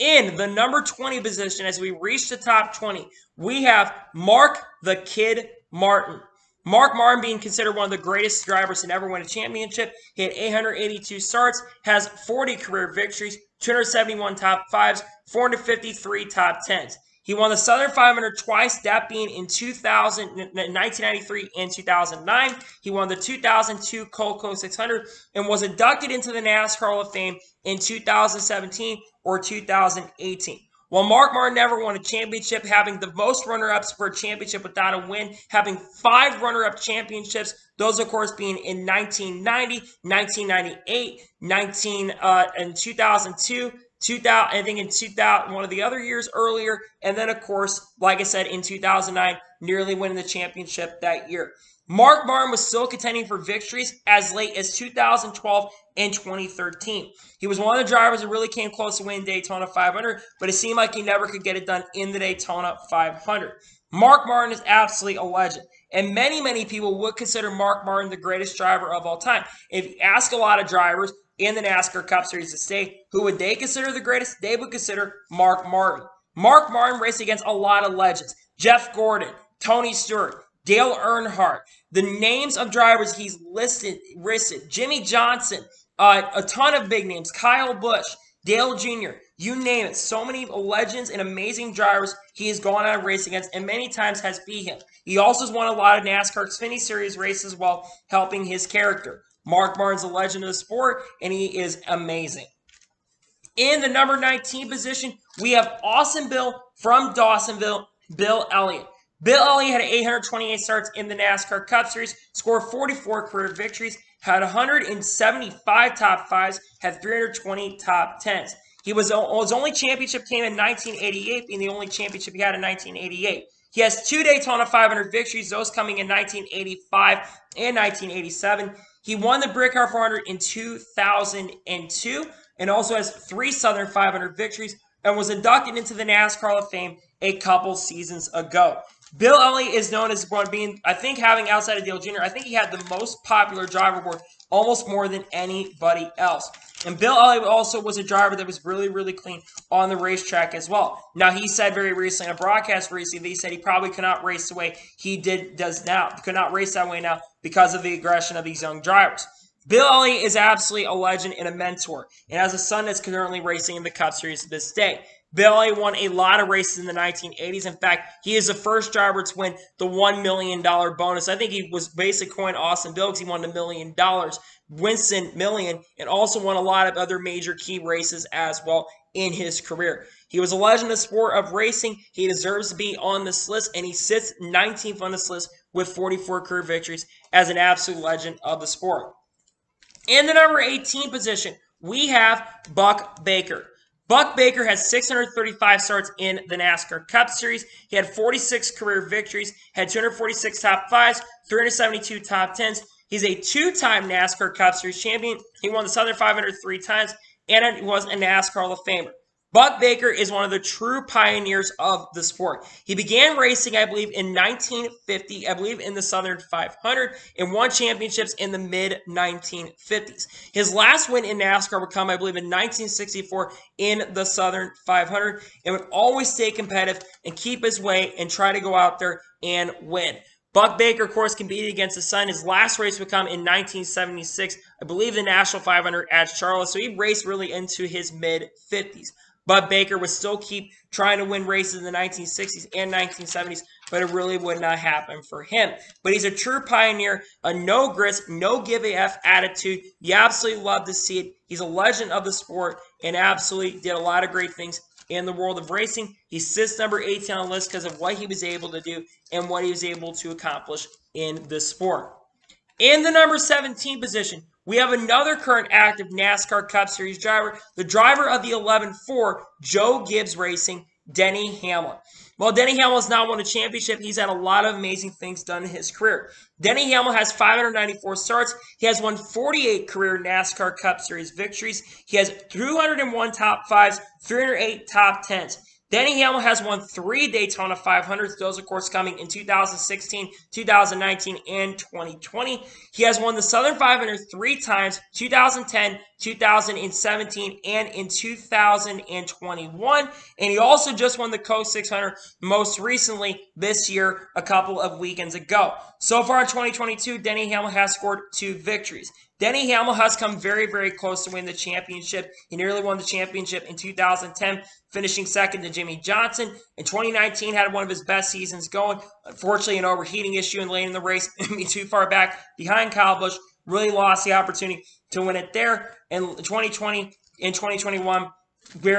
In the number 20 position, as we reach the top 20, we have Mark the Kid Martin. Mark Martin being considered one of the greatest drivers to ever win a championship. He had 882 starts, has 40 career victories, 271 top 5s, 453 top 10s. He won the Southern 500 twice, that being in 1993 and 2009. He won the 2002 Coco 600 and was inducted into the NASCAR Hall of Fame in 2017 or 2018. While Mark Martin never won a championship, having the most runner-ups for a championship without a win, having 5 runner-up championships, those of course being in 1990, 1998, and 2002, 2000, I think in 2000, one of the other years earlier, and then of course, like I said, in 2009, nearly winning the championship that year. Mark Martin was still contending for victories as late as 2012 and 2013. He was one of the drivers that really came close to winning Daytona 500, but it seemed like he never could get it done in the Daytona 500. Mark Martin is absolutely a legend, and many people would consider Mark Martin the greatest driver of all time. If you ask a lot of drivers in the NASCAR Cup Series to stay, who would they consider the greatest? They would consider Mark Martin. Mark Martin raced against a lot of legends. Jeff Gordon, Tony Stewart, Dale Earnhardt, the names of drivers he's listed, Jimmy Johnson, a ton of big names, Kyle Busch, Dale Jr., you name it. So many legends and amazing drivers he has gone out and raced against and many times has beat him. He also has won a lot of NASCAR Xfinity Series races while helping his character. Mark Martin's a legend of the sport, and he is amazing. In the number 19 position, we have Austin Bill from Dawsonville, Bill Elliott. Bill Elliott had 828 starts in the NASCAR Cup Series, scored 44 career victories, had 175 top 5s, had 320 top 10s. His only championship came in 1988, being the only championship he had in 1988. He has 2 Daytona 500 victories, those coming in 1985 and 1987. He won the Brickyard 400 in 2002 and also has 3 Southern 500 victories and was inducted into the NASCAR Hall of Fame a couple seasons ago. Bill Elliott is known as one being, I think, having outside of Dale Jr., I think he had the most popular driver award, almost more than anybody else. And Bill Elliott also was a driver that was really clean on the racetrack as well. Now, he said very recently in a broadcast recently, he said he probably could not race the way he does now, could not race that way now because of the aggression of these young drivers. Bill Elliott is absolutely a legend and a mentor, and has a son that's currently racing in the Cup Series to this day. Bill Elliott won a lot of races in the 1980s. In fact, he is the first driver to win the $1 million bonus. I think he was basically coined Austin Bill because he won $1 million, Winston Million, and also won a lot of other major key races as well in his career. He was a legend of the sport of racing. He deserves to be on this list, and he sits 19th on this list with 44 career victories as an absolute legend of the sport. In the number 18 position, we have Buck Baker. Buck Baker has 635 starts in the NASCAR Cup Series. He had 46 career victories, had 246 top 5s, 372 top 10s. He's a 2-time NASCAR Cup Series champion. He won the Southern 500 3 times, and he was a NASCAR Hall of Famer. Buck Baker is one of the true pioneers of the sport. He began racing, I believe, in 1950, I believe in the Southern 500, and won championships in the mid-1950s. His last win in NASCAR would come, I believe, in 1964 in the Southern 500, and would always stay competitive and keep his way and try to go out there and win. Buck Baker, of course, competed against his son. His last race would come in 1976, I believe the National 500 at Charlotte, so he raced really into his mid-50s. Buck Baker would still keep trying to win races in the 1960s and 1970s, but it really would not happen for him. But he's a true pioneer, a no grits, no give a F attitude. You absolutely love to see it. He's a legend of the sport and absolutely did a lot of great things in the world of racing. He sits number 18 on the list because of what he was able to do and what he was able to accomplish in the sport. In the number 17 position, we have another current active NASCAR Cup Series driver, the driver of the 11-4, Joe Gibbs Racing, Denny Hamlin. While Denny Hamlin has not won a championship, he's had a lot of amazing things done in his career. Denny Hamlin has 594 starts. He has won 48 career NASCAR Cup Series victories. He has 201 top 5s, 308 top 10s. Denny Hamlin has won 3 Daytona 500s, those of course coming in 2016, 2019, and 2020. He has won the Southern 500 3 times, 2010, 2017, and in 2021. And he also just won the Coke 600 most recently this year, a couple of weekends ago. So far in 2022, Denny Hamlin has scored 2 victories. Denny Hamlin has come very, very close to winning the championship. He nearly won the championship in 2010, finishing second to Jimmie Johnson. In 2019, had one of his best seasons going. Unfortunately, an overheating issue and late in the race, too far back behind Kyle Busch, really lost the opportunity to win it there. And 2020 and 2021,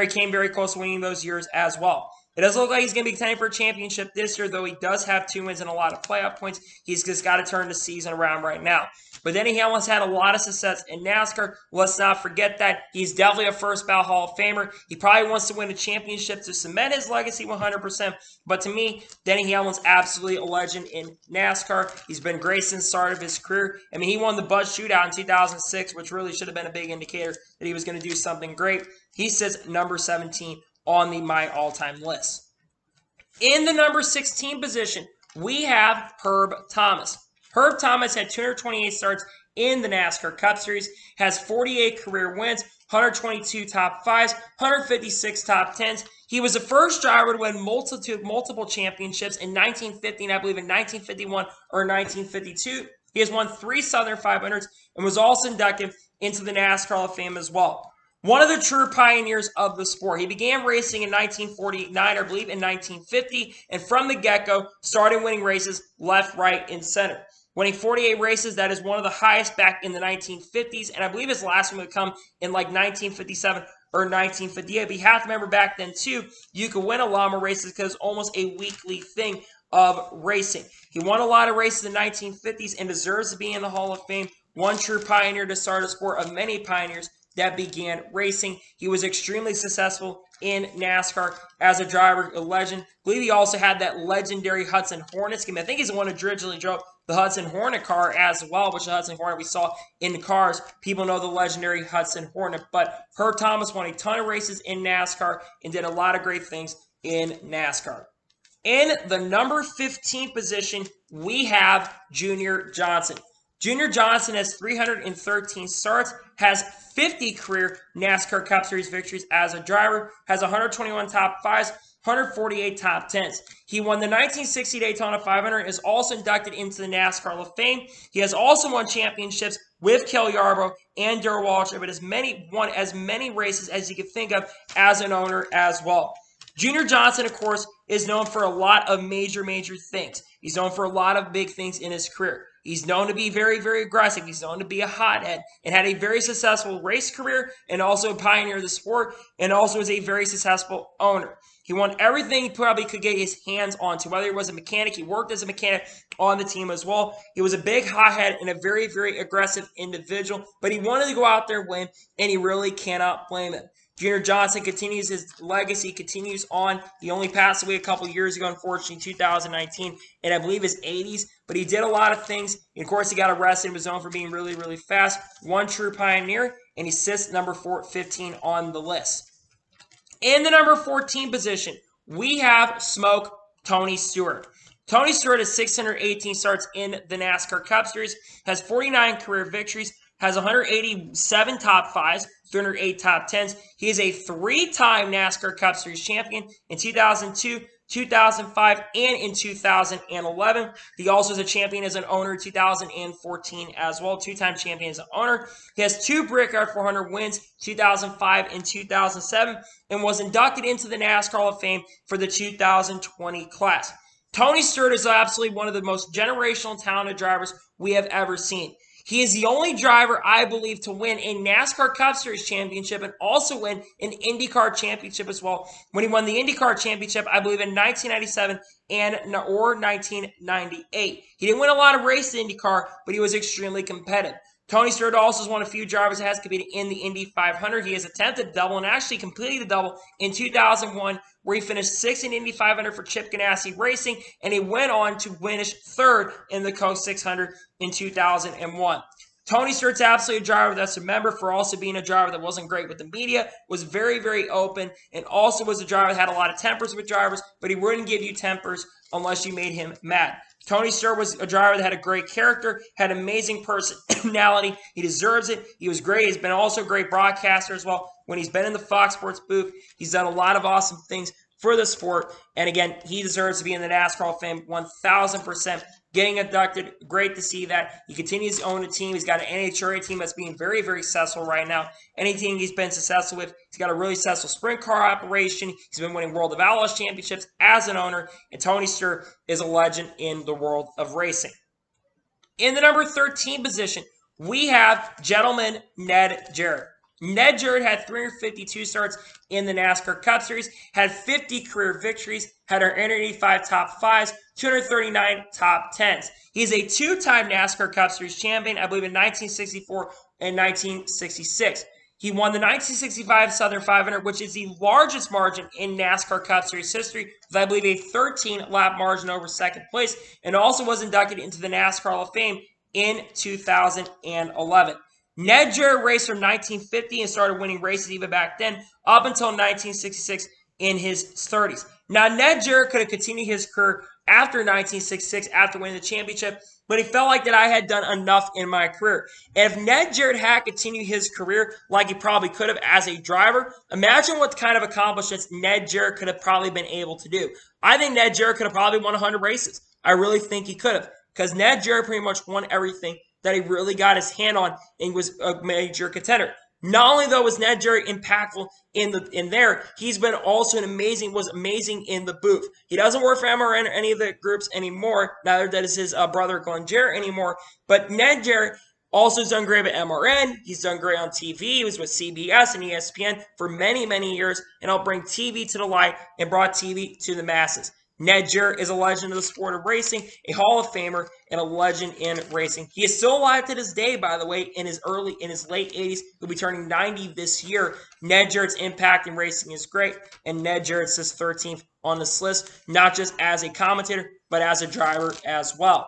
came very close to winning those years as well. It doesn't look like he's going to be contending for a championship this year, though he does have 2 wins and a lot of playoff points. He's just got to turn the season around right now. But Denny Hamlin's had a lot of success in NASCAR. Let's not forget that. He's definitely a first ballot Hall of Famer. He probably wants to win a championship to cement his legacy 100%. But to me, Denny Hamlin's absolutely a legend in NASCAR. He's been great since the start of his career. I mean, he won the Bud Shootout in 2006, which really should have been a big indicator that he was going to do something great. He sits number 17 on my all-time list. In the number 16 position, we have Herb Thomas. Herb Thomas had 228 starts in the NASCAR Cup Series, has 48 career wins, 122 top 5s, 156 top 10s. He was the first driver to win multiple championships in 1950, and I believe in 1951 or 1952. He has won 3 Southern 500s and was also inducted into the NASCAR Hall of Fame as well. One of the true pioneers of the sport. He began racing in 1949, I believe in 1950, and from the get-go, started winning races left, right, and center. Winning 48 races, that is one of the highest back in the 1950s, and I believe his last one would come in like 1957 or 1958. But you have to remember back then, too, you could win a lot more races because it's almost a weekly thing of racing. He won a lot of races in the 1950s and deserves to be in the Hall of Fame. One true pioneer to start a sport of many pioneers that began racing. He was extremely successful in NASCAR as a driver, a legend. I believe he also had that legendary Hudson Hornet scheme. I think he's the one who originally drove the Hudson Hornet car as well, which the Hudson Hornet we saw in the cars. People know the legendary Hudson Hornet. But Herb Thomas won a ton of races in NASCAR and did a lot of great things in NASCAR. In the number 15 position, we have Junior Johnson. Junior Johnson has 313 starts, has 50 career NASCAR Cup Series victories as a driver, has 121 top 5s, 148 top 10s. He won the 1960 Daytona 500 and is also inducted into the NASCAR Hall of Fame. He has also won championships with Cale Yarborough and Darrell Waltrip, but has won as many races as you can think of as an owner as well. Junior Johnson, of course, is known for a lot of major things. He's known for a lot of big things in his career. He's known to be very, very aggressive. He's known to be a hothead and had a very successful race career and also a pioneer of the sport and also is a very successful owner. He won everything he probably could get his hands onto, whether he was a mechanic. He worked as a mechanic on the team as well. He was a big hothead and a very, very aggressive individual, but he wanted to go out there and win, and he really cannot blame him. Junior Johnson continues his legacy, continues on. He only passed away a couple years ago, unfortunately, 2019, and I believe his 80s. But he did a lot of things. And of course, he got arrested and was known for being really, really fast. One true pioneer, and he sits number 15 on the list. In the number 14 position, we have Smoke Tony Stewart. Tony Stewart has 618 starts in the NASCAR Cup Series, has 49 career victories, has 187 top 5s, 308 top 10s. He is a 3-time NASCAR Cup Series champion in 2002, 2005, and in 2011. He also is a champion as an owner in 2014 as well, 2-time champion as an owner. He has 2 Brickyard 400 wins, 2005 and 2007, and was inducted into the NASCAR Hall of Fame for the 2020 class. Tony Stewart is absolutely one of the most generational and talented drivers we have ever seen. He is the only driver, I believe, to win a NASCAR Cup Series championship and also win an IndyCar championship as well. When he won the IndyCar championship, I believe in 1997 or 1998. He didn't win a lot of races in IndyCar, but he was extremely competitive. Tony Stewart also is one of the few drivers that has competed in the Indy 500. He has attempted double and actually completed the double in 2001, where he finished 6th in Indy 500 for Chip Ganassi Racing, and he went on to finish 3rd in the Coke 600 in 2001. Tony Stewart's absolutely a driver that's remembered for also being a driver that wasn't great with the media, was very, very open, and also was a driver that had a lot of tempers with drivers, but he wouldn't give you tempers unless you made him mad. Tony Stewart was a driver that had a great character, had amazing personality. He deserves it. He was great. He's been also a great broadcaster as well. When he's been in the Fox Sports booth, he's done a lot of awesome things for the sport. And again, he deserves to be in the NASCAR Hall of Fame 1,000%. Getting inducted, great to see that. He continues to own a team. He's got an NHRA team that's being very, very successful right now. Anything he's been successful with, he's got a really successful sprint car operation. He's been winning World of Outlaws championships as an owner. And Tony Stewart is a legend in the world of racing. In the number 13 position, we have gentleman Ned Jarrett. Ned Jarrett had 352 starts in the NASCAR Cup Series, had 50 career victories, had 185 top 5s, 239 top 10s. He's a two-time NASCAR Cup Series champion, I believe in 1964 and 1966. He won the 1965 Southern 500, which is the largest margin in NASCAR Cup Series history, with I believe a 13-lap margin over second place, and also was inducted into the NASCAR Hall of Fame in 2011. Ned Jarrett raced from 1950 and started winning races even back then, up until 1966 in his 30s. Now, Ned Jarrett could have continued his career after 1966, after winning the championship, but he felt like that I had done enough in my career. And if Ned Jarrett had continued his career like he probably could have as a driver, imagine what kind of accomplishments Ned Jarrett could have probably been able to do. I think Ned Jarrett could have probably won 100 races. I really think he could have, because Ned Jarrett pretty much won everything that he really got his hand on and was a major contender. Not only though was Ned Jarrett impactful in there, he's been also was amazing in the booth. He doesn't work for MRN or any of the groups anymore. Neither does his brother Glenn Jarrett anymore. But Ned Jarrett also has done great at MRN. He's done great on TV. He was with CBS and ESPN for many, many years, and helped bring TV to the light and brought TV to the masses. Ned Jarrett is a legend of the sport of racing, a Hall of Famer, and a legend in racing. He is still alive to this day, by the way, in his late 80s. He'll be turning 90 this year. Ned Jarrett's impact in racing is great, and Ned Jarrett sits 13th on this list, not just as a commentator, but as a driver as well.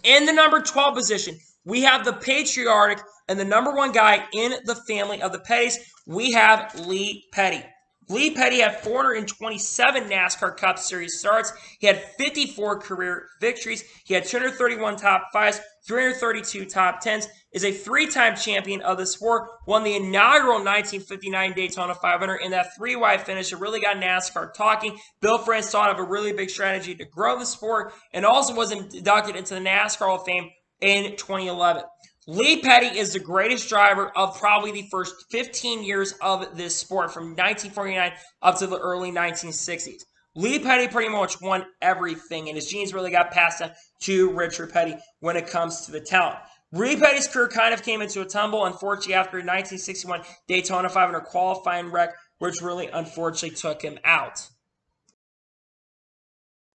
In the number 12 position, we have the patriotic and the number one guy in the family of the Pettys. We have Lee Petty. Lee Petty had 427 NASCAR Cup Series starts. He had 54 career victories. He had 231 top 5s, 332 top 10s, is a three-time champion of the sport, won the inaugural 1959 Daytona 500 in that three-wide finish. It really got NASCAR talking. Bill France thought of a really big strategy to grow the sport, and also was inducted into the NASCAR Hall of Fame in 2011. Lee Petty is the greatest driver of probably the first 15 years of this sport, from 1949 up to the early 1960s. Lee Petty pretty much won everything, and his genes really got passed down to Richard Petty when it comes to the talent. Lee Petty's career kind of came into a tumble, unfortunately, after a 1961 Daytona 500 qualifying wreck, which really unfortunately took him out.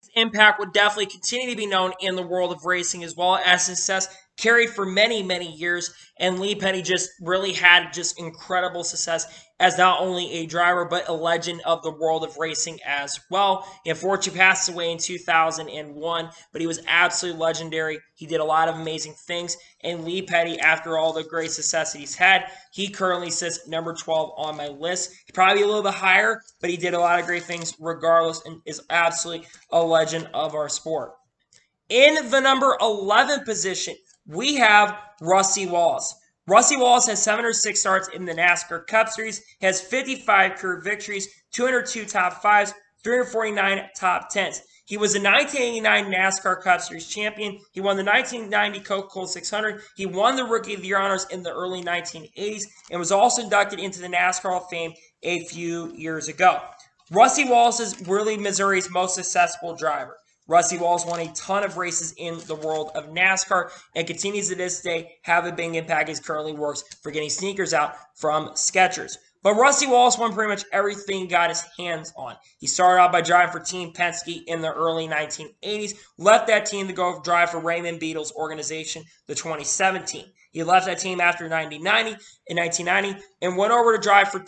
His impact would definitely continue to be known in the world of racing, as well as success carried for many, many years, and Lee Petty just really had just incredible success as not only a driver, but a legend of the world of racing as well. He unfortunately passed away in 2001, but he was absolutely legendary. He did a lot of amazing things, and Lee Petty, after all the great success that he's had, he currently sits number 12 on my list. He's probably a little bit higher, but he did a lot of great things regardless, and is absolutely a legend of our sport. In the number 11 position, we have Rusty Wallace. Rusty Wallace has 706 starts in the NASCAR Cup Series. He has 55 career victories, 202 top 5s, 349 top 10s. He was the 1989 NASCAR Cup Series champion. He won the 1990 Coca-Cola 600. He won the Rookie of the Year honors in the early 1980s and was also inducted into the NASCAR Hall of Fame a few years ago. Rusty Wallace is really Missouri's most successful driver. Rusty Wallace won a ton of races in the world of NASCAR and continues to this day have a big impact. He currently works for getting sneakers out from Skechers. But Rusty Wallace won pretty much everything he got his hands on. He started out by driving for Team Penske in the early 1980s, left that team to go drive for Raymond Beadle's organization, the 2017. He left that team after 1990 and went over to drive for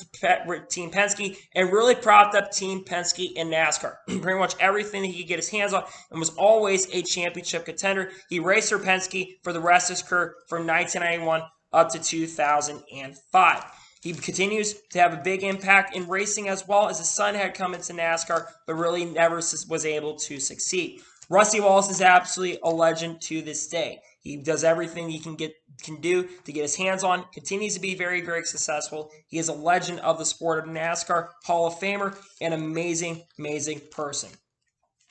Team Penske and really propped up Team Penske in NASCAR. Pretty much everything that he could get his hands on, and was always a championship contender. He raced for Penske for the rest of his career from 1991 up to 2005. He continues to have a big impact in racing as well, as his son had come into NASCAR, but really never was able to succeed. Rusty Wallace is absolutely a legend to this day. He does everything he can do to get his hands on, continues to be very, very successful. He is a legend of the sport of NASCAR, Hall of Famer, an amazing, amazing person.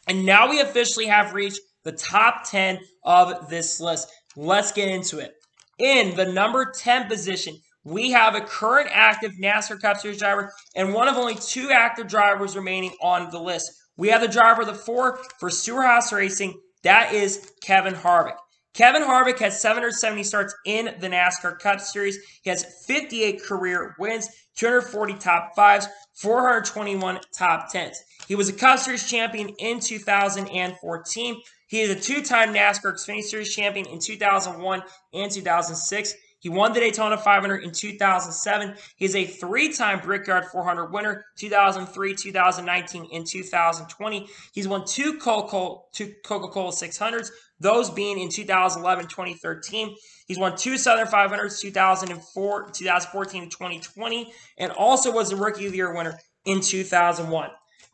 And now we officially have reached the top 10 of this list. Let's get into it. In the number 10 position, we have a current active NASCAR Cup Series driver and one of only 2 active drivers remaining on the list. We have the driver of the 4 for Stewart-Haas Racing. That is Kevin Harvick. Kevin Harvick has 770 starts in the NASCAR Cup Series. He has 58 career wins, 240 top 5s, 421 top 10s. He was a Cup Series champion in 2014. He is a 2-time NASCAR Xfinity Series champion in 2001 and 2006. He won the Daytona 500 in 2007. He is a 3-time Brickyard 400 winner, 2003, 2019, and 2020. He's won 2 Coca-Cola 600s, those being in 2011, 2013. He's won 2 Southern 500s, 2004, 2014, and 2020, and also was the Rookie of the Year winner in 2001.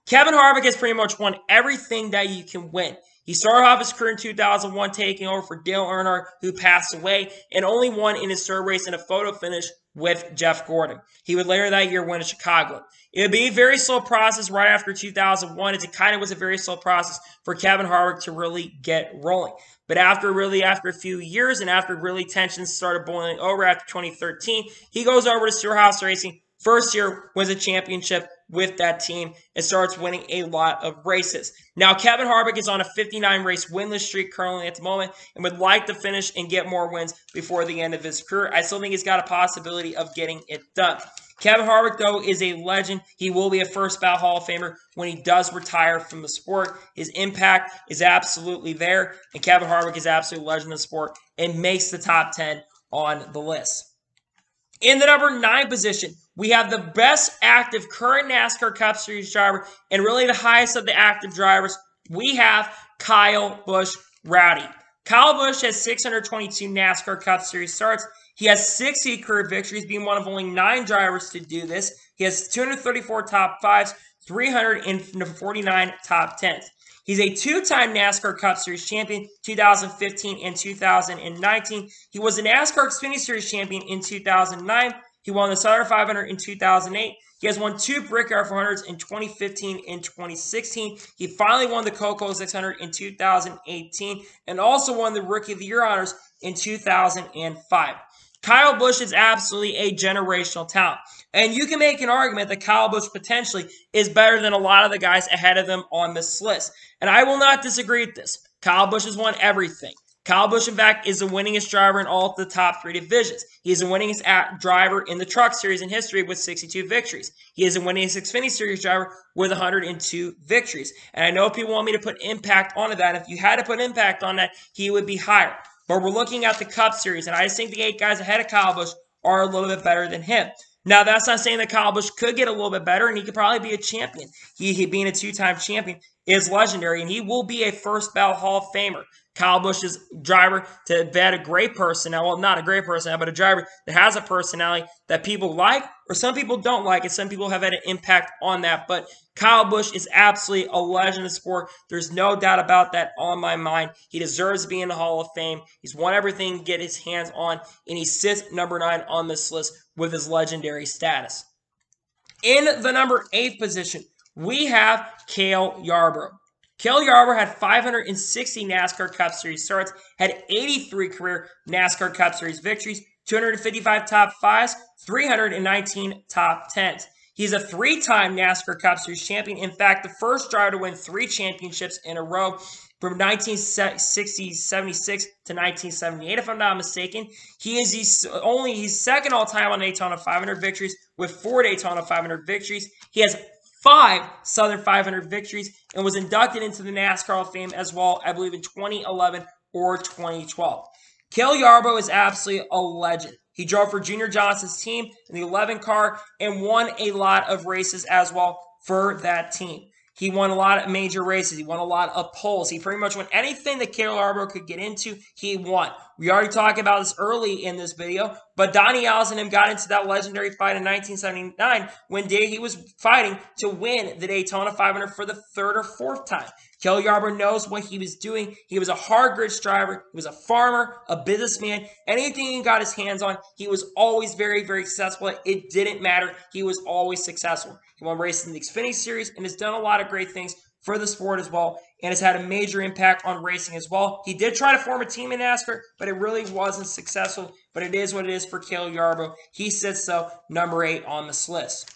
Kevin Harvick has pretty much won everything that you can win. He started off his career in 2001 taking over for Dale Earnhardt, who passed away, and only won in his third race in a photo finish with Jeff Gordon. He would later that year win in Chicago. It would be a very slow process right after 2001, as it kind of was a very slow process for Kevin Harvick to really get rolling. But after a few years and after really tensions started boiling over after 2013, he goes over to Stewart-Haas Racing. First year wins a championship with that team and starts winning a lot of races. Now, Kevin Harvick is on a 59-race winless streak currently at the moment and would like to finish and get more wins before the end of his career. I still think he's got a possibility of getting it done. Kevin Harvick, though, is a legend. He will be a first ballot Hall of Famer when he does retire from the sport. His impact is absolutely there, and Kevin Harvick is absolutely a legend in the sport and makes the top 10 on the list. In the number 9 position, we have the best active current NASCAR Cup Series driver and really the highest of the active drivers. We have Kyle Busch Rowdy. Kyle Busch has 622 NASCAR Cup Series starts. He has 60 career victories, being one of only 9 drivers to do this. He has 234 top 5s, 349 top 10s. He's a 2-time NASCAR Cup Series champion, 2015 and 2019. He was a NASCAR Xfinity Series champion in 2009. He won the Southern 500 in 2008. He has won 2 Brickyard 400s in 2015 and 2016. He finally won the Coca-Cola 600 in 2018 and also won the Rookie of the Year honors in 2005. Kyle Busch is absolutely a generational talent. And you can make an argument that Kyle Busch potentially is better than a lot of the guys ahead of them on this list. And I will not disagree with this. Kyle Busch has won everything. Kyle Busch, in fact, is the winningest driver in all of the top 3 divisions. He is the winningest driver in the Truck Series in history with 62 victories. He is the winningest Xfinity Series driver with 102 victories. And I know people want me to put impact onto that. If you had to put impact on that, he would be higher. But we're looking at the Cup Series, and I just think the 8 guys ahead of Kyle Busch are a little bit better than him. Now, that's not saying that Kyle Busch could get a little bit better, and he could probably be a champion. He being a 2-time champion is legendary, and he will be a first ballot Hall of Famer. Kyle Busch's driver to had a great personality, well, not a great personality, but a driver that has a personality that people like, or some people don't like, and some people have had an impact on that. But Kyle Busch is absolutely a legend of the sport. There's no doubt about that on my mind. He deserves to be in the Hall of Fame. He's won everything to get his hands on, and he sits number 9 on this list with his legendary status. In the number 8 position, we have Cale Yarborough. Cale Yarborough had 560 NASCAR Cup Series starts, had 83 career NASCAR Cup Series victories, 255 top 5s, 319 top 10s. He's a 3-time NASCAR Cup Series champion. In fact, the first driver to win 3 championships in a row from 1976 to 1978, if I'm not mistaken. He's second all-time on Daytona 500 victories with 4 Daytona 500 victories. He has 5 Southern 500 victories and was inducted into the NASCAR Hall of Fame as well, I believe in 2011 or 2012. Cale Yarborough is absolutely a legend. He drove for Junior Johnson's team in the 11 car and won a lot of races as well for that team. He won a lot of major races. He won a lot of poles. He pretty much won anything that Cale Yarborough could get into, he won. We already talked about this early in this video, But Donnie Allison and him got into that legendary fight in 1979 when he was fighting to win the Daytona 500 for the third or fourth time. Cale Yarborough knows what he was doing. He was a hard grit driver. He was a farmer, a businessman. Anything he got his hands on, he was always very, very successful. It didn't matter. He was always successful. He won races in the Xfinity Series and has done a lot of great things for the sport as well, and has had a major impact on racing as well. He did try to form a team in NASCAR, but it really wasn't successful. But it is what it is for Cale Yarborough. He sits, so, number 8 on this list.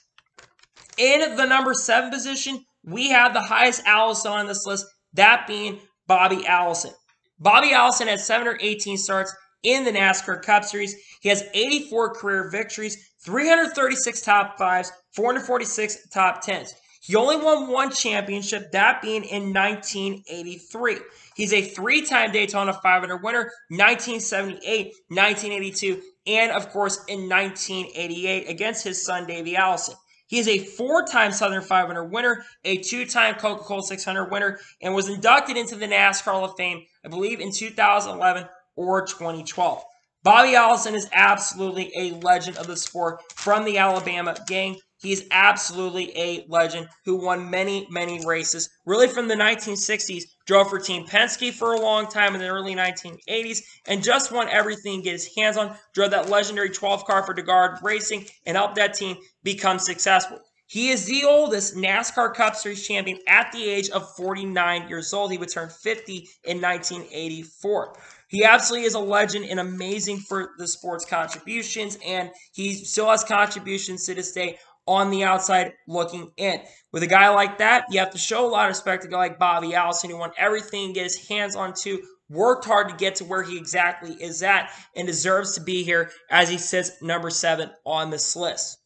In the number 7 position, we have the highest Allison on this list, that being Bobby Allison. Bobby Allison has 718 starts in the NASCAR Cup Series. He has 84 career victories, 336 top 5s, 446 top 10s. He only won one championship, that being in 1983. He's a 3-time Daytona 500 winner, 1978, 1982, and, of course, in 1988 against his son, Davey Allison. He is a 4-time Southern 500 winner, a 2-time Coca-Cola 600 winner, and was inducted into the NASCAR Hall of Fame, I believe, in 2011 or 2012. Bobby Allison is absolutely a legend of the sport from the Alabama gang. He's absolutely a legend who won many, many races. Really from the 1960s, drove for Team Penske for a long time in the early 1980s, and just won everything to get his hands on. Drove that legendary 12 car for DeGard Racing and helped that team become successful. He is the oldest NASCAR Cup Series champion at the age of 49 years old. He would turn 50 in 1984. He absolutely is a legend and amazing for the sport's contributions, and he still has contributions to this day on the outside looking in. With a guy like that, you have to show a lot of respect to a guy like Bobby Allison, who won everything to get his hands on to, worked hard to get to where he exactly is at, and deserves to be here as he sits number 7 on this list.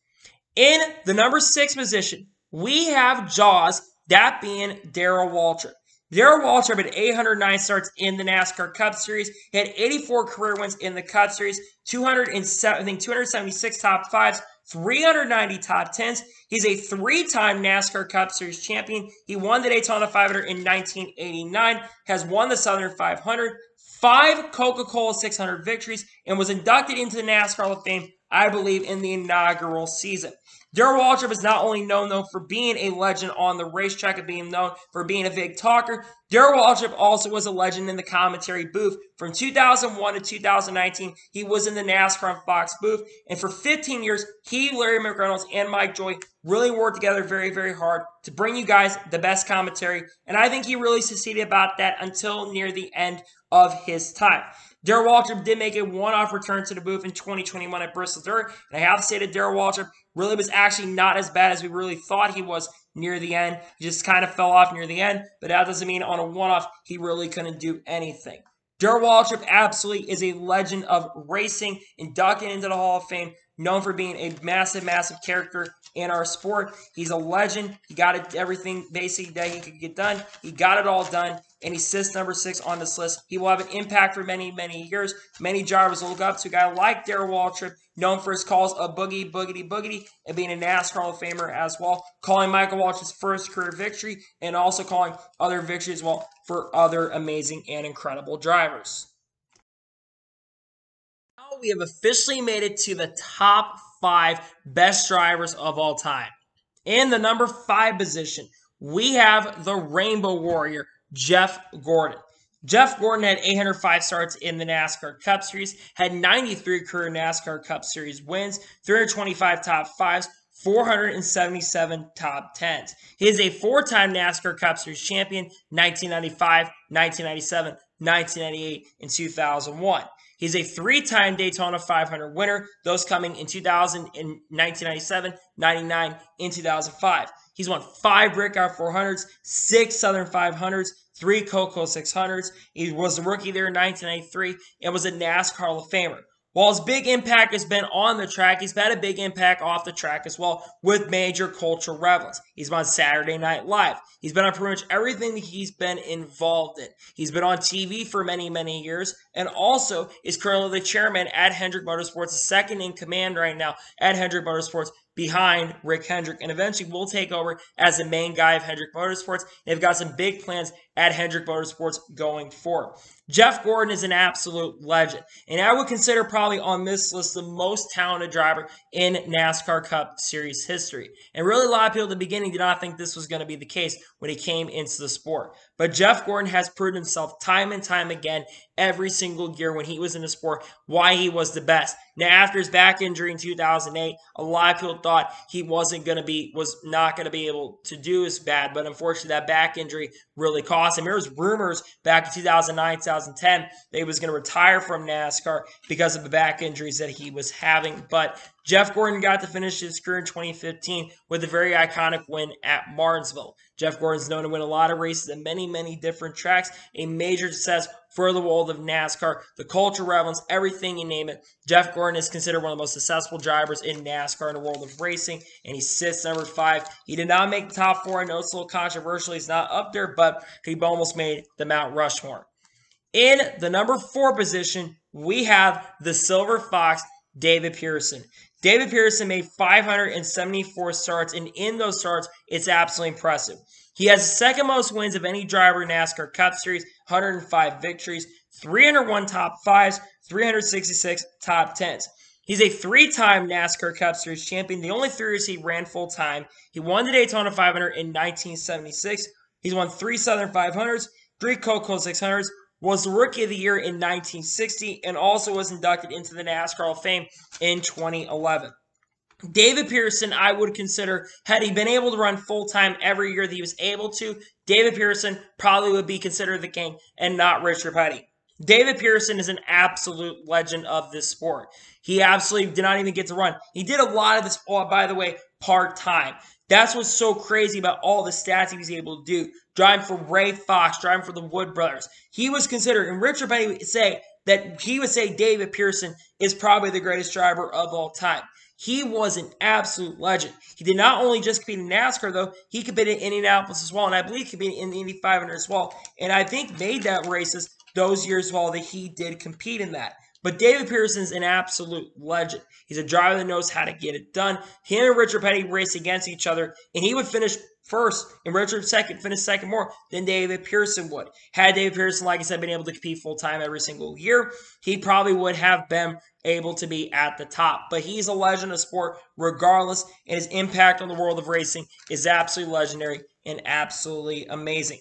In the number 6 position, we have Jaws, that being Darrell Waltrip. Darrell Waltrip had 809 starts in the NASCAR Cup Series. He had 84 career wins in the Cup Series, 276 top 5s, 390 top 10s. He's a 3-time NASCAR Cup Series champion. He won the Daytona 500 in 1989, has won the Southern 500, 5 Coca-Cola 600 victories, and was inducted into the NASCAR Hall of Fame, I believe, in the inaugural season. Darrell Waltrip is not only known, though, for being a legend on the racetrack and being known for being a big talker, Darrell Waltrip also was a legend in the commentary booth. From 2001 to 2019, he was in the NASCAR on Fox booth, and for 15 years, he, Larry McReynolds, and Mike Joy really worked together very, very hard to bring you guys the best commentary, and I think he really succeeded about that until near the end of his time. Darrell Waltrip did make a one-off return to the booth in 2021 at Bristol Dirt, and I have to say that Darrell Waltrip really was actually not as bad as we really thought he was near the end. He just kind of fell off near the end, but that doesn't mean on a one-off he really couldn't do anything. Darrell Waltrip absolutely is a legend of racing, inducted into the Hall of Fame, known for being a massive, massive character in our sport. He's a legend. He got everything basically that he could get done. He got it all done, and he sits number 6 on this list. He will have an impact for many, many years. Many drivers will look up to a guy like Darrell Waltrip, known for his calls of boogie, boogity, boogity, and being a NASCAR Hall of Famer as well, calling Michael Waltrip's first career victory, and also calling other victories as well for other amazing and incredible drivers. Now we have officially made it to the top 5 best drivers of all time. In the number 5 position, we have the Rainbow Warrior, Jeff Gordon. Jeff Gordon had 805 starts in the NASCAR Cup Series, had 93 career NASCAR Cup Series wins, 325 top 5s, 477 top 10s. He is a 4-time NASCAR Cup Series champion, 1995, 1997, 1998, and 2001. He's a 3-time Daytona 500 winner, those coming in 2000, in 1997, 99, and 2005. He's won 5 Brickyard 400s, 6 Southern 500s, 3 Coco 600s. He was a rookie there in 1993 and was a NASCAR Hall of Famer. While his big impact has been on the track, he's had a big impact off the track as well with major cultural relevance. He's been on Saturday Night Live. He's been on pretty much everything that he's been involved in. He's been on TV for many, many years, and also is currently the chairman at Hendrick Motorsports, the second in command right now at Hendrick Motorsports, behind Rick Hendrick and eventually will take over as the main guy of Hendrick Motorsports. They've got some big plans at Hendrick Motorsports going forward. Jeff Gordon is an absolute legend, and I would consider probably on this list the most talented driver in NASCAR Cup Series history. And really a lot of people at the beginning did not think this was going to be the case when he came into the sport. But Jeff Gordon has proven himself time and time again every single year when he was in the sport why he was the best. Now, after his back injury in 2008, a lot of people thought he was not going to be able to do as bad, but unfortunately that back injury really cost him. There was rumors back in 2009, 2010 that he was going to retire from NASCAR because of the back injuries that he was having, but Jeff Gordon got to finish his career in 2015 with a very iconic win at Martinsville. Jeff Gordon's known to win a lot of races at many, many different tracks, a major success for the world of NASCAR, the culture relevance, everything you name it. Jeff Gordon is considered one of the most successful drivers in NASCAR in the world of racing, and he sits number 5. He did not make the top 4. I know it's a little controversial. He's not up there, but he almost made the Mount Rushmore. In the number 4 position, we have the Silver Fox, David Pearson. David Pearson made 574 starts, and in those starts, it's absolutely impressive. He has the second most wins of any driver in NASCAR Cup Series, 105 victories, 301 top 5s, 366 top 10s. He's a 3-time NASCAR Cup Series champion. The only 3 years he ran full-time. He won the Daytona 500 in 1976. He's won 3 Southern 500s, 3 Coca-Cola 600s, was the Rookie of the Year in 1960, and also was inducted into the NASCAR Hall of Fame in 2011. David Pearson, I would consider, had he been able to run full-time every year that he was able to, David Pearson probably would be considered the king and not Richard Petty. David Pearson is an absolute legend of this sport. He absolutely did not even get to run. He did a lot of this, by the way, part-time. That's what's so crazy about all the stats he was able to do. Driving for Ray Fox, driving for the Wood Brothers. He was considered, and Richard Petty would say that he would say David Pearson is probably the greatest driver of all time. He was an absolute legend. He did not only just compete in NASCAR, though. He competed in Indianapolis as well, and I believe he competed in the Indy 500 as well. And I think made that races those years as well that he did compete in that. But David Pearson's an absolute legend. He's a driver that knows how to get it done. Him and Richard Petty raced against each other, and he would finish first, and Richard finished second more than David Pearson would. Had David Pearson, like I said, been able to compete full-time every single year, he probably would have been able to be at the top. But he's a legend of sport regardless, and his impact on the world of racing is absolutely legendary and absolutely amazing.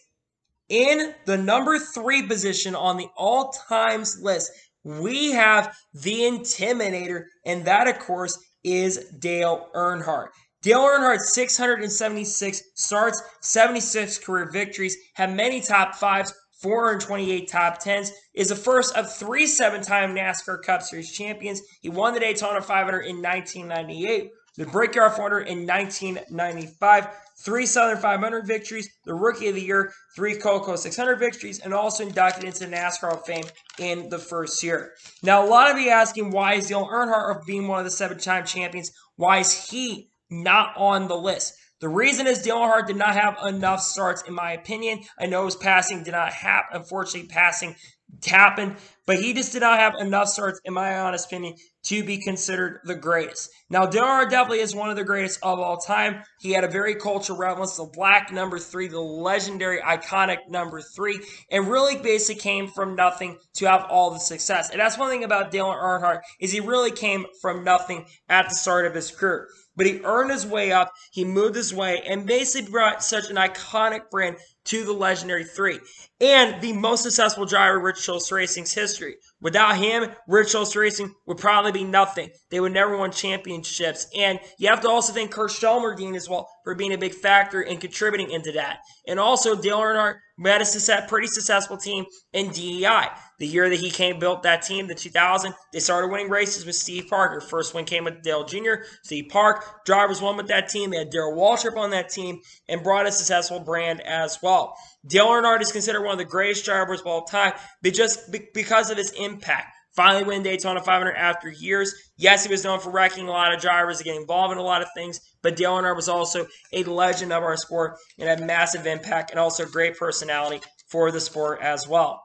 In the number 3 position on the all-times list, we have the Intimidator, and that, of course, is Dale Earnhardt. Dale Earnhardt, 676 starts, 76 career victories, had many top 5s, 428 top 10s, is the first of 3 7-time NASCAR Cup Series champions. He won the Daytona 500 in 1998, the Brickyard 400 in 1995, 3 Southern 500 victories, the Rookie of the Year, 3 Coca-Cola 600 victories, and also inducted into the NASCAR Hall of Fame in the first year. Now, a lot of you asking, why is Dale Earnhardt, of being one of the 7-time champions, why is he not on the list? The reason is Dale Earnhardt did not have enough starts, in my opinion. I know his passing did not happen. Unfortunately, passing happened, but he just did not have enough starts, in my honest opinion, to be considered the greatest. Now, Dale Earnhardt definitely is one of the greatest of all time. He had a very cultural relevance, the black number 3, the legendary, iconic number 3, and really basically came from nothing to have all the success. And that's one thing about Dale Earnhardt, is he really came from nothing at the start of his career. But he earned his way up, he moved his way, and basically brought such an iconic brand to the legendary 3. And the most successful driver in Rich Schultz Racing's history. Without him, Rich Schultz Racing would probably be nothing. They would never win championships. And you have to also thank Kurt Shelmerdine as well for being a big factor in contributing into that. And also, Dale Earnhardt had a pretty successful team in DEI. The year that he built that team, the 2000, they started winning races with Steve Parker. First one came with Dale Jr., Steve Park. Drivers won with that team. They had Darrell Waltrip on that team and brought a successful brand as well. Dale Earnhardt is considered one of the greatest drivers of all time, but just because of his impact. Finally win Daytona 500 after years. Yes, he was known for wrecking a lot of drivers and getting involved in a lot of things, but Dale Earnhardt was also a legend of our sport and had massive impact and also great personality for the sport as well.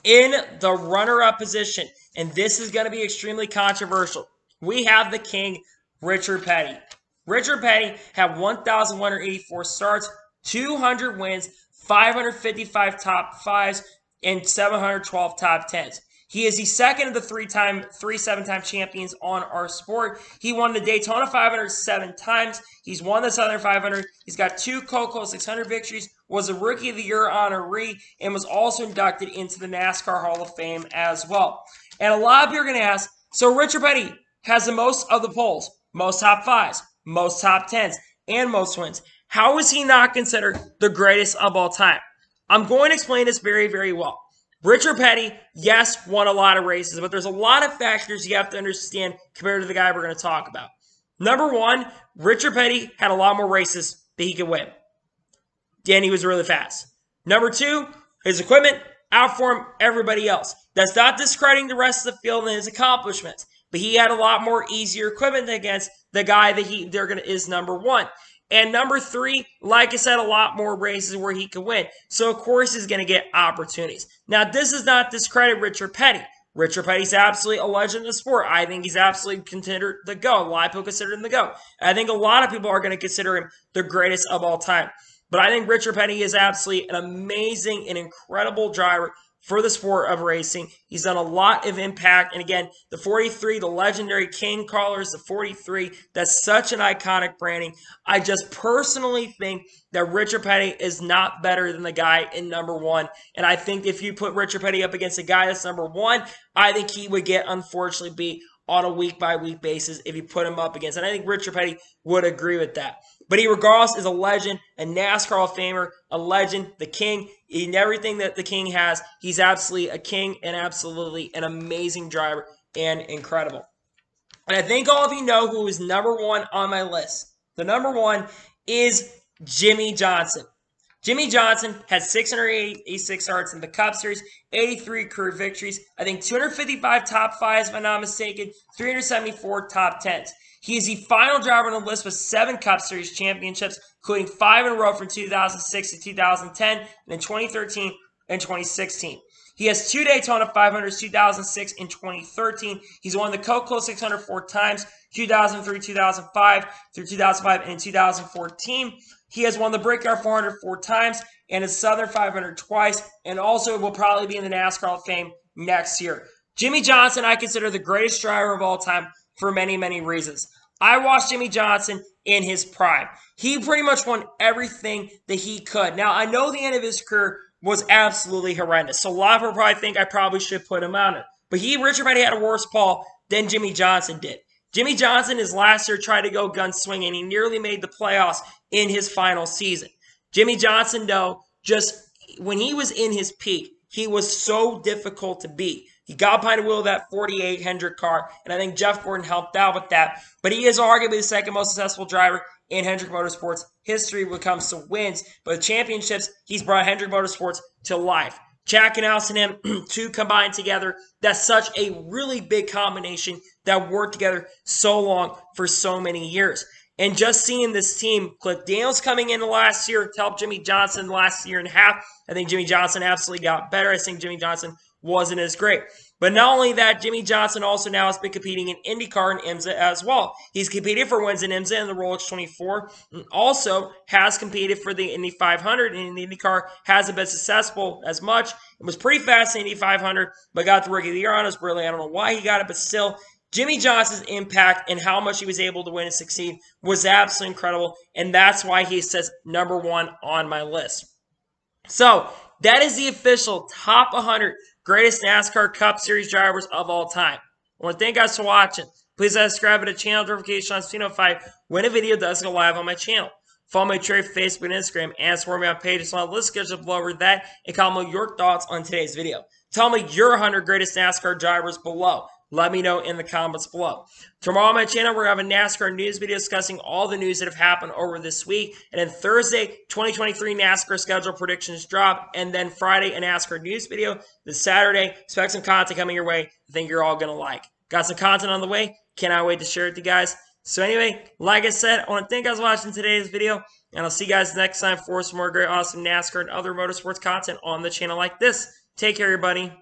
In the runner-up position, and this is going to be extremely controversial, we have the king, Richard Petty. Richard Petty had 1,184 starts, 200 wins, 555 top fives, and 712 top tens. He is the second of the three seven-time champions on our sport. He won the Daytona 500 7 times. He's won the Southern 500. He's got 2 Coco 600 victories, was a Rookie of the Year honoree, and was also inducted into the NASCAR Hall of Fame as well. And a lot of people are going to ask, so Richard Petty has the most of the polls, most top fives, most top tens, and most wins. How is he not considered the greatest of all time? I'm going to explain this very, very well. Richard Petty, yes, won a lot of races, but there's a lot of factors you have to understand compared to the guy we're going to talk about. Number one, Richard Petty had a lot more races that he could win. And he was really fast. Number two, his equipment outperformed everybody else. That's not discrediting the rest of the field and his accomplishments, but he had a lot more easier equipment against the guy that is number one. And number three, like I said, a lot more races where he could win. So, of course, he's going to get opportunities. Now, this does not discredit Richard Petty. Richard Petty's absolutely a legend in the sport. I think he's absolutely considered the GOAT. A lot of people consider him the GOAT. I think a lot of people are going to consider him the greatest of all time. But I think Richard Petty is absolutely an amazing and incredible driver for the sport of racing. He's done a lot of impact. And again, the 43, the legendary King Colors, the 43, that's such an iconic branding. I just personally think that Richard Petty is not better than the guy in number one. And I think if you put Richard Petty up against a guy that's number one, I think he would get, unfortunately, beat on a week-by-week basis if you put him up against. And I think Richard Petty would agree with that. But he, regardless, is a legend, a NASCAR Hall of Famer, a legend, the king. In everything that the king has, he's absolutely a king and absolutely an amazing driver and incredible. And I think all of you know who is number one on my list. The number one is Jimmie Johnson. Jimmie Johnson had 686 starts in the Cup Series, 83 career victories, I think 255 top fives, if I'm not mistaken, 374 top tens. He is the final driver on the list with 7 Cup Series championships, including 5 in a row from 2006 to 2010, and in 2013 and 2016. He has 2 Daytona 500s, 2006 and 2013. He's won the Coco 600 4 times, 2003, 2005, through 2005, and in 2014. He has won the Brickyard 400 4 times, and his Southern 500 twice, and also will probably be in the NASCAR Hall of Fame next year. Jimmie Johnson, I consider the greatest driver of all time for many, many reasons. I watched Jimmie Johnson in his prime. He pretty much won everything that he could. Now, I know the end of his career was absolutely horrendous, so a lot of people probably think I probably should put him on it. But Richard Petty had a worse fall than Jimmie Johnson did. Jimmie Johnson, his last year, tried to go gunswinging, and he nearly made the playoffs in his final season. Jimmie Johnson, though, just when he was in his peak, he was so difficult to beat. He got behind the wheel of that 48 Hendrick car, and I think Jeff Gordon helped out with that. But he is arguably the second most successful driver in Hendrick Motorsports history when it comes to wins. But the championships, he's brought Hendrick Motorsports to life. Chad Knaus and him, two combined together, that's such a really big combination that worked together so long for so many years. And just seeing this team, Cliff Daniels coming in the last year to help Jimmie Johnson the last year and a half, I think Jimmie Johnson absolutely got better. I think Jimmie Johnson wasn't as great. But not only that, Jimmie Johnson also now has been competing in IndyCar and IMSA as well. He's competed for wins in IMSA and the Rolex 24, and also has competed for the Indy 500, and the IndyCar hasn't been successful as much. It was pretty fast in Indy 500, but got the Rookie of the Year on us. Really, I don't know why he got it, but still, Jimmie Johnson's impact and how much he was able to win and succeed was absolutely incredible, and that's why he says number one on my list. So, that is the official top 100 greatest NASCAR Cup Series drivers of all time. I want to thank you guys for watching. Please subscribe to the channel notification on notified when a video does go live on my channel. Follow my Twitter, Facebook, and Instagram, and support me on pages on the list schedule below over that, and comment your thoughts on today's video. Tell me your 100 greatest NASCAR drivers below. Let me know in the comments below. Tomorrow on my channel, we're going to have a NASCAR news video discussing all the news that have happened over this week. And then Thursday, 2023 NASCAR schedule predictions drop. And then Friday, a NASCAR news video. Then Saturday, expect some content coming your way I think you're all going to like. Got some content on the way. Cannot wait to share it with you guys. So anyway, like I said, I want to thank you guys for watching today's video. And I'll see you guys next time for some more great, awesome NASCAR and other motorsports content on the channel like this. Take care, everybody.